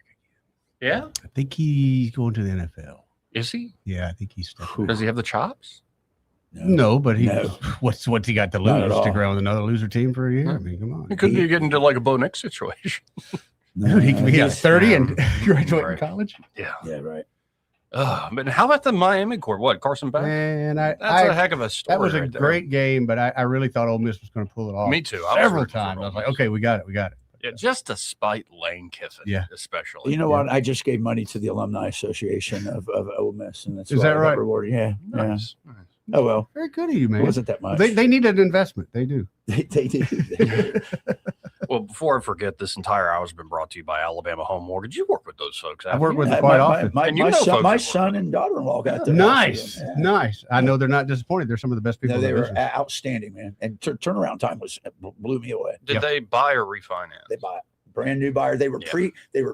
Yeah? I think he's going to the NFL. Is he? Yeah, I think he's stepping. Does he have the chops? No, but what's he got to Not at lose? all. Stick around with another loser team for a year? I mean, come on. He could be getting to like a Bo Nix situation. Dude, he could be 30 and graduate from college. Yeah. Yeah, right. But how about the Miami court? What, Carson Beck? And That's a heck of a story. That was a right there. great game, but I really thought Ole Miss was going to pull it off. Me too. I was Several rooting for times. I Ole was like, Miss. okay, we got it. Yeah, just to spite Lane Kiffin, especially. You know what? I just gave money to the Alumni Association of Ole Miss, and that's Is why that I got right? rewarded. Yeah. Nice. Yeah. Oh well. Very good of you, man. It wasn't that much. They need an investment. They do. They do. Well, before I forget, this entire hour has been brought to you by Alabama Home Mortgage. You work with those folks. I work with them quite often. My son and daughter-in-law got there. Nice. I know they're not disappointed. They're some of the best people. No, in they the were business. outstanding, man. And turnaround time blew me away. Did they buy or refinance? They bought. Brand new buyer. They were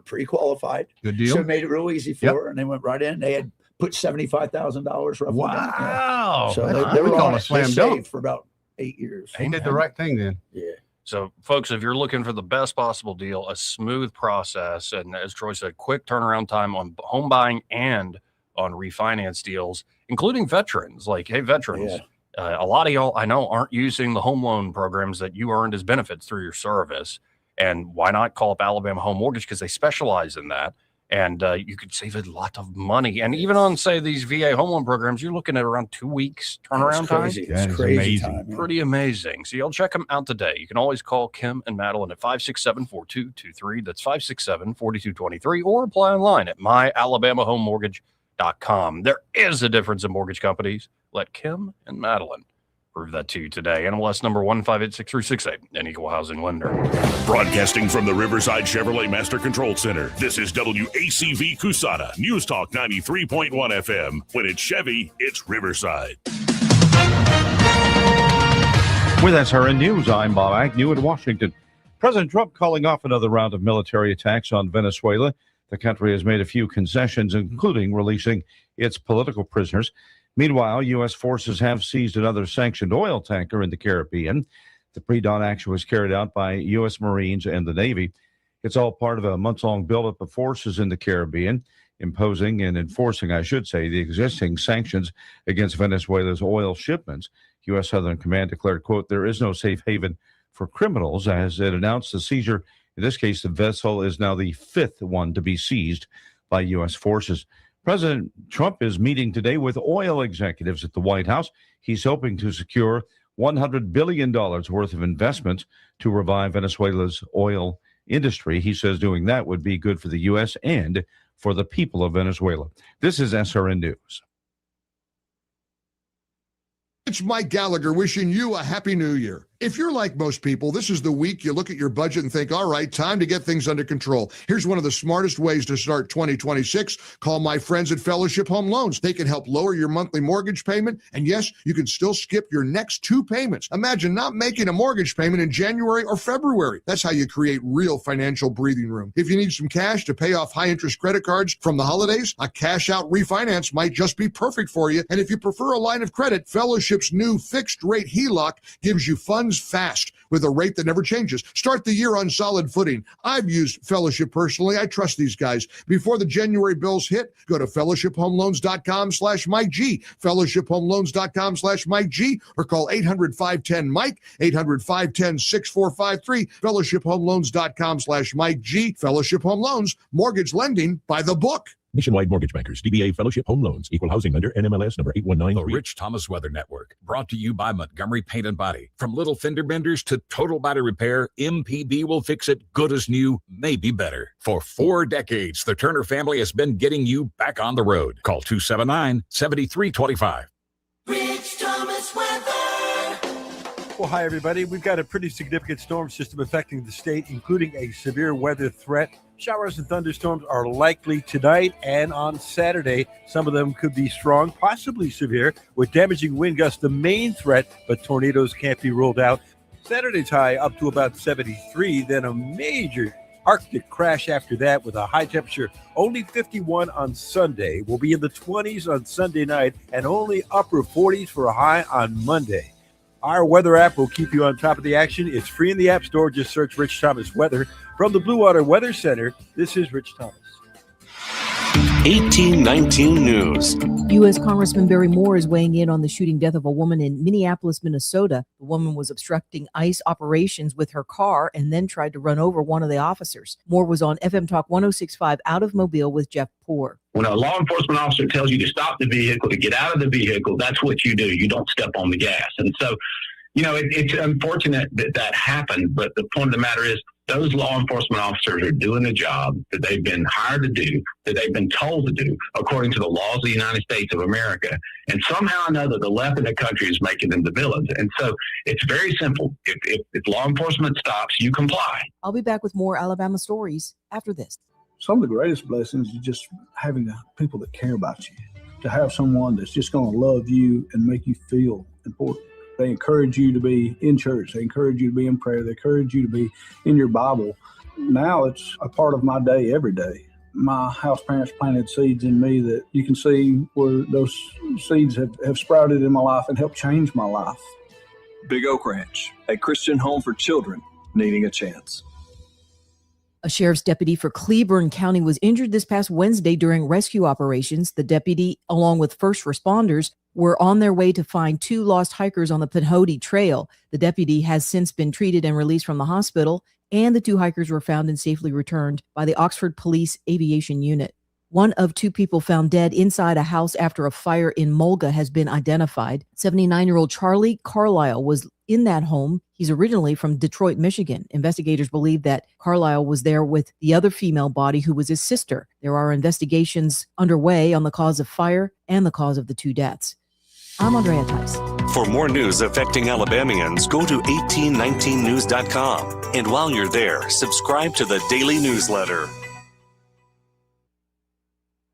pre-qualified. Good deal. So it made it real easy for her, and they went right in. They had put $75,000 roughly. Wow. So That's they were on on a it. slam They dunk. saved for about 8 years. He did the right thing then. Yeah. So, folks, if you're looking for the best possible deal, a smooth process, and as Troy said, quick turnaround time on home buying and on refinance deals, including veterans. Like, hey, veterans, a lot of y'all I know aren't using the home loan programs that you earned as benefits through your service. And why not call up Alabama Home Mortgage, because they specialize in that. And you could save a lot of money. And even on, say, these VA home loan programs, you're looking at around 2 weeks turnaround time. It's crazy time. Pretty amazing. So you'll check them out today. You can always call Kim and Madeline at 567-4223. That's 567-4223. Or apply online at myalabamahomemortgage.com. There is a difference in mortgage companies. Let Kim and Madeline prove that to you today. NMLS number 1586368, an equal housing lender. Broadcasting from the Riverside Chevrolet Master Control Center, this is WACV Cusana, News Talk 93.1 FM. When it's Chevy, it's Riverside. With SRN News, I'm Bob Agnew in Washington. President Trump calling off another round of military attacks on Venezuela. The country has made a few concessions, including releasing its political prisoners. Meanwhile, U.S. forces have seized another sanctioned oil tanker in the Caribbean. The pre-dawn action was carried out by U.S. Marines and the Navy. It's all part of a months-long buildup of forces in the Caribbean, imposing and enforcing, I should say, the existing sanctions against Venezuela's oil shipments. U.S. Southern Command declared, quote, there is no safe haven for criminals, as it announced the seizure. In this case, the vessel is now the fifth one to be seized by U.S. forces. President Trump is meeting today with oil executives at the White House. He's hoping to secure $100 billion worth of investments to revive Venezuela's oil industry. He says doing that would be good for the U.S. and for the people of Venezuela. This is SRN News. It's Mike Gallagher wishing you a happy new year. If you're like most people, this is the week you look at your budget and think, all right, time to get things under control. Here's one of the smartest ways to start 2026. Call my friends at Fellowship Home Loans. They can help lower your monthly mortgage payment. And yes, you can still skip your next 2 payments. Imagine not making a mortgage payment in January or February. That's how you create real financial breathing room. If you need some cash to pay off high interest credit cards from the holidays, a cash out refinance might just be perfect for you. And if you prefer a line of credit, Fellowship's new fixed rate HELOC gives you funds fast with a rate that never changes. Start the year on solid footing. I've used Fellowship personally. I trust these guys. Before the January bills hit, go to fellowshiphomeloans.com/Mike G, fellowshiphomeloans.com/Mike G, or call 800-510-MIKE, 800-510-6453, fellowshiphomeloans.com/Mike G. Fellowship Home Loans, mortgage lending by the book. Nationwide Mortgage Bankers, DBA Fellowship Home Loans, Equal Housing Lender, NMLS number 8193. The Rich Thomas Weather Network, brought to you by Montgomery Paint and Body. From little fender benders to total body repair, MPB will fix it good as new, maybe better. For 4 decades, the Turner family has been getting you back on the road. Call 279-7325. Rich Thomas Weather. Well, hi, everybody. We've got a pretty significant storm system affecting the state, including a severe weather threat. Showers and thunderstorms are likely tonight and on Saturday. Some of them could be strong, possibly severe, with damaging wind gusts the main threat, but tornadoes can't be ruled out. Saturday's high up to about 73, then a major Arctic crash after that with a high temperature only 51 on Sunday. We'll be in the 20s on Sunday night and only upper 40s for a high on Monday. Our weather app will keep you on top of the action. It's free in the App Store. Just search Rich Thomas Weather. From the Blue Water Weather Center, this is Rich Thomas. 1819 News. U.S. Congressman Barry Moore is weighing in on the shooting death of a woman in Minneapolis, Minnesota. The woman was obstructing ICE operations with her car and then tried to run over one of the officers. Moore was on FM Talk 106.5 out of Mobile with Jeff Poore. When a law enforcement officer tells you to stop the vehicle, to get out of the vehicle, that's what you do. You don't step on the gas. And so, it's unfortunate that happened, but the point of the matter is, those law enforcement officers are doing the job that they've been hired to do, that they've been told to do, according to the laws of the United States of America. And somehow or another, the left in the country is making them the villains. And so it's very simple. If law enforcement stops, you comply. I'll be back with more Alabama stories after this. Some of the greatest blessings is just having the people that care about you, to have someone that's just going to love you and make you feel important. They encourage you to be in church. They encourage you to be in prayer. They encourage you to be in your Bible. Now it's a part of my day every day. My house parents planted seeds in me that you can see where those seeds have sprouted in my life and helped change my life. Big Oak Ranch, a Christian home for children needing a chance. A sheriff's deputy for Cleburne County was injured this past Wednesday during rescue operations. The deputy, along with first responders, were on their way to find two lost hikers on the Pinhoti Trail. The deputy has since been treated and released from the hospital, and the two hikers were found and safely returned by the Oxford Police Aviation Unit. One of two people found dead inside a house after a fire in Mulga has been identified. 79-year-old Charlie Carlisle was in that home. He's originally from Detroit, Michigan. Investigators believe that Carlisle was there with the other female body who was his sister. There are investigations underway on the cause of fire and the cause of the two deaths. I'm Andrea Tice. For more news affecting Alabamians, go to 1819news.com. And while you're there, subscribe to the daily newsletter.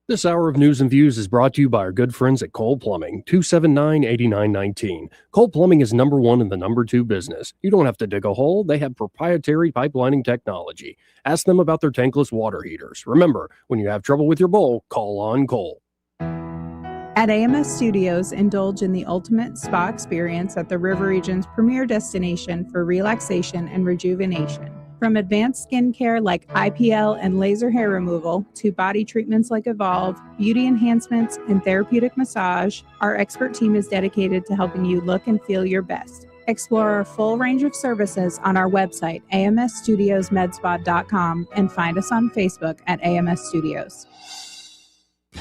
This hour of news and views is brought to you by our good friends at Cole Plumbing, 279-8919. Cole Plumbing is number one in the number two business. You don't have to dig a hole. They have proprietary pipelining technology. Ask them about their tankless water heaters. Remember, when you have trouble with your bowl, call on Cole. At AMS Studios, indulge in the ultimate spa experience at the River Region's premier destination for relaxation and rejuvenation. From advanced skincare like IPL and laser hair removal to body treatments like Evolve, beauty enhancements, and therapeutic massage, our expert team is dedicated to helping you look and feel your best. Explore our full range of services on our website, amsstudiosmedspa.com, and find us on Facebook at AMS Studios.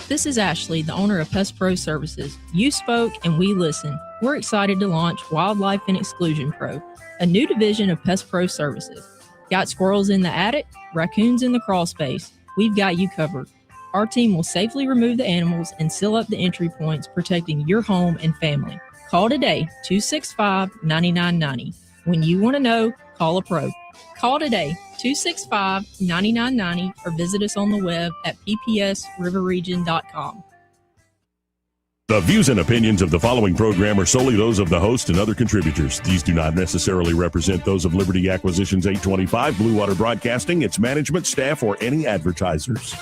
This is Ashley, the owner of Pest Pro Services. You spoke and we listened. We're excited to launch Wildlife and Exclusion Pro, a new division of Pest Pro Services. Got squirrels in the attic, raccoons in the crawl space? We've got you covered. Our team will safely remove the animals and seal up the entry points, protecting your home and family. Call today, 265-9990. When you want to know, call a pro. Call today, 265-9990, or visit us on the web at ppsriverregion.com. The views and opinions of the following program are solely those of the host and other contributors. These do not necessarily represent those of Liberty Acquisitions 825, Blue Water Broadcasting, its management, staff, or any advertisers.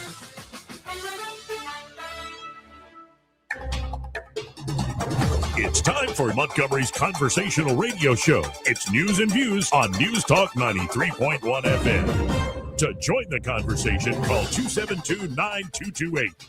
It's time for Montgomery's conversational radio show. It's News and Views on News Talk 93.1 FM. To join the conversation, call 272-9228.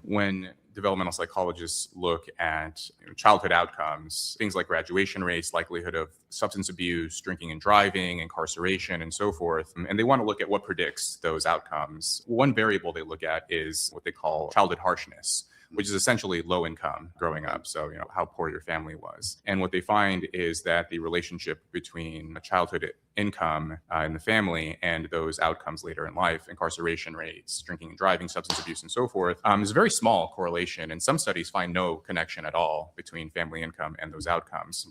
When developmental psychologists look at childhood outcomes, things like graduation rates, likelihood of substance abuse, drinking and driving, incarceration, and so forth, and they want to look at what predicts those outcomes. One variable they look at is what they call childhood harshness, which is essentially low income growing up. So, how poor your family was. And what they find is that the relationship between childhood income in the family and those outcomes later in life, incarceration rates, drinking and driving, substance abuse, and so forth, is a very small correlation. And some studies find no connection at all between family income and those outcomes.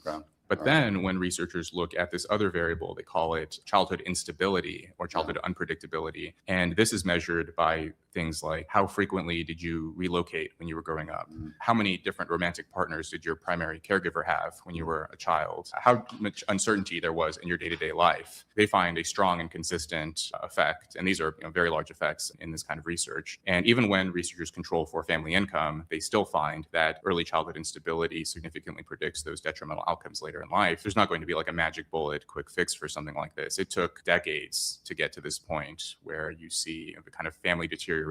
But then when researchers look at this other variable, they call it childhood instability or childhood unpredictability. And this is measured by things like how frequently did you relocate when you were growing up? How many different romantic partners did your primary caregiver have when you were a child? How much uncertainty there was in your day-to-day life? They find a strong and consistent effect. And these are very large effects in this kind of research. And even when researchers control for family income, they still find that early childhood instability significantly predicts those detrimental outcomes later in life. There's not going to be like a magic bullet, quick fix for something like this. It took decades to get to this point where you see the kind of family deterioration.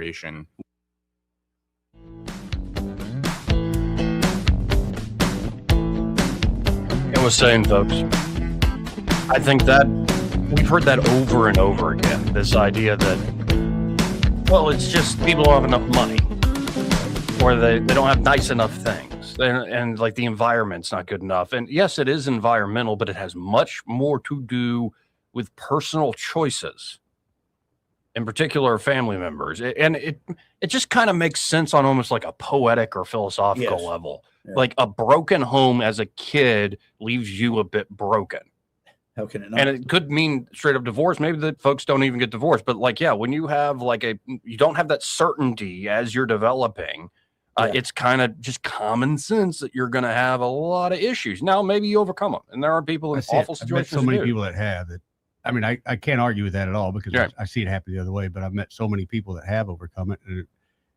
I was saying, folks, I think that we've heard that over and over again. This idea that, well, it's just people don't have enough money or they don't have nice enough things. Yes, and like the environment's not good enough. And yes, it is environmental, but it has much more to do with personal choices, in particular family members. And it just kind of makes sense on almost like a poetic or philosophical level. Yeah. Like a broken home as a kid leaves you a bit broken. How can it not? And it could mean straight up divorce. Maybe that folks don't even get divorced. But like, yeah, when you have like you don't have that certainty as you're developing, it's kind of just common sense that you're going to have a lot of issues. Now, maybe you overcome them. And there are people in awful situations. I've met so many people that have that. I mean, I can't argue with that at all because I see it happen the other way. But I've met so many people that have overcome it. And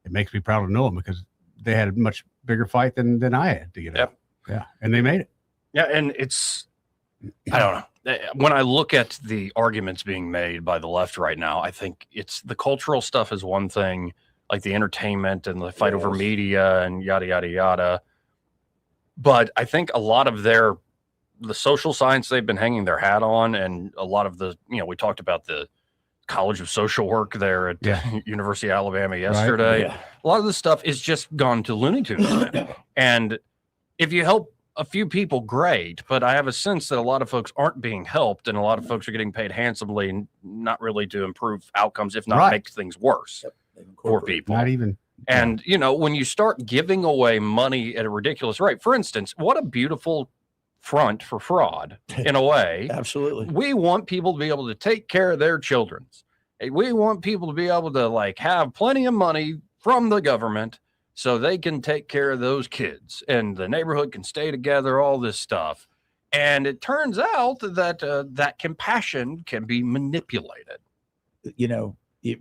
it makes me proud to know them because they had a much bigger fight than I had to get out. Yeah. And they made it. Yeah. And it's, I don't know. When I look at the arguments being made by the left right now, I think it's the cultural stuff is one thing, like the entertainment and the fight over media and yada, yada, yada. But I think a lot of the social science they've been hanging their hat on, and a lot of the, we talked about the College of Social Work there at University of Alabama yesterday. Right. A lot of this stuff is just gone to Looney Tunes. And if you help a few people, great, but I have a sense that a lot of folks aren't being helped, and a lot of folks are getting paid handsomely and not really to improve outcomes, if not make things worse for people. Not even. And, when you start giving away money at a ridiculous rate, for instance, what a beautiful front for fraud in a way. Absolutely. We want people to be able to take care of their children. We want people to be able to have plenty of money from the government so they can take care of those kids and the neighborhood can stay together, all this stuff. And it turns out that that compassion can be manipulated.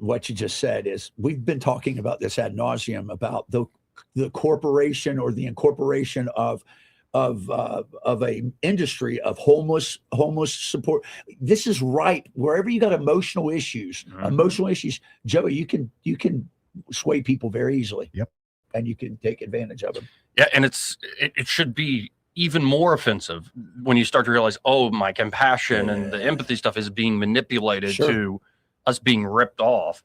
What you just said is we've been talking about this ad nauseum about the corporation or the incorporation of a industry of homeless support. This is right. Wherever you got emotional issues, Joey, you can sway people very easily. Yep. And you can take advantage of them. Yeah, and it should be even more offensive when you start to realize, my compassion and the empathy stuff is being manipulated to us being ripped off.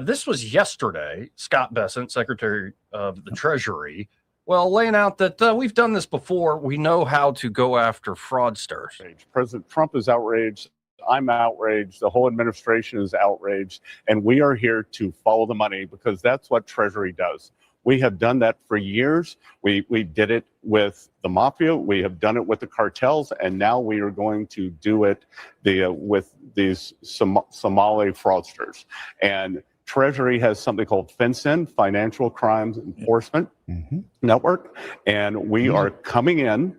This was yesterday. Scott Bessent, Secretary of the Treasury, laying out that we've done this before. We know how to go after fraudsters. President Trump is outraged. I'm outraged. The whole administration is outraged. And we are here to follow the money because that's what Treasury does. We have done that for years. We did it with the mafia. We have done it with the cartels. And now we are going to do it with these Somali fraudsters. And Treasury has something called FinCEN, Financial Crimes Enforcement Network. And we are coming in,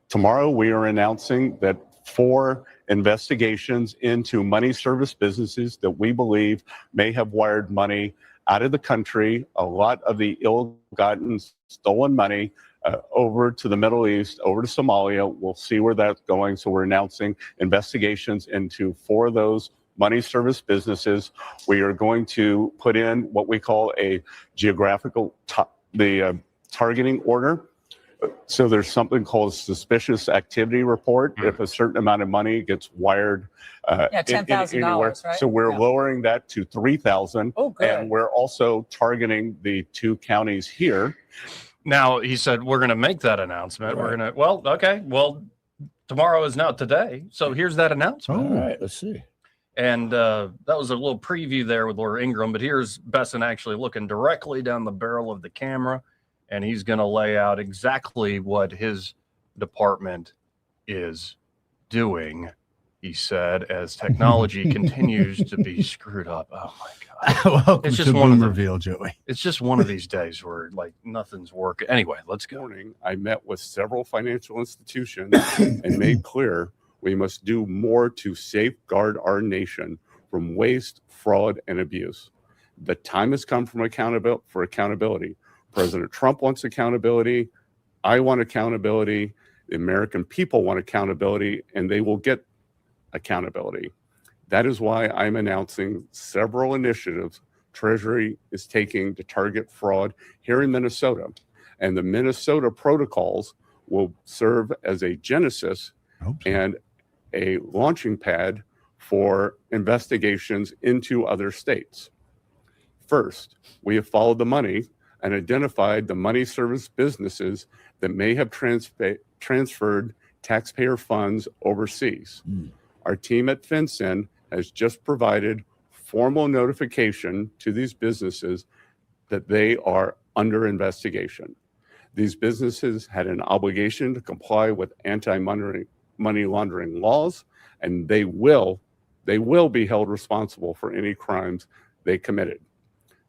tomorrow we are announcing that 4 investigations into money service businesses that we believe may have wired money out of the country, a lot of the ill-gotten stolen money over to the Middle East, over to Somalia. We'll see where that's going. So we're announcing investigations into 4 of those money service businesses. We are going to put in what we call a geographical targeting order. So there's something called a suspicious activity report. If a certain amount of money gets wired $10,000, right? So we're lowering that to $3,000. Oh, good. And we're also targeting the 2 counties here. Now, he said, we're going to make that announcement. We're going to, tomorrow is now today. So here's that announcement. All right, let's see. And that was a little preview there with Laura Ingraham, but here's Bessent actually looking directly down the barrel of the camera, and he's going to lay out exactly what his department is doing, he said, as technology continues to be screwed up. Oh, my God. Welcome it's just to one reveal, Joey. It's just one of these days where, nothing's working. Anyway, let's go. Morning, I met with several financial institutions and made clear we must do more to safeguard our nation from waste, fraud, and abuse. The time has come for accountability. President Trump wants accountability. I want accountability. The American people want accountability, and they will get accountability. That is why I'm announcing several initiatives Treasury is taking to target fraud here in Minnesota. And the Minnesota protocols will serve as a genesis and a launching pad for investigations into other states. First, we have followed the money and identified the money service businesses that may have transferred taxpayer funds overseas. Our team at FinCEN has just provided formal notification to these businesses that they are under investigation. These businesses had an obligation to comply with anti-money laundering laws, and they will be held responsible for any crimes they committed.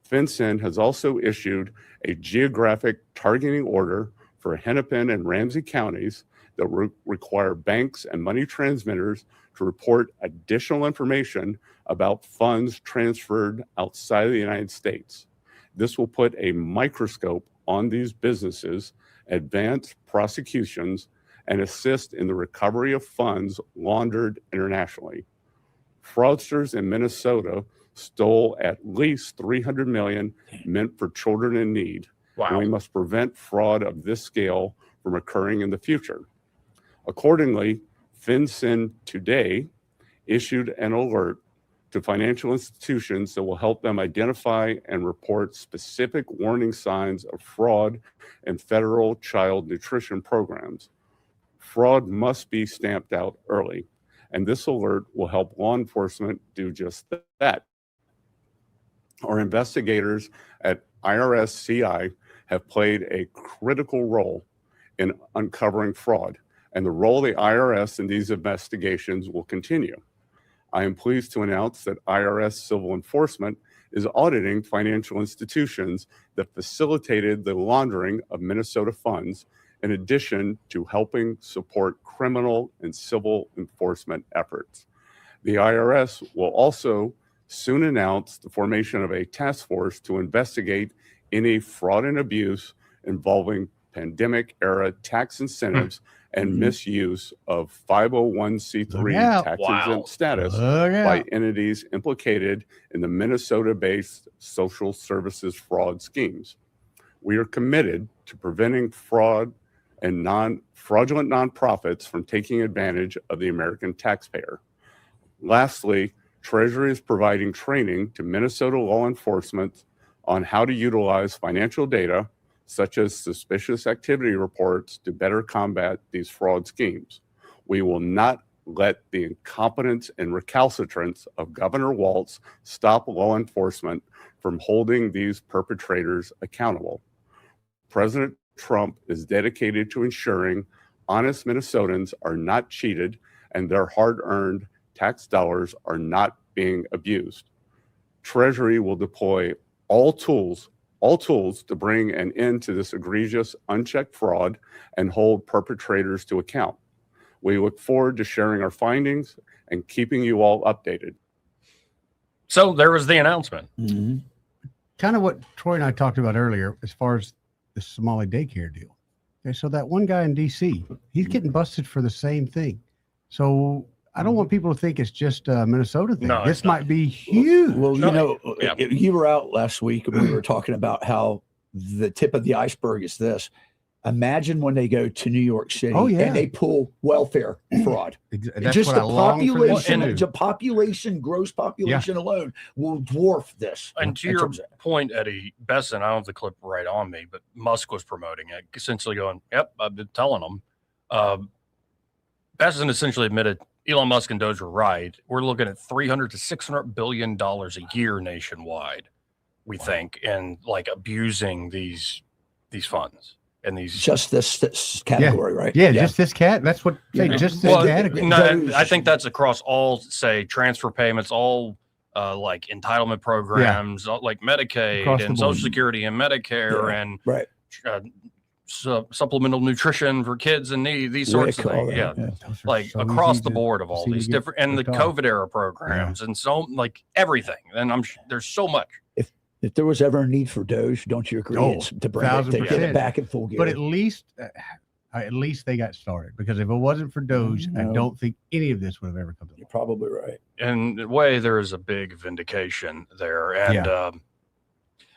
FinCEN has also issued a geographic targeting order for Hennepin and Ramsey counties that require banks and money transmitters to report additional information about funds transferred outside of the United States. This will put a microscope on these businesses, advance prosecutions, and assist in the recovery of funds laundered internationally. Fraudsters in Minnesota stole at least $300 million meant for children in need. Wow. And we must prevent fraud of this scale from occurring in the future. Accordingly, FinCEN today issued an alert to financial institutions that will help them identify and report specific warning signs of fraud in federal child nutrition programs. Fraud must be stamped out early, and this alert will help law enforcement do just that. Our investigators at IRS-CI have played a critical role in uncovering fraud, and the role of the IRS in these investigations will continue. I am pleased to announce that IRS Civil Enforcement is auditing financial institutions that facilitated the laundering of Minnesota funds, in addition to helping support criminal and civil enforcement efforts. The IRS will also soon announce the formation of a task force to investigate any fraud and abuse involving pandemic-era tax incentives and misuse of 501c3 tax-exempt status by entities implicated in the Minnesota-based social services fraud schemes. We are committed to preventing fraud and fraudulent nonprofits from taking advantage of the American taxpayer. Lastly, Treasury is providing training to Minnesota law enforcement on how to utilize financial data, such as suspicious activity reports, to better combat these fraud schemes. We will not let the incompetence and recalcitrance of Governor Walz stop law enforcement from holding these perpetrators accountable. President Trump is dedicated to ensuring honest Minnesotans are not cheated and their hard-earned tax dollars are not being abused. Treasury will deploy all tools to bring an end to this egregious, unchecked fraud and hold perpetrators to account. We look forward to sharing our findings and keeping you all updated. So there was the announcement. Kind of what Troy and I talked about earlier as far as the Somali daycare deal. Okay, so that one guy in D.C., he's getting busted for the same thing. So I don't want people to think it's just a Minnesota thing. No, this might be huge. Well, you know, you were out last week and we were talking about how the tip of the iceberg is this. Imagine when they go to New York City and they pull welfare fraud. That's just what the I long for them population, to do. gross population alone will dwarf this. And to your point, Eddie Besson, I don't have the clip right on me, but Musk was promoting it, essentially going, yep, I've been telling them. Besson essentially admitted Elon Musk and Doge were right. We're looking at $300 to $600 billion a year nationwide, we think, and like abusing these funds. And these just this category, right? Yeah, just this cat. That's what just this category. No, I think that's across all, say, transfer payments, all like entitlement programs, like Medicaid and Social Security and Medicare and supplemental nutrition for kids in need, these sorts of things. Like so across the board of all these different, and the COVID era programs and so like everything. And I'm sure there's so much. If there was ever a need for Doge, don't you agree? It's to bring it, to get it back in full gear. But at least they got started, because if it wasn't for Doge, I don't think any of this would have ever come to life. You're probably right. In a way, there is a big vindication there, and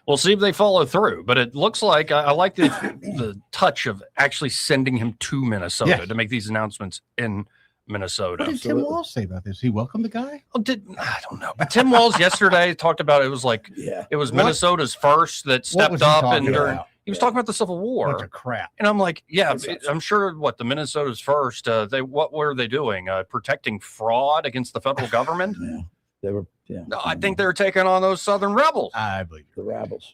we'll see if they follow through. But it looks like I like the touch of actually sending him to Minnesota to make these announcements in Minnesota. What did Tim Walz say about this? He welcomed the guy? I don't know. But Tim Walz yesterday talked about it was like it was Minnesota's first that stepped up and he was talking about the Civil War. Bunch of crap. And I'm like, I'm sure the Minnesota's first. What were they doing? Protecting fraud against the federal government? They were. No, I think they were taking on those Southern rebels. I believe the rebels.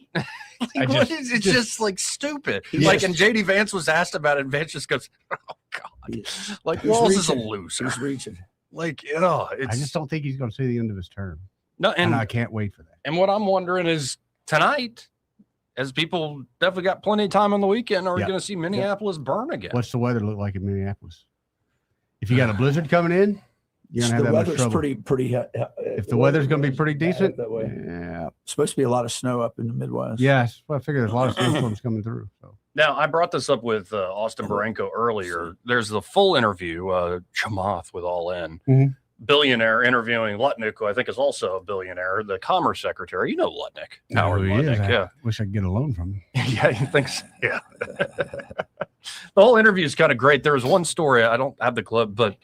It's just like stupid. Like, and JD Vance was asked about it, and Vance just goes, "Oh God!" Like Walz is a loser. He's reaching. Like, I just don't think he's going to see the end of his term. No, and I can't wait for that. And what I'm wondering is tonight, as people definitely got plenty of time on the weekend, are we going to see Minneapolis burn again? What's the weather look like in Minneapolis? If you got a blizzard coming in, you're going to have that much trouble. Pretty. If the weather's going to be pretty decent, that way. Yeah. Supposed to be a lot of snow up in the Midwest. Yes. Well, I figure there's a lot of snowstorms coming through. So. Now, I brought this up with Austin Baranko earlier. There's the full interview, Chamath with All In. Billionaire interviewing Lutnick, who I think is also a billionaire, the Commerce Secretary. You know Lutnick. Howard Lutnick, I wish I could get a loan from him. Yeah, you think so? Yeah. The whole interview is kind of great. There was one story, I don't have the clip, but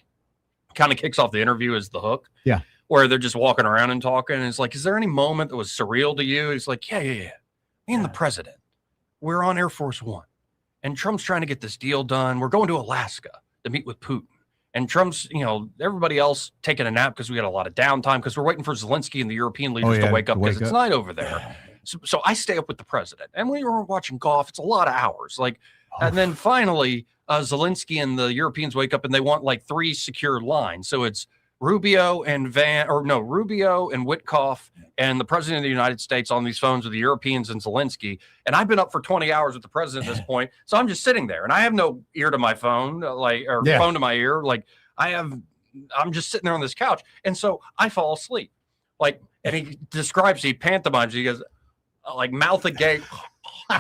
kind of kicks off the interview as the hook. Yeah. Where they're just walking around and talking. And it's like, is there any moment that was surreal to you? He's like, yeah. Me and the president, we're on Air Force One. And Trump's trying to get this deal done. We're going to Alaska to meet with Putin. And Trump's, everybody else taking a nap because we got a lot of downtime because we're waiting for Zelensky and the European leaders to wake up because it's night over there. So I stay up with the president. And we were watching golf. It's a lot of hours. And then finally, Zelensky and the Europeans wake up and they want like 3 secure lines. So it's Rubio and Witkoff and the president of the United States on these phones with the Europeans and Zelensky. And I've been up for 20 hours with the president at this point. So I'm just sitting there and I have no ear to my phone, phone to my ear. I'm just sitting there on this couch. And so I fall asleep. And he describes, he pantomimes, he goes, mouth agape,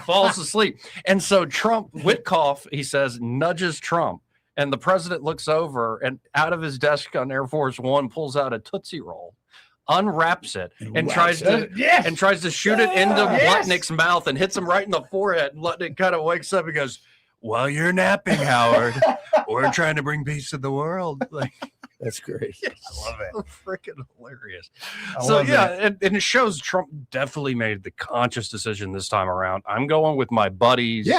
falls asleep. And so Witkoff, he says, nudges Trump. And the president looks over and out of his desk on Air Force One pulls out a Tootsie Roll, unwraps it, and tries to shoot it into Lutnick's mouth and hits him right in the forehead. And Lutnick kind of wakes up and goes, "While you're napping, Howard, we're trying to bring peace to the world." That's great. I love it. So freaking hilarious. And it shows Trump definitely made the conscious decision this time around. I'm going with my buddies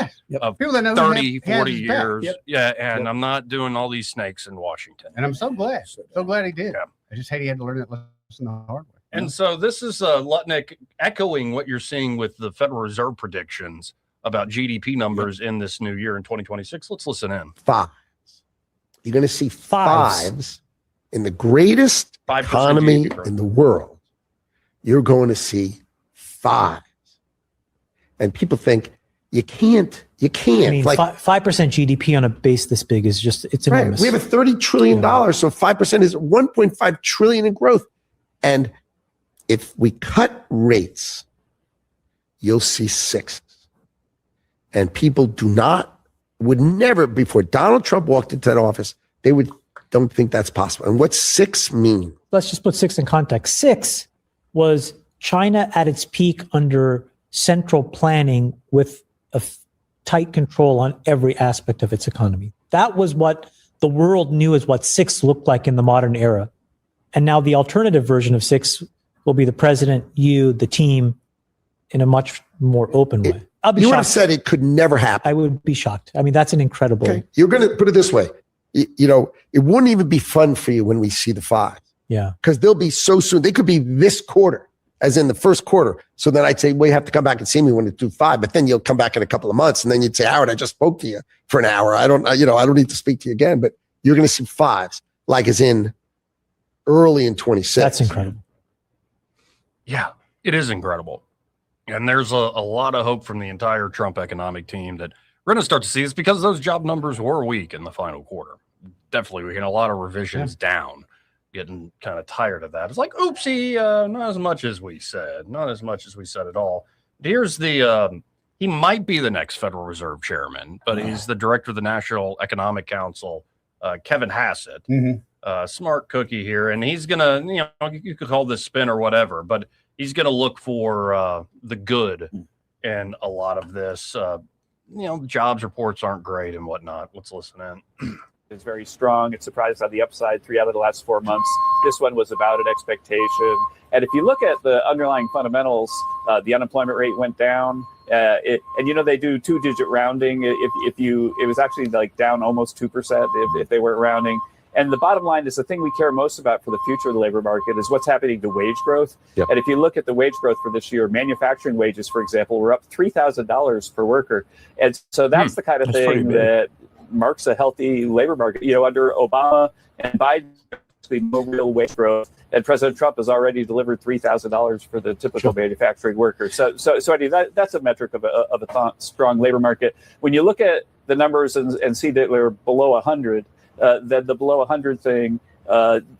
of people that know 30, 40 years. And I'm not doing all these snakes in Washington. And I'm so glad. So glad he did. Yeah. I just hate he had to learn that lesson the hard way. And so this is Lutnick echoing what you're seeing with the Federal Reserve predictions about GDP numbers in this new year in 2026. Let's listen in. Fives. You're going to see fives. In the greatest economy in the world, you're going to see fives. And people think you can't. I mean, 5% GDP on a base this big is it's enormous. We have a $30 trillion, so 5% is 1.5 trillion in growth. And if we cut rates, you'll see 6s. And people would never, before Donald Trump walked into that office, they don't think that's possible. And what's 6 mean? Let's just put 6 in context. 6 was China at its peak under central planning with a tight control on every aspect of its economy. That was what the world knew as what 6 looked like in the modern era. And now the alternative version of 6 will be the president, you, the team, in a much more open way. I'll be shocked. You would have said it could never happen. I would be shocked. I mean, that's an incredible. Okay. You're going to put it this way. It wouldn't even be fun for you when we see the 5s. Yeah. Because they'll be so soon. They could be this quarter, as in the first quarter. So then I'd say, well, you have to come back and see me when it's 5. But then you'll come back in a couple of months and then you'd say, Howard, I just spoke to you for an hour. I don't need to speak to you again. But you're going to see 5s, as in early in 26. That's incredible. Yeah, it is incredible. And there's a lot of hope from the entire Trump economic team that we're going to start to see this because those job numbers were weak in the final quarter. Definitely, we had a lot of revisions down, getting kind of tired of that. It's like, oopsie, not as much as we said, not as much as we said at all. Here's he might be the next Federal Reserve chairman, but he's the director of the National Economic Council, Kevin Hassett, smart cookie here. And he's going to, you could call this spin or whatever, but he's going to look for the good in a lot of this. Jobs reports aren't great and whatnot. Let's listen in. is very strong. It surprised on the upside 3 out of the last 4 months. This one was about an expectation. And if you look at the underlying fundamentals, the unemployment rate went down. And they do 2-digit rounding. It was actually like down almost 2% if they weren't rounding. And the bottom line is the thing we care most about for the future of the labor market is what's happening to wage growth. Yep. And if you look at the wage growth for this year, manufacturing wages, for example, were up $3,000 per worker. And so that's the kind of thing that marks a healthy labor market. Under Obama and Biden, no real wage growth. And President Trump has already delivered $3,000 for the typical manufacturing worker. So that's a metric of a strong labor market. When you look at the numbers and see that we're below 100, then the below 100 thing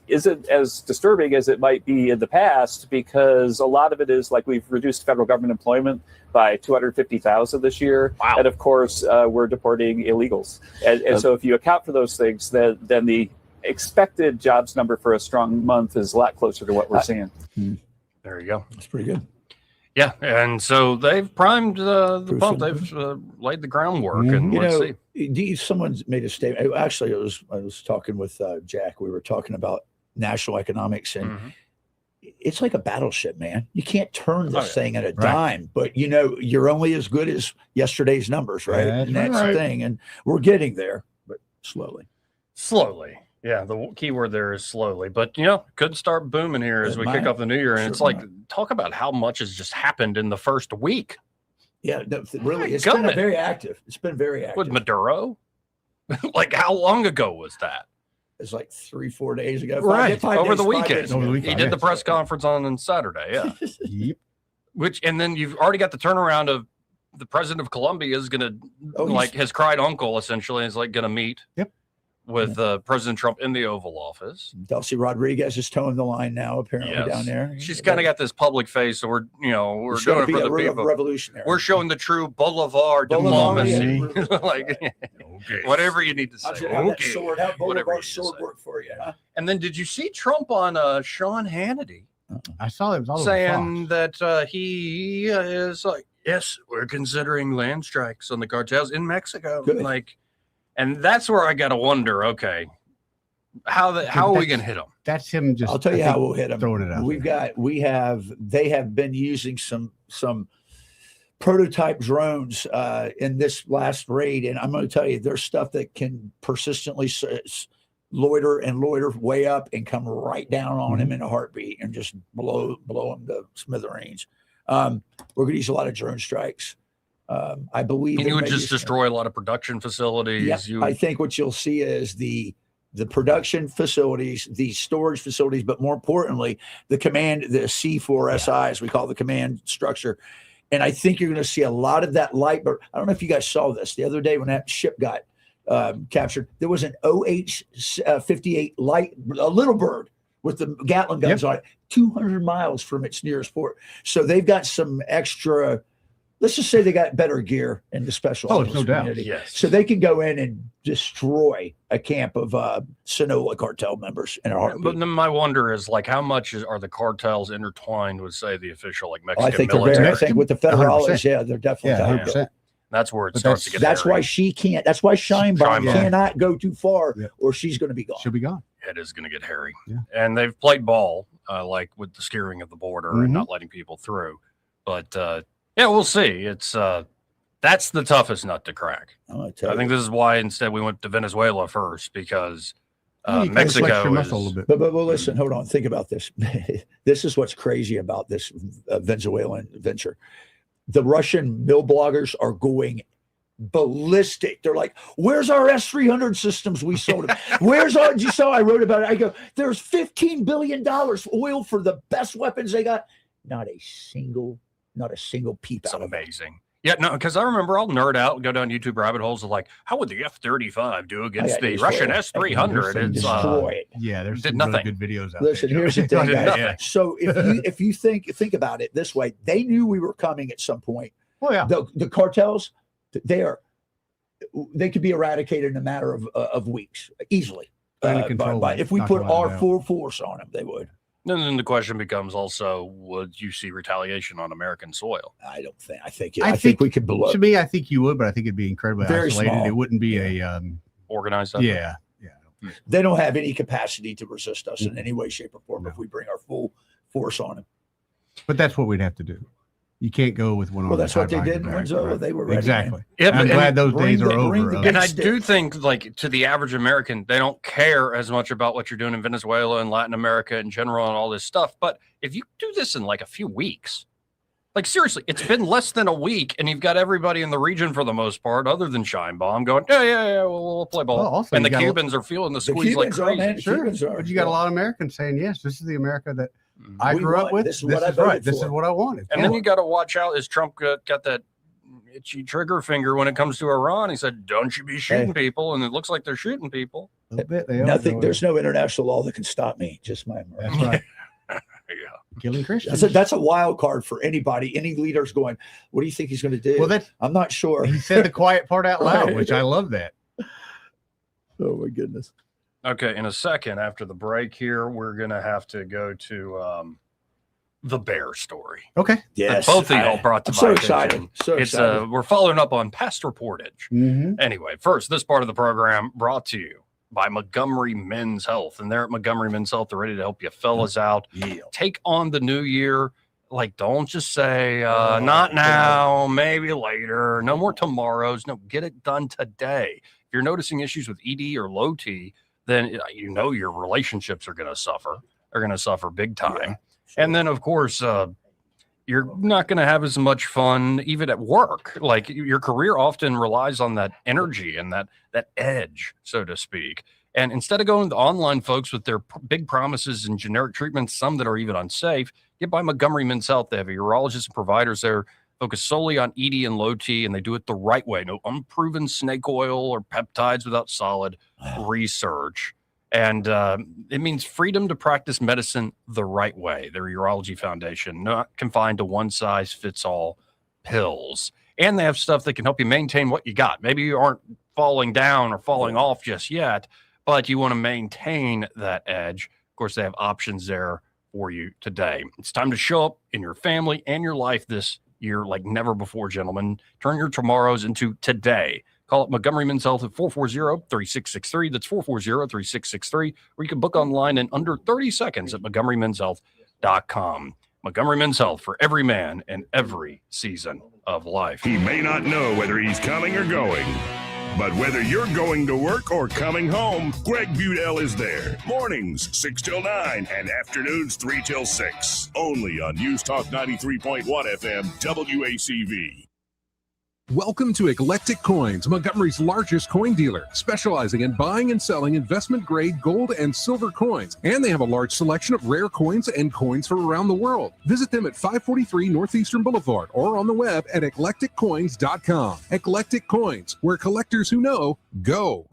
isn't as disturbing as it might be in the past, because a lot of it is like we've reduced federal government employment by 250,000 this year. Wow. And of course, we're deporting illegals. And so if you account for those things, then the expected jobs number for a strong month is a lot closer to what we're seeing. There you go. That's pretty good. Yeah, and so they've primed the pump. They've laid the groundwork, and let's see. Someone's made a statement. Actually, I was talking with Jack. We were talking about national economics, and it's like a battleship, man. You can't turn this thing at a dime, but you're only as good as yesterday's numbers, right? That's the thing, and we're getting there, but slowly. Slowly. Yeah, the key word there is slowly, but could start booming here as we kick off the new year. And it's like, talk about how much has just happened in the first week. Yeah, really, it's been very active. It's been very active. With Maduro? Like, how long ago was that? It's like 3-4 days ago. Right, over the weekend. Over the He did the press conference on Saturday, yeah. Yep. And then you've already got the turnaround of the president of Colombia is going to, has cried uncle, essentially, is like going to meet. Yep. With President Trump in the Oval Office. Delcy Rodriguez is towing the line now, apparently, down there. She's kind of got this public face, so we're doing it for the people. Revolutionary. We're showing the true boulevard diplomacy. Whatever you need to say. Whatever sword work for you. Huh? And then did you see Trump on Sean Hannity? I saw it was all saying that he is like, yes, we're considering land strikes on the cartels in Mexico. Good. And that's where I got to wonder, okay, how are we going to hit them? That's him just. I'll tell you how we'll hit them. Throwing it out. They have been using some prototype drones in this last raid. And I'm going to tell you, there's stuff that can persistently loiter way up and come right down on him in a heartbeat and just blow him to smithereens. We're going to use a lot of drone strikes. I believe you would just destroy a lot of production facilities. Yeah, I think what you'll see is the production facilities, the storage facilities, but more importantly, the C4SI, as we call the command structure. And I think you're going to see a lot of that light. But I don't know if you guys saw this the other day when that ship got captured. There was an OH-58 light, a little bird with the Gatling guns on it, 200 miles from its nearest port. So they've got some extra. Let's just say they got better gear in the special no doubt. Yes. So they can go in and destroy a camp of Sinaloa cartel members in a heartbeat. But then my wonder is, like, how much are the cartels intertwined with, say, the official Mexican I think military? I think with the federales, they're definitely 100%. That's where it starts to get. That's hairy. why she can't. That's why Scheinbaum cannot go too far, or she's going to be gone. She'll be gone. It is going to get hairy. Yeah. And they've played ball, like with the steering of the border and not letting people through. But yeah, we'll see. It's that's the toughest nut to crack. I think this is why instead we went to Venezuela first, because Mexico is. But listen, hold on. Think about this. This is what's crazy about this Venezuelan venture. The Russian mill bloggers are going ballistic. They're like, where's our S-300 systems we sold them? Where's our, you saw I wrote about it. I go, there's $15 billion oil for the best weapons they got. Not a single peep out of it. Amazing. Yeah, no, because I remember I'll nerd out and go down YouTube rabbit holes of like, how would the F-35 do against the Russian S-300? It's destroy it. Yeah, there's did some nothing. really good videos out Listen, there. here's the thing, guys. So if you think about it this way, they knew we were coming at some point. Oh yeah. The cartels, they could be eradicated in a matter of weeks, easily. If we put our full force on them, they would. And then the question becomes also, would you see retaliation on American soil? I don't think. I think we could blow. To me, I think you would, but I think it'd be incredibly Very isolated. small. It wouldn't be a organized. Yeah. They don't have any capacity to resist us in any way, shape, or form if we bring our full force on them. But that's what we'd have to do. You can't go with one. Well, that's what they did in Venezuela. They were ready. Exactly. Yeah, I'm glad those days are over. And I do think, like, to the average American, they don't care as much about what you're doing in Venezuela and Latin America in general and all this stuff. But if you do this in like a few weeks, like seriously, it's been less than a week, and you've got everybody in the region for the most part, other than Scheinbaum, going, yeah, we'll play ball. Well, and the Cubans are feeling the squeeze like crazy. Sure, but you got a lot of Americans saying, yes, this is the America that I grew up with. This is right. This is what I wanted. And then you got to watch out. Is Trump got that itchy trigger finger when it comes to Iran? He said, "Don't you be shooting people," and it looks like they're shooting people. A little bit. Nothing. There's no international law that can stop me. Just my. That's right. Killing Christians. That's a wild card for anybody. Any leaders going, what do you think he's going to do? Well, I'm not sure. He said the quiet part out loud, which I love that. Oh my goodness. Okay, in a second after the break here, we're gonna have to go to the bear story. Okay. Yes. That both of y'all brought to my so attention. excited. So excited. We're following up on past reportage. Mm-hmm. Anyway, first, this part of the program brought to you by Montgomery Men's Health. And they're at Montgomery Men's Health. They're ready to help you fellas out. Yeah. Take on the new year. Like, don't just say, not now, maybe later. No more tomorrows. No, get it done today. If you're noticing issues with ED or low T, then you know your relationships are going to suffer. They're going to suffer big time. Yeah, sure. And then, of course, you're not going to have as much fun even at work. Like, your career often relies on that energy and that edge, so to speak. And instead of going to online folks with their big promises and generic treatments, some that are even unsafe, get by Montgomery Men's Health. They have urologists and providers there focus solely on ED and low T, and they do it the right way. No unproven snake oil or peptides without solid research. And it means freedom to practice medicine the right way. They're a urology foundation, not confined to one-size-fits-all pills. And they have stuff that can help you maintain what you got. Maybe you aren't falling down or falling off just yet, but you want to maintain that edge. Of course, they have options there for you today. It's time to show up in your family and your life this year like never before, gentlemen. Turn your tomorrows into today. Call up Montgomery Men's Health at 440-3663. That's 440-3663. Or you can book online in under 30 seconds at MontgomeryMen'sHealth.com. Montgomery Men's Health for every man and every season of life. He may not know whether he's coming or going, but whether you're going to work or coming home, Greg Budell is there. Mornings, 6 till 9, and afternoons, 3 till 6. Only on News Talk 93.1 FM, WACV. Welcome to Eclectic Coins, Montgomery's largest coin dealer, specializing in buying and selling investment-grade gold and silver coins. And they have a large selection of rare coins and coins from around the world. Visit them at 543 Northeastern Boulevard or on the web at eclecticcoins.com. Eclectic Coins, where collectors who know go.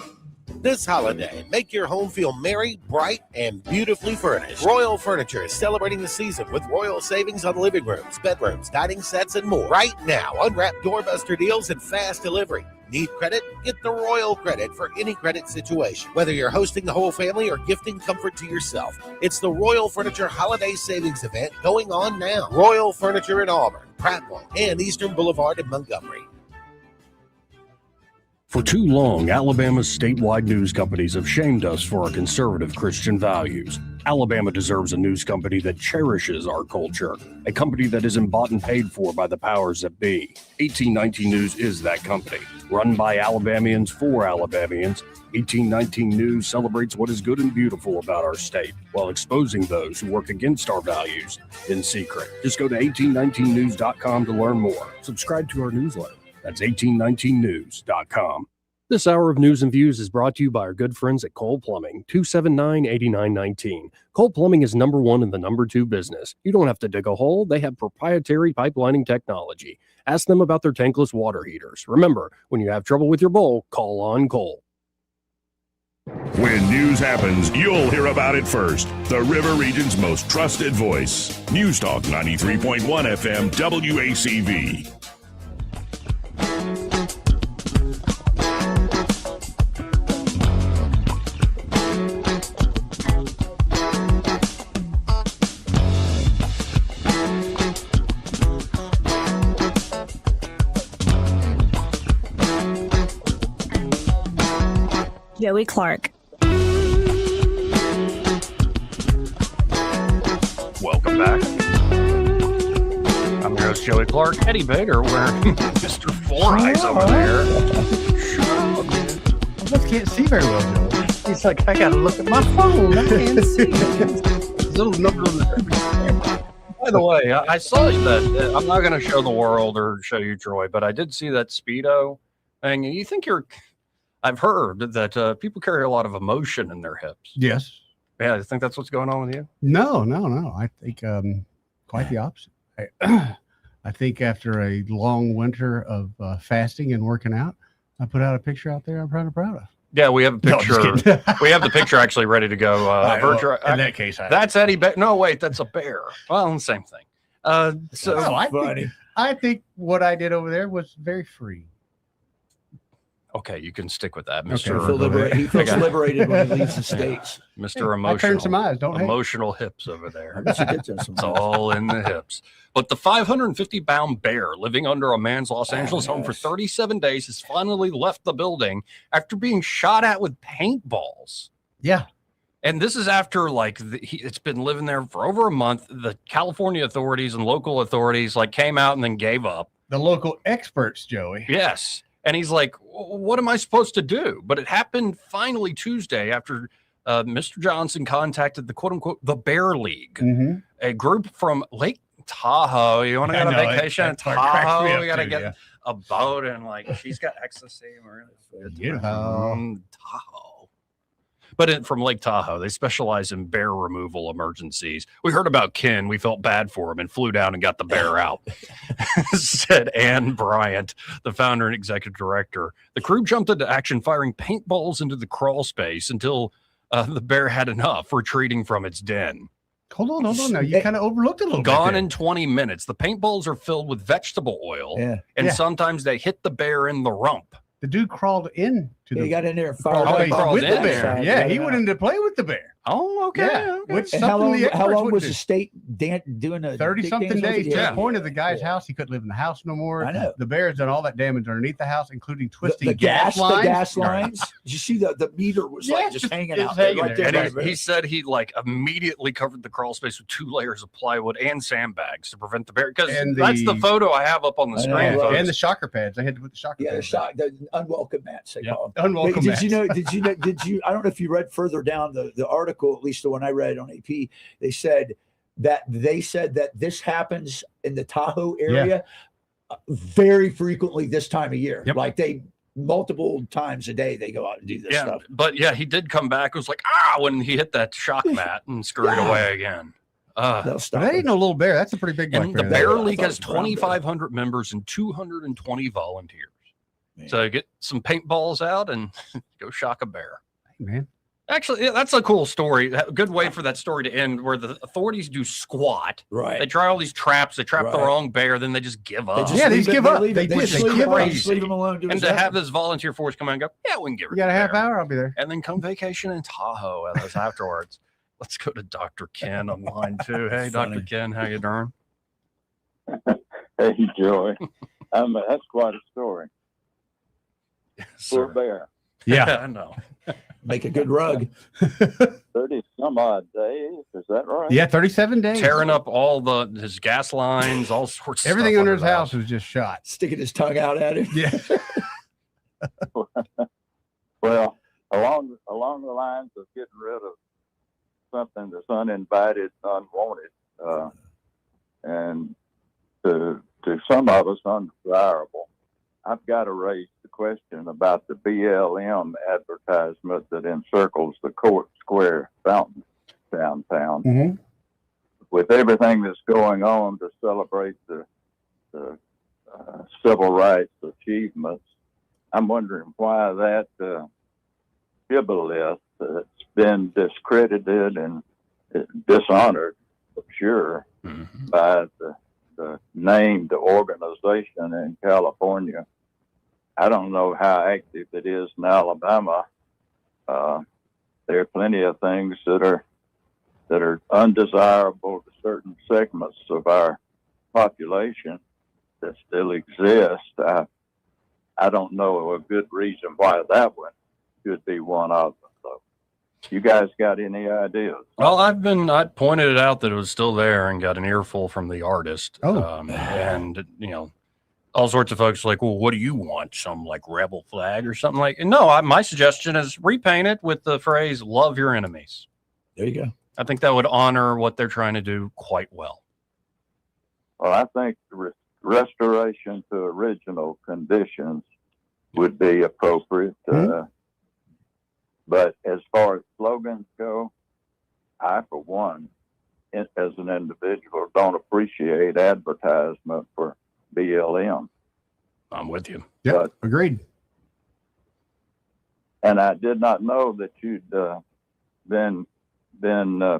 This holiday, make your home feel merry, bright, and beautifully furnished. Royal Furniture is celebrating the season with royal savings on living rooms, bedrooms, dining sets, and more. Right now, unwrap doorbuster deals and fast delivery. Need credit? Get the Royal Credit for any credit situation. Whether you're hosting the whole family or gifting comfort to yourself, it's the Royal Furniture Holiday Savings Event going on now. Royal Furniture in Auburn, Prattville, and Eastern Boulevard in Montgomery. For too long, Alabama's statewide news companies have shamed us for our conservative Christian values. Alabama deserves a news company that cherishes our culture, a company that isn't bought and paid for by the powers that be. 1819 News is that company. Run by Alabamians for Alabamians, 1819 News celebrates what is good and beautiful about our state, while exposing those who work against our values in secret. Just go to 1819news.com to learn more. Subscribe to our newsletter. That's 1819news.com. This hour of News and Views is brought to you by our good friends at Cole Plumbing, 279-8919. Cole Plumbing is number one in the number two business. You don't have to dig a hole. They have proprietary pipelining technology. Ask them about their tankless water heaters. Remember, when you have trouble with your bowl, call on Cole. When news happens, you'll hear about it first. The River Region's most trusted voice. News Talk 93.1 FM, WACV. Joey Clark. Welcome back. I'm your host, Joey Clark. Eddie Bader wearing Mr. Four Eyes over there. I just can't see very well, Joe. He's like, I gotta look at my phone. I can't see. Little number on the By the way, I saw that. I'm not going to show the world or show you, Troy, but I did see that Speedo thing. You think I've heard that people carry a lot of emotion in their hips. Yes. Yeah, you think that's what's going on with you? No. I think quite the opposite. I think after a long winter of fasting and working out, I put out a picture out there I'm proud of. Yeah, we have a picture. We have the picture actually ready to go. In that case, that's Eddie. No, wait, that's a bear. Well, same thing. I think what I did over there was very free. Okay, you can stick with that, Okay, Mr. he feels liberated when he leaves the States. Mr. I turned some eyes, Emotional hips over there. I bet you did turn some It's all in the hips. But the 550-pound bear living under a man's Los Angeles home for 37 days has finally left the building after being shot at with paintballs. Yeah. And this is after, it's been living there for over a month. The California authorities and local authorities, came out and then gave up. The local experts, Joey. Yes. And he's like, what am I supposed to do? But it happened finally Tuesday after Mr. Johnson contacted the quote-unquote the Bear League, a group from Lake Tahoe. You want to go on vacation in Tahoe? We got to get a boat and she's got ecstasy. Tahoe. But from Lake Tahoe, they specialize in bear removal emergencies. We heard about Ken. We felt bad for him and flew down and got the bear out, said Ann Bryant, the founder and executive director. The crew jumped into action, firing paintballs into the crawl space until the bear had enough, retreating from its den. Hold on. Now you kind of overlooked it a little bit. Gone in 20 minutes. The paintballs are filled with vegetable oil, and sometimes they hit the bear in the rump. The dude crawled in to He got in there and crawled fired with the bear. Yeah, he went in to play with the bear. Oh, okay. Yeah. Which And how long was do. the state doing a 30-something days to the point of the guy's house? He couldn't live in the house no more. I know. The bear's done all that damage underneath the house, including twisting the gas lines. The gas lines. Did you see the meter was just hanging out there? Right there. And he said he immediately covered the crawl space with 2 layers of plywood and sandbags to prevent the bear. Because that's the photo I have up on the screen. And the shocker pads. They had to put the shocker pads. The unwelcome mats. They call them. Unwelcome mats. Did you? I don't know if you read further down the article, at least the one I read on AP. They said that this happens in the Tahoe area very frequently this time of year. Yep. They multiple times a day they go out and do this stuff. But he did come back. It was when he hit that shock mat and scurried away again. That ain't no little bear. That's a pretty big black and the Bear League has 2,500 members and 220 volunteers. Man. So get some paintballs out and go shock a bear. Hey, man. Actually, that's a cool story. A good way for that story to end, where the authorities do squat. Right. They try all these traps. They trap the wrong bear. Then they just give up. They just give up. They crazy. leave them alone. And to have this volunteer force come out and go, we can get rid of it. You got a half hour? I'll be there. And then come vacation in Tahoe afterwards. Let's go to Dr. Ken on line 2. Hey, Dr. Ken, how you doing? Hey, Joey. That's quite a story. Poor bear. Yeah, I know. Make a good rug. 30 some odd days. Is that right? Yeah, 37 days. Tearing up all his gas lines, all sorts of everything stuff under his house was just shot. Sticking his tongue out at him. Yeah. Well, along the lines of getting rid of something that's uninvited, unwanted, and to some of us undesirable, I've got to raise the question about the BLM advertisement that encircles the Court Square fountain downtown. Mm-hmm. With everything that's going on to celebrate the civil rights achievements, I'm wondering why that shibboleth that's been discredited and dishonored, for sure, by the named organization in California. I don't know how active it is in Alabama. There are plenty of things that are undesirable to certain segments of our population that still exist. I don't know a good reason why that one should be one of them, though. You guys got any ideas? Well, I pointed it out that it was still there and got an earful from the artist. And all sorts of folks like, well, what do you want? Some like rebel flag or something like? No, my suggestion is repaint it with the phrase "Love your enemies." There you go. I think that would honor what they're trying to do quite well. Well, I think the restoration to original conditions would be appropriate. But as far as slogans go, I, for one, as an individual, don't appreciate advertisement for BLM. I'm with you. Yeah, agreed. And I did not know that you'd been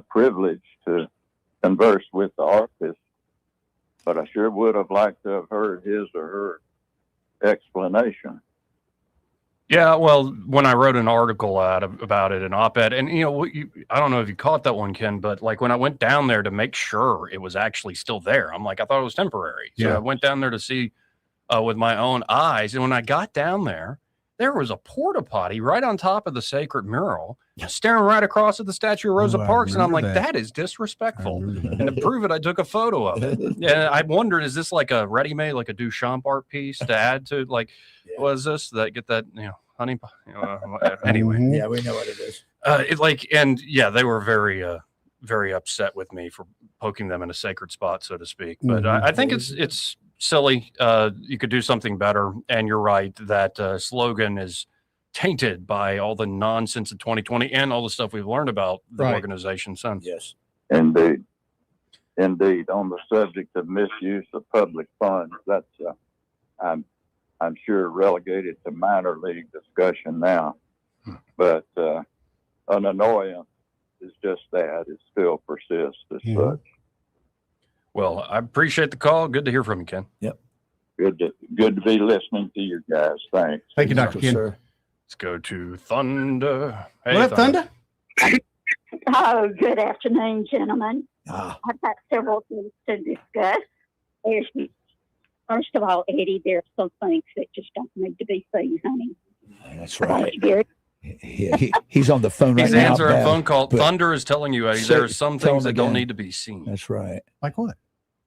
privileged to converse with the artist, but I sure would have liked to have heard his or her explanation. Yeah, well, when I wrote an article about it, an op-ed, and I don't know if you caught that one, Ken, but like when I went down there to make sure it was actually still there, I'm like, I thought it was temporary. So I went down there to see with my own eyes, and when I got down there, there was a porta potty right on top of the sacred mural, staring right across at the statue of Rosa Parks, and I'm like, that is disrespectful. And to prove it, I took a photo of it. And I wondered, is this like a ready-made, like a Duchamp art piece to add to, like, was this that get that, honey? Anyway. Yeah, we know what it is. They were very, very upset with me for poking them in a sacred spot, so to speak. But I think it's silly. You could do something better. And you're right, that slogan is tainted by all the nonsense of 2020 and all the stuff we've learned about the organization since. Yes. Indeed. On the subject of misuse of public funds, that's I'm sure relegated to minor league discussion now. But an annoyance is just that. It still persists as such. Well, I appreciate the call. Good to hear from you, Ken. Yep. Good to be listening to you guys. Thanks. Thank you, Dr. Ken. Let's go to Thunder. Hey, what up, Thunder? Oh, good afternoon, gentlemen. I've got several things to discuss. First of all, Eddie, there's some things that just don't need to be seen, honey. That's right. He's on the phone right He's now. He's answering a phone call. Thunder is telling you there are some things that don't need to be seen. That's right. Like what?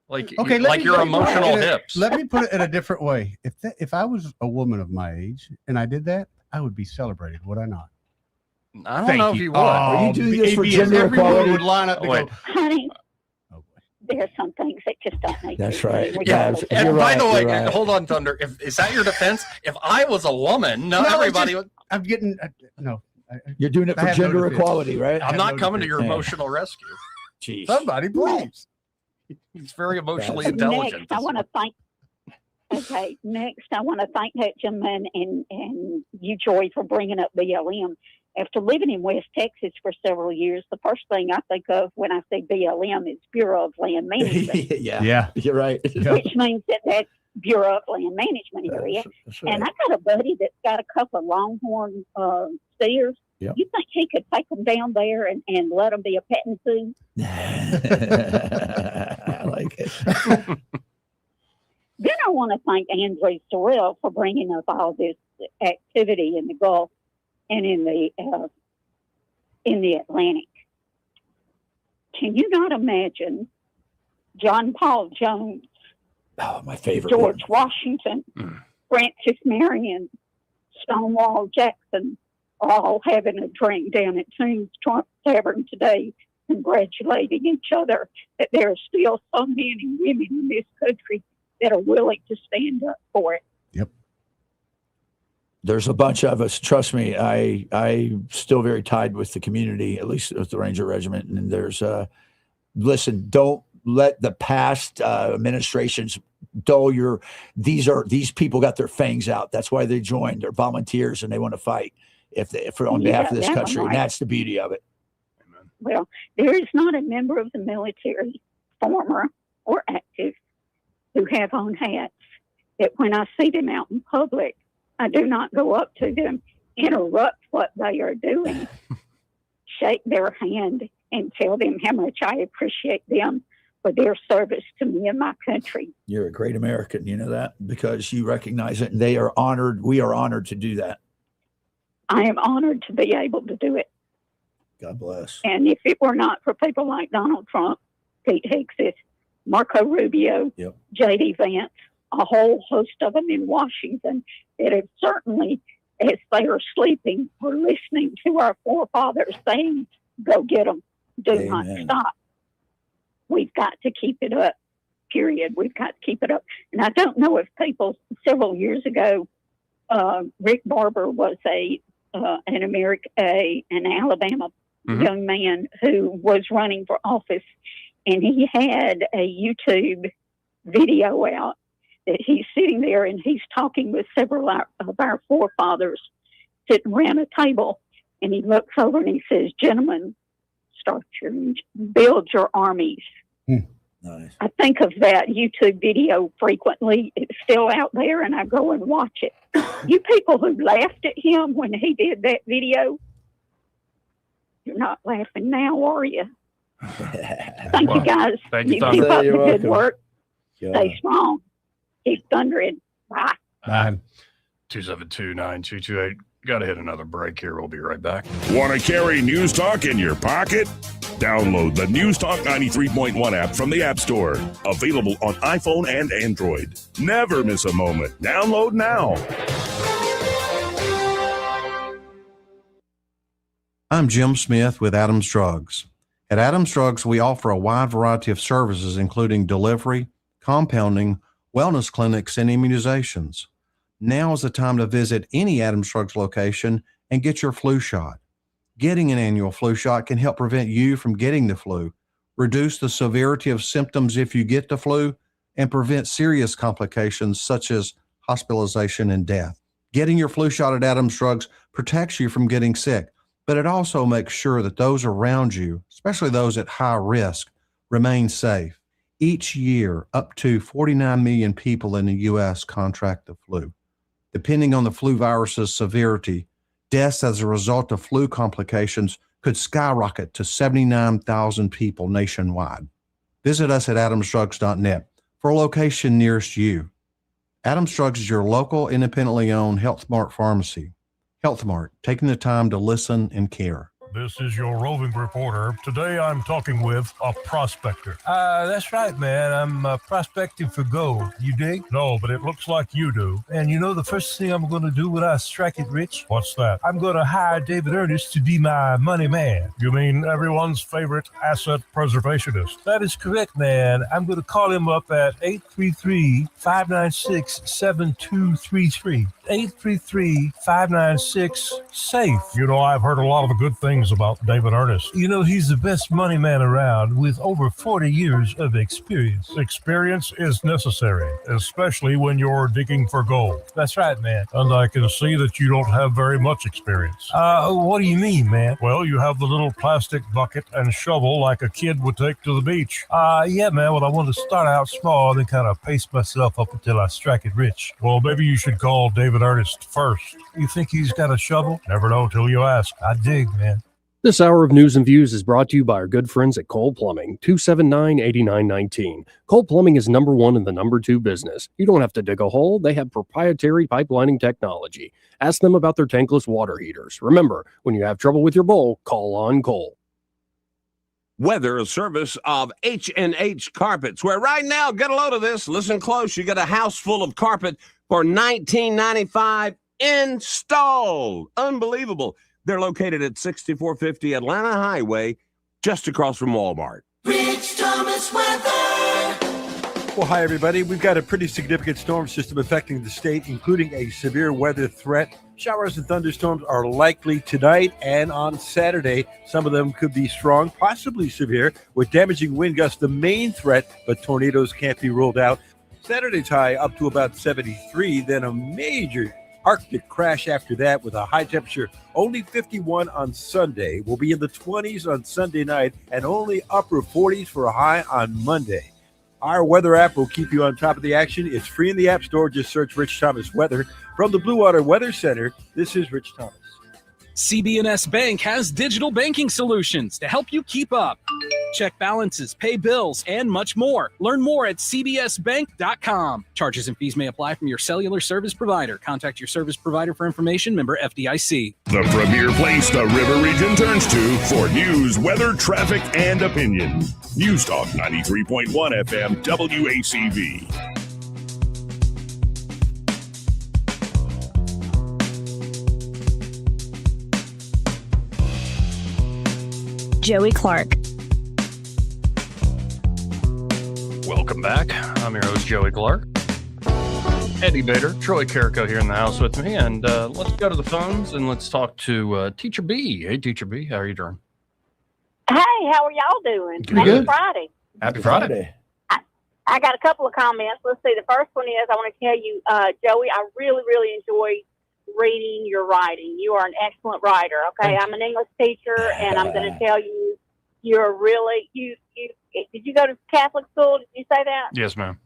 Like your emotional hips. Let me put it in a different way. If I was a woman of my age and I did that, I would be celebrated, would I not? I don't know if you would. Are you doing this for gender equality? Would line up and go, honey, there's some things that just don't need That's to be right. seen. Yeah. And by the way, right. hold on, Thunder. Is that your defense? If I was a woman, not everybody would. I'm getting no. You're doing it for gender equality, right? I'm not coming to your emotional rescue. Jeez. Somebody, please. He's very emotionally intelligent. Next, I want to thank that gentleman and you, Joy, for bringing up BLM. After living in West Texas for several years, the first thing I think of when I say BLM is Bureau of Land Management. Yeah, you're right. Which means that's Bureau of Land Management area. That's right. And I got a buddy that's got a couple of longhorn steers. Yep. You think he could take them down there and let them be a petting zoo? I like it. Then I want to thank Andrew Sorrell for bringing up all this activity in the Gulf and in the Atlantic. Can you not imagine John Paul Jones, my favorite, George Washington, Francis Marion, Stonewall Jackson, all having a drink down at Tombs Tavern today, congratulating each other that there are still so many women in this country that are willing to stand up for it. Yep. There's a bunch of us. Trust me, I'm still very tied with the community, at least with the Ranger Regiment. And there's listen, don't let the past administrations dull your. These people got their fangs out. That's why they joined. They're volunteers and they want to fight for on behalf of this country. And that's the beauty of it. Well, there is not a member of the military, former or active, who have on hats that when I see them out in public, I do not go up to them, interrupt what they are doing, shake their hand, and tell them how much I appreciate them for their service to me and my country. You're a great American, you know that, because you recognize it. And they are honored. We are honored to do that. I am honored to be able to do it. God bless. And if it were not for people like Donald Trump, Pete Hegseth, Marco Rubio, J.D. Vance, a whole host of them in Washington that have certainly, as they are sleeping, are listening to our forefathers saying, go get them, do not stop. We've got to keep it up, period. We've got to keep it up. And I don't know if people, several years ago, Rick Barber was an Alabama young man who was running for office, and he had a YouTube video out that he's sitting there and he's talking with several of our forefathers sitting around a table, and he looks over and he says, gentlemen, build your armies. Nice. I think of that YouTube video frequently. It's still out there, and I go and watch it. You people who laughed at him when he did that video, you're not laughing now, are you? Thank you, guys. Thank you, you Thunder. keep up the You're good welcome. work. Yeah. Stay strong. Keep thundering. Bye. 272-9228. Got to hit another break here. We'll be right back. Want to carry News Talk in your pocket? Download the News Talk 93.1 app from the App Store. Available on iPhone and Android. Never miss a moment. Download now. I'm Jim Smith with Adams Drugs. At Adams Drugs, we offer a wide variety of services, including delivery, compounding, wellness clinics, and immunizations. Now is the time to visit any Adams Drugs location and get your flu shot. Getting an annual flu shot can help prevent you from getting the flu, reduce the severity of symptoms if you get the flu, and prevent serious complications such as hospitalization and death. Getting your flu shot at Adams Drugs protects you from getting sick, but it also makes sure that those around you, especially those at high risk, remain safe. Each year, up to 49 million people in the U.S. contract the flu. Depending on the flu virus's severity, deaths as a result of flu complications could skyrocket to 79,000 people nationwide. Visit us at adamsdrugs.net for a location nearest you. Adams Drugs is your local, independently owned Health Mart pharmacy. Health Mart, taking the time to listen and care. This is your roving reporter. Today I'm talking with a prospector. That's right, man. I'm prospecting for gold. You dig? No, but it looks like you do. And you know the first thing I'm going to do when I strike it rich? What's that? I'm going to hire David Ernest to be my money man. You mean everyone's favorite asset preservationist? That is correct, man. I'm going to call him up at 833-596-7233. 833-596-SAFE. You know, I've heard a lot of the good things about David Ernest. You know, he's the best money man around with over 40 years of experience. Experience is necessary, especially when you're digging for gold. That's right, man. And I can see that you don't have very much experience. What do you mean, man? Well, you have the little plastic bucket and shovel like a kid would take to the beach. Yeah, man. Well, I want to start out small and then kind of pace myself up until I strike it rich. Well, maybe you should call David Ernest first. You think he's got a shovel? Never know till you ask. I dig, man. This hour of News and Views is brought to you by our good friends at Cole Plumbing, 279-8919. Cole Plumbing is number one in the number two business. You don't have to dig a hole. They have proprietary pipelining technology. Ask them about their tankless water heaters. Remember, when you have trouble with your bowl, call on Cole. Weather, a service of H&H Carpets, where right now, get a load of this, listen close, you get a house full of carpet for $19.95 installed. Unbelievable. They're located at 6450 Atlanta Highway, just across from Walmart. Rich Thomas weather. Well, hi, everybody. We've got a pretty significant storm system affecting the state, including a severe weather threat. Showers and thunderstorms are likely tonight and on Saturday. Some of them could be strong, possibly severe, with damaging wind gusts the main threat, but tornadoes can't be ruled out. Saturday's high up to about 73, then a major Arctic crash after that with a high temperature only 51 on Sunday. We'll be in the 20s on Sunday night and only upper 40s for a high on Monday. Our weather app will keep you on top of the action. It's free in the App Store. Just search Rich Thomas Weather. From the Blue Water Weather Center, this is Rich Thomas. CB&S Bank has digital banking solutions to help you keep up. check balances, pay bills, and much more. Learn more at cbsbank.com. Charges and fees may apply from your cellular service provider. Contact your service provider for information. Member FDIC. The premier place the River Region turns to for news, weather, traffic, and opinion. News Talk 93.1 FM WACV. Joey Clark. Welcome back. I'm your host, Joey Clark. Eddie Bader, Troy Carrico here in the house with me, and let's go to the phones and let's talk to Teacher B. Hey, Teacher B, how are you doing? Hey, how are y'all doing? Good. Happy Friday. Happy Friday. I got a couple of comments. Let's see. The first one is I want to tell you, Joey, I really, really enjoy reading your writing. You are an excellent writer. Okay, I'm an English teacher, and I'm going to tell you, you're really you. Did you go to Catholic school? Did you say that? Yes, ma'am.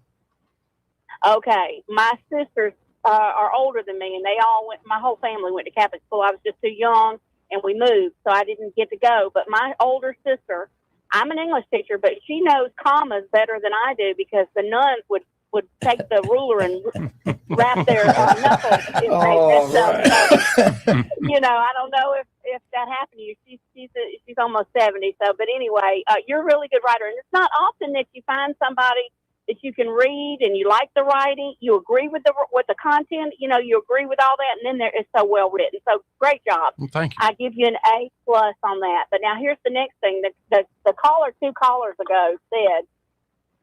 Okay, my sisters are older than me, and they all went. My whole family went to Catholic school. I was just too young, and we moved, so I didn't get to go. But my older sister, I'm an English teacher, but she knows commas better than I do because the nuns would take the ruler and wrap their knuckles if they messed up. You know, I don't know if that happened to you. She's almost 70. So, but anyway, you're a really good writer, and it's not often that you find somebody that you can read and you like the writing, you agree with the content, you know, you agree with all that, and then it's so well written. So great job. Well, thank you. I give you an A+ on that. But now here's the next thing. The caller 2 callers ago said,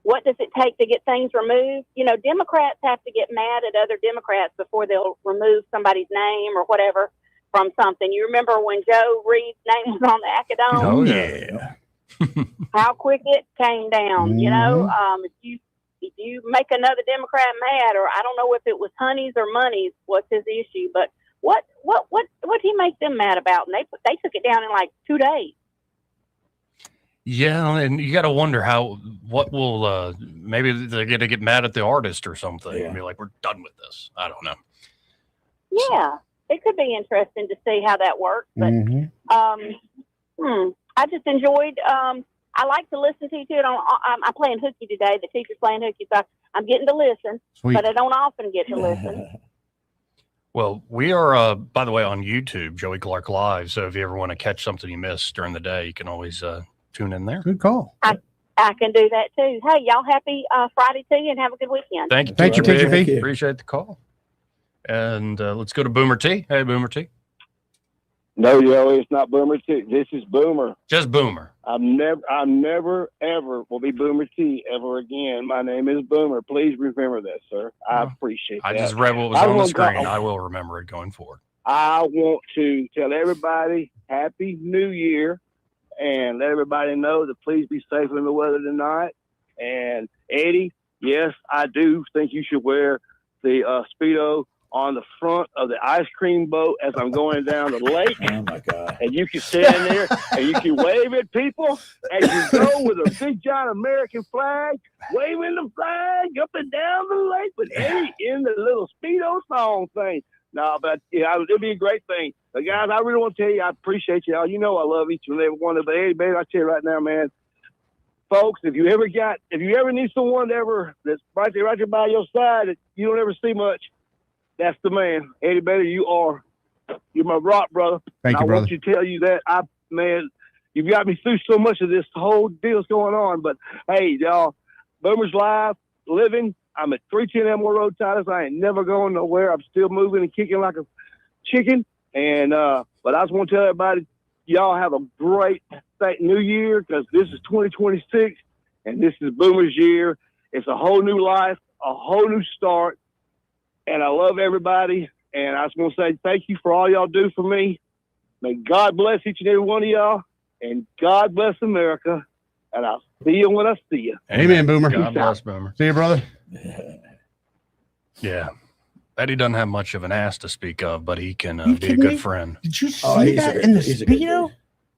what does it take to get things removed? You know, Democrats have to get mad at other Democrats before they'll remove somebody's name or whatever from something. You remember when Joe Reed's name was on the Acadome? Oh, yeah. How quick it came down, you know? If you make another Democrat mad, or I don't know if it was honeys or monies, what's his issue, but what did he make them mad about? And they took it down in like 2 days. Yeah, and you got to wonder what will, maybe they're going to get mad at the artist or something and be like, we're done with this. I don't know. Yeah, it could be interesting to see how that works. But I just enjoyed, I like to listen to you too. I'm playing hooky today. The teacher's playing hooky, so I'm getting to listen, but I don't often get to listen. Well, we are, by the way, on YouTube, Joey Clark Live. So if you ever want to catch something you missed during the day, you can always tune in there. Good call. I can do that too. Hey, y'all happy Friday to you, and have a good weekend. Thank you. Thank you, Teacher B. Appreciate the call. And let's go to Boomer T. Hey, Boomer T. No, Joey, it's not Boomer T. This is Boomer. Just Boomer. I'm never, ever will be Boomer T ever again. My name is Boomer. Please remember that, sir. I appreciate that. I just read what was on the screen. I will remember it going forward. I want to tell everybody Happy New Year and let everybody know to please be safe in the weather tonight. And Eddie, yes, I do think you should wear the Speedo on the front of the ice cream boat as I'm going down the lake. Oh my God. And you can stand there and you can wave at people as you go with a big giant American flag, waving the flag up and down the lake with Eddie in the little Speedo song thing. No, but yeah, it'll be a great thing. But guys, I really want to tell you, I appreciate y'all. You know I love each and every one of them. Eddie, baby, I tell you right now, man, folks, if you ever need someone that's right there by your side that you don't ever see much, that's the man. Eddie Bader, you're my rock, brother. Thank you, brother. I want to tell you that, man, you've got me through so much of this whole deal's going on. But, hey, y'all, Boomer's Live, living. I'm at 310 Elmore Road, Titus. I ain't never going nowhere. I'm still moving and kicking like a chicken. And but I just want to tell everybody, y'all have a great new year because this is 2026, and this is Boomer's year. It's a whole new life, a whole new start. And I love everybody. And I just want to say thank you for all y'all do for me. May God bless each and every one of y'all. And God bless America. And I'll see you when I see you. Amen, Boomer. God bless, Boomer. See you, brother. Yeah. Eddie doesn't have much of an ass to speak of, but he can be a good friend. Did you see that in the Speedo?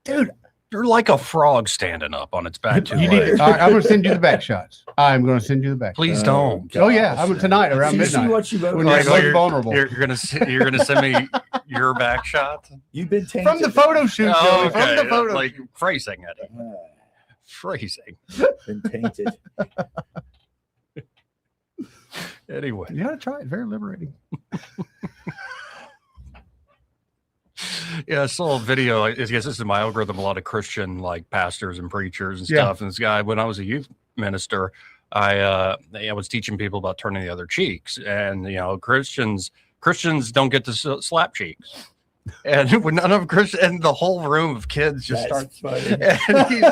Dude, you're like a frog standing up on its back. All right, I'm going to send you the back shots. I'm going to send you the back. Please don't. Oh yeah, I'm tonight around midnight. See what you when you're vulnerable. You're gonna send me your back shot. You've been tainted. From the photo shoot, Oh, Joey, okay. from the photo. Like phrasing it. Phrasing. Been painted. Anyway. You got to try it. Very liberating. Yeah, I saw a video. I guess this is my algorithm. A lot of Christian like pastors and preachers and stuff. And this guy, when I was a youth minister, I was teaching people about turning the other cheeks, and Christians don't get to slap cheeks. And when none of Christians, and the whole room of kids just starts. And he's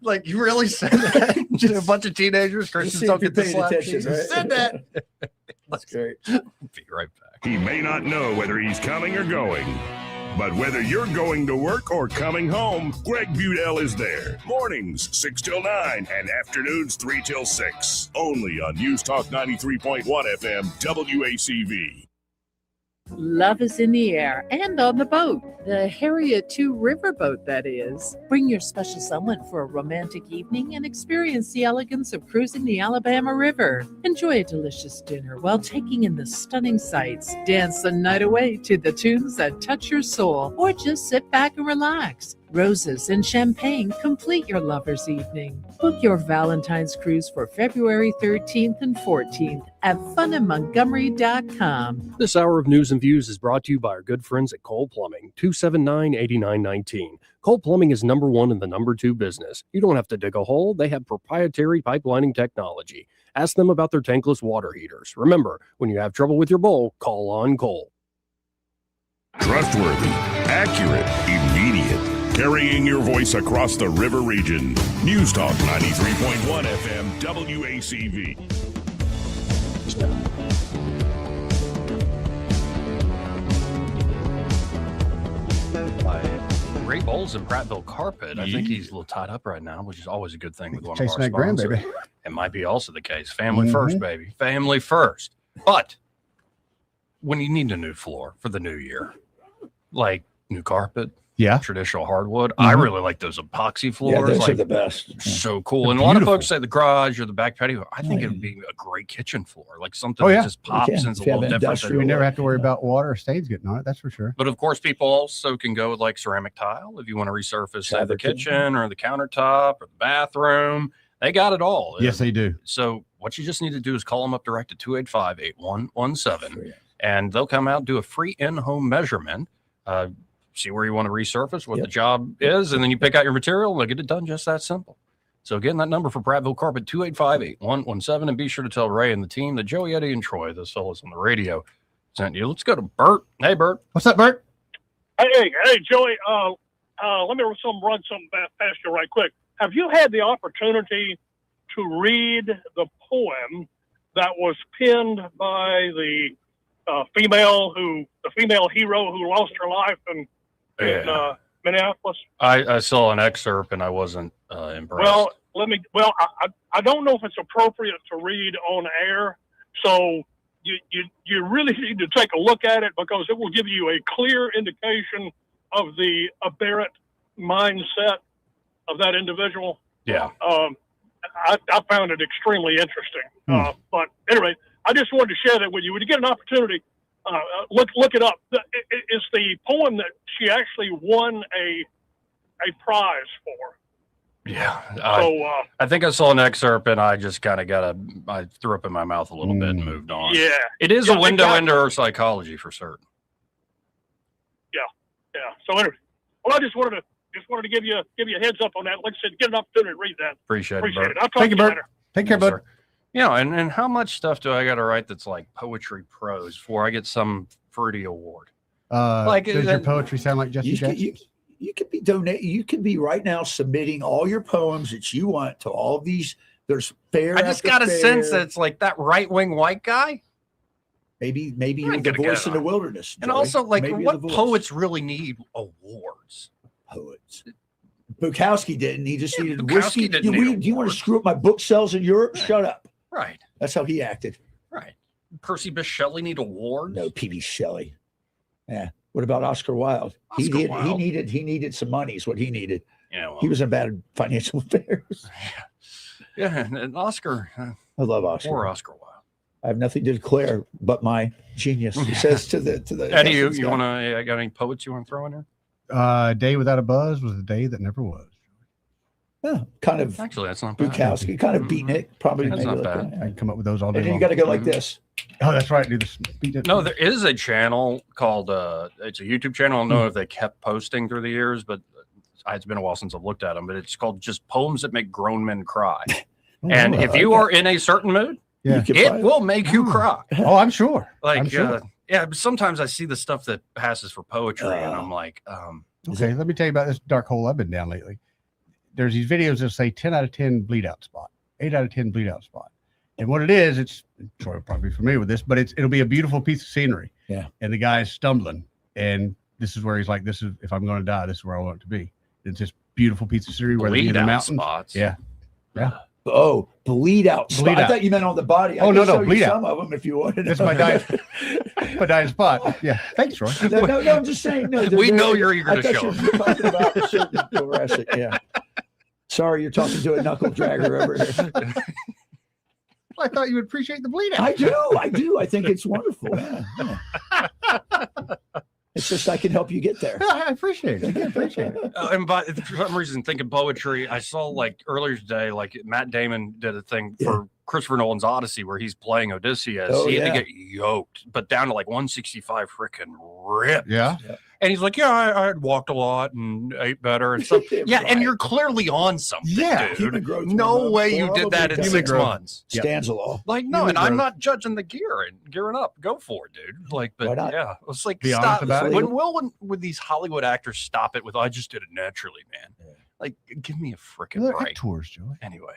like, "You really said that?" Just a bunch of teenagers. Christians don't get to slap cheeks. Right? Said that. That's great. Be right back. He may not know whether he's coming or going, but whether you're going to work or coming home, Greg Budell is there. Mornings 6 till 9 and afternoons 3 till 6. Only on News Talk 93.1 FM WACV. Love is in the air and on the boat. The Harriet II riverboat, that is. Bring your special someone for a romantic evening and experience the elegance of cruising the Alabama River. Enjoy a delicious dinner while taking in the stunning sights. Dance the night away to the tunes that touch your soul, or just sit back and relax. Roses and champagne complete your lover's evening. Book your Valentine's cruise for February 13th and 14th at funinmontgomery.com. This hour of news and views is brought to you by our good friends at Cole Plumbing, 279-8919. Cole Plumbing is number one in the number two business. You don't have to dig a hole. They have proprietary pipelining technology. Ask them about their tankless water heaters. Remember, when you have trouble with your bowl, call on Cole. Trustworthy, accurate, immediate. Carrying your voice across the river region. News Talk 93.1 FM WACV. Ray Bowles in Prattville Carpet. I think he's a little tied up right now, which is always a good thing with one of our Chasing that sponsors. grandbaby. It might be also the case. Family first, baby. Family first. But when you need a new floor for the new year, like new carpet, traditional hardwood, I really like those epoxy floors. Yeah, those like, are the best. So cool. They're and a lot of beautiful. folks say the garage or the back patio. I think it would be a great kitchen floor, like something that just pops and is a little different. You never have to worry about water or stains getting on it. That's for sure. But of course, people also can go with like ceramic tile if you want to resurface say, the kitchen or the countertop or the bathroom. They got it all. Yes, they do. So what you just need to do is call them up direct at 285-8117, and they'll come out, do a free in-home measurement, see where you want to resurface, what the job is, and then you pick out your material, and they'll get it done just that simple. So again, that number for Prattville Carpet, 285-8117, and be sure to tell Ray and the team that Joey, Eddie, and Troy, those fellas on the radio, sent you. Let's go to Bert. Hey, Bert. What's up, Bert? Hey, Joey. Let me run something past you right quick. Have you had the opportunity to read the poem that was penned by the female hero who lost her life in Minneapolis? I saw an excerpt and I wasn't impressed. Well, I don't know if it's appropriate to read on air, so you really need to take a look at it because it will give you a clear indication of the aberrant mindset of that individual. Yeah. I found it extremely interesting. But anyway, I just wanted to share that with you. When you get an opportunity, look it up. It's the poem that she actually won a prize for. Yeah. I think I saw an excerpt and I just kind of I threw up in my mouth a little bit and moved on. Yeah. It is a window into her psychology for certain. Yeah. So anyway, well, I just wanted to give you a heads up on that. Like I said, get an opportunity to read that. Appreciate it, Bert. I'll talk to you later. Take care, bud. Yeah, and how much stuff do I got to write that's like poetry prose before I get some fruity award? Does your poetry sound like Jesse Jackson? You could be donating. You could be right now submitting all your poems that you want to all of these. There's fair. I just got a sense that it's like that right-wing white guy. Maybe you're the voice in the wilderness. And Joey. also, like, Maybe what the voice. poets really need awards? Poets. Bukowski didn't. He just needed Bukowski whiskey. didn't Do need you want to screw up my book sales in Europe? Shut up. Right. That's how he acted. Right. Percy Bysshe Shelley need awards? No, P.B. Shelley. Yeah. What about Oscar Wilde? Wilde. He needed some money. Is what he needed. Yeah. Well, he was in bad financial affairs. Yeah, and Oscar. I love Oscar. Poor Oscar Wilde. I have nothing to declare but my genius. He says to the. Eddie, you want to? Got any poets you want to throw in there? Day Without a Buzz was the day that never was. Yeah, kind of. Actually, that's not bad. Bukowski, kind of beatnik, probably. That's maybe not like bad. that. I can come up with those all day And then long. you got to go like this. Oh, that's right. Do this. No, there is a channel called it's a YouTube channel. I don't know if they kept posting through the years, but it's been a while since I've looked at them. But it's called just Poems That Make Grown Men Cry. And if you are in a certain mood, it will make you cry. Oh, I'm sure. Like, I'm sure. yeah, but sometimes I see the stuff that passes for poetry, and I'm like, Okay, let me tell you about this dark hole I've been down lately. There's these videos that say 10 out of 10 bleed out spot, 8 out of 10 bleed out spot. And what it is, it's Troy will probably be familiar with this, but it'll be a beautiful piece of scenery. Yeah. And the guy's stumbling. And this is where he's like, this is, if I'm going to die, this is where I want it to be. It's this beautiful piece of scenery where bleed the out mountains. spots. Yeah. Yeah. Oh, bleed out. Bleed I out. thought you meant on the body. I Oh, can no, show you bleed out. some of them if you wanted. That's my diet. My dying spot. Yeah. Thanks, Troy. No, I'm just saying. No, We know you're eager to I thought show you were talking about certain thoracic. Yeah. Sorry, you're talking to a knuckle dragger over here. I thought you would appreciate the bleed out. I do. I think it's wonderful. Yeah. It's just I can help you get there. I appreciate it. I appreciate it. and for some reason, thinking poetry, I saw like earlier today, like Matt Damon did a thing for Christopher Nolan's Odyssey where he's playing Odysseus. Oh, he had yeah. to get yoked, but down to like 165 freaking ripped. Yeah. And he's like, yeah, I had walked a lot and ate better and stuff. Yeah, and you're clearly on something, Yeah. dude. No way you did that in Human 6 growth. months. Stanza law. Like, no, Human and I'm growth. not judging the gear and gearing up. Go for it, dude. Like, but Why not? yeah, it's like, Be honest stop. about it. When will with these Hollywood actors stop it with, I just did it naturally, man? Like, give me a freaking Look at break. tours, Joey. Anyway,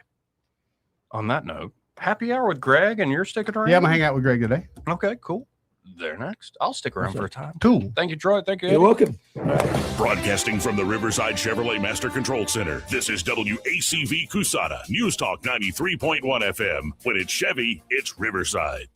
on that note, happy hour with Greg, and you're sticking around? Yeah, I'm going to hang out with Greg today. Okay, cool. They're next. I'll stick around for a time. Cool. Thank you, Troy. Thank you, You're Eddie. welcome. Broadcasting from the Riverside Chevrolet Master Control Center, this is WACV Cusada, News Talk 93.1 FM. When it's Chevy, it's Riverside.